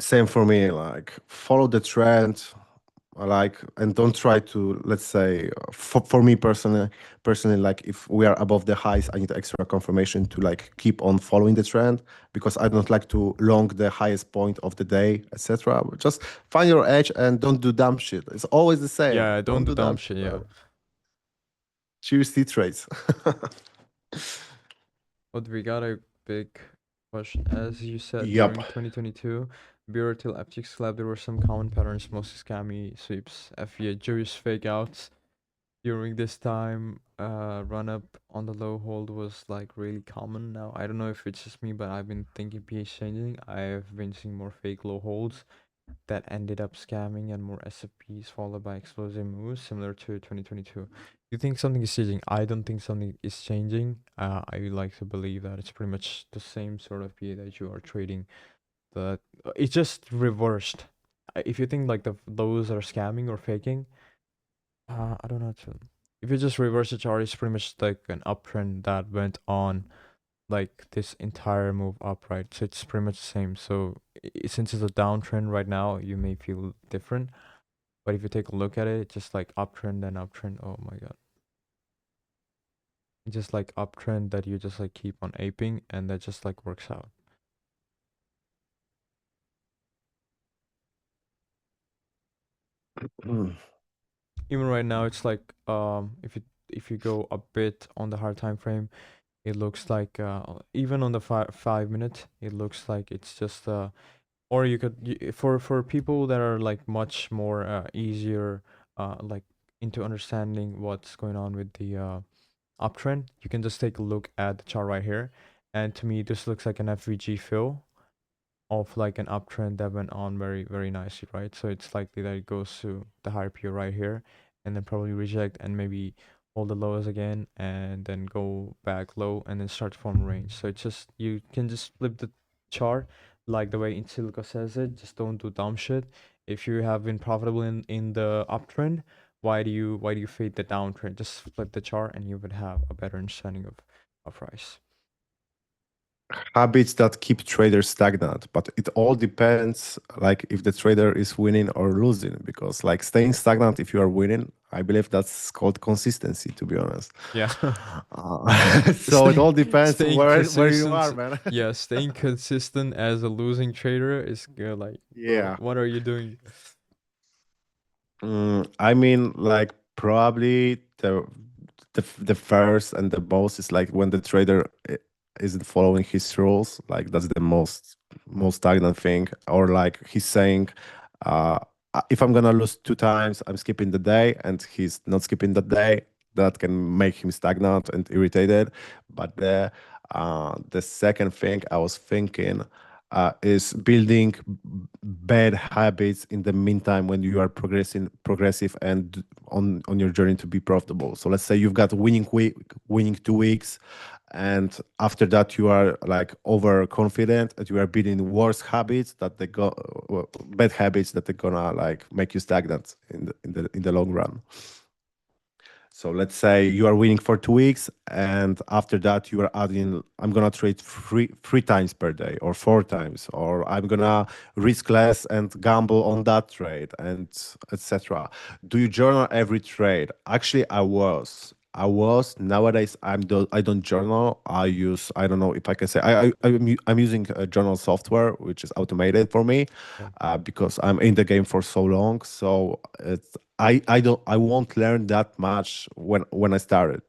same for me, like follow the trend, like and don't try to let's say for me personally like if we are above the highs I need extra confirmation to like keep on following the trend because I don't like to long the highest point of the day, etc. Just find your edge and don't do dumb shit. It's always the same. yeah, Don't don't do do dumb dumb shit, shit, yeah. bro. Choose T trades. But we got a big question. As you said, Yep. during 2022, Bureau till FTX Lab, there were some common patterns, mostly scammy sweeps, FEA juice, fake outs. During this time, run up on the low hold was like really common now. I don't know if it's just me, but I've been thinking PH changing. I've been seeing more fake low holds that ended up scamming and more SFPs followed by explosive moves similar to 2022. You think something is changing? I don't think something is changing. I would like to believe that it's pretty much the same sort of PA that you are trading. But it's just reversed. If you think like the lows are scamming or faking, I don't know. If you just reverse the chart, it's pretty much like an uptrend that went on like this entire move up, right? So it's pretty much the same. So since it's a downtrend right now, you may feel different. But if you take a look at it, it's just like uptrend and uptrend. Oh my god. It's just like uptrend that you just like keep on aping and that just like works out. Even right now it's like if you go a bit on the hard time frame, it looks like even on the 5 minute, it looks like it's just or you could for people that are like much more easier like into understanding what's going on with the uptrend, you can just take a look at the chart right here. And to me, this looks like an FVG fill of like an uptrend that went on very, very nicely, right? So it's likely that it goes to the higher PO right here and then probably reject and maybe hold the lows again, and then go back low, and then start to form a range. So it's just you can just flip the chart like the way Insilico says it. Just don't do dumb shit. If you have been profitable in the uptrend, why do you fade the downtrend? Just flip the chart, and you would have a better understanding of price. Habits that keep traders stagnant, but it all depends like if the trader is winning or losing, because like staying stagnant if you are winning, I believe that's called consistency, to be honest. Yeah. So it all depends Staying where you consistent. are, man. Yeah, staying consistent as a losing trader is like, bro, Yeah. what are you doing? I mean, like probably the first and the most is like when the trader isn't following his rules. Like that's the most stagnant thing. Or like he's saying, uh, if I'm gonna lose 2 times, I'm skipping the day, and he's not skipping the day. That can make him stagnant and irritated. But the second thing I was thinking is building bad habits in the meantime when you are progressive and on your journey to be profitable. So let's say you've got winning week, winning 2 weeks, and after that you are like overconfident and you are building worse habits that they go bad habits that they're gonna like make you stagnant in the long run. So let's say you are winning for 2 weeks, and after that you are adding, I'm gonna trade three times per day, or 4 times, or I'm gonna risk less and gamble on that trade, and etc. Do you journal every trade? Actually, I was. Nowadays, I don't journal. I use, I don't know if I can say, I'm using a journal software which is automated for me, Yeah. because I'm in the game for so long. So it's, I won't learn that much when I started,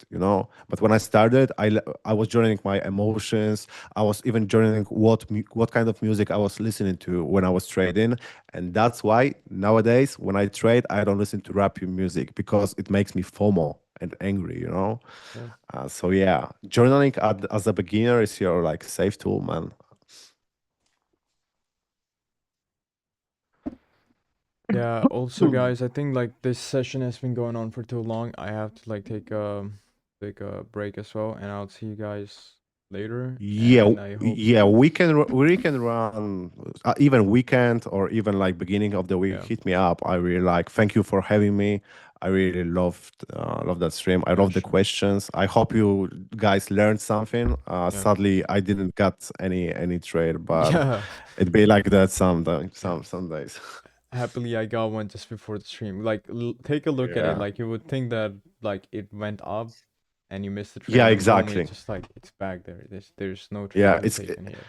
But when I started, I was journaling my emotions. I was even journaling what kind of music I was listening to when I was trading, and that's why nowadays when I trade, I don't listen to rap music because it makes me FOMO and angry. Yeah. So yeah, journaling as a beginner is your like safe tool, man. Yeah, also guys, I think like this session has been going on for too long. I have to like take a break as well, and I'll see you guys later, Yeah, and I hope yeah, we can run even weekend or even like beginning of the week. yeah, Hit me up. I really like. Thank you for having me. I really love that stream. I yeah, love the sure. questions. I hope you guys learned something. Yeah. Sadly, I didn't get any trade, but Yeah. it'd be like that Yeah. some days. Happily I got one just before the stream. Like take a look at it. Yeah, Like you would think that like it went up and you missed the trade, yeah, but boom, it's exactly. just like it's back there. There's no trade Yeah, being taken here.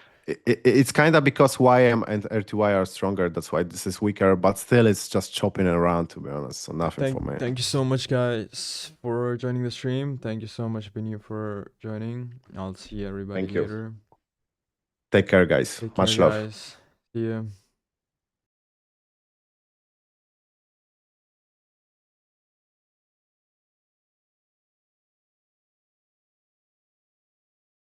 it's kind of because YM and R2Y are stronger. That's why this is weaker. But still, it's just chopping around, to be honest. So But nothing for thank me. thank you so much guys for joining the stream. Thank you so much Biniu for joining. I'll see everybody Thank you. later. Take care, guys. Take care Much love. guys. See ya.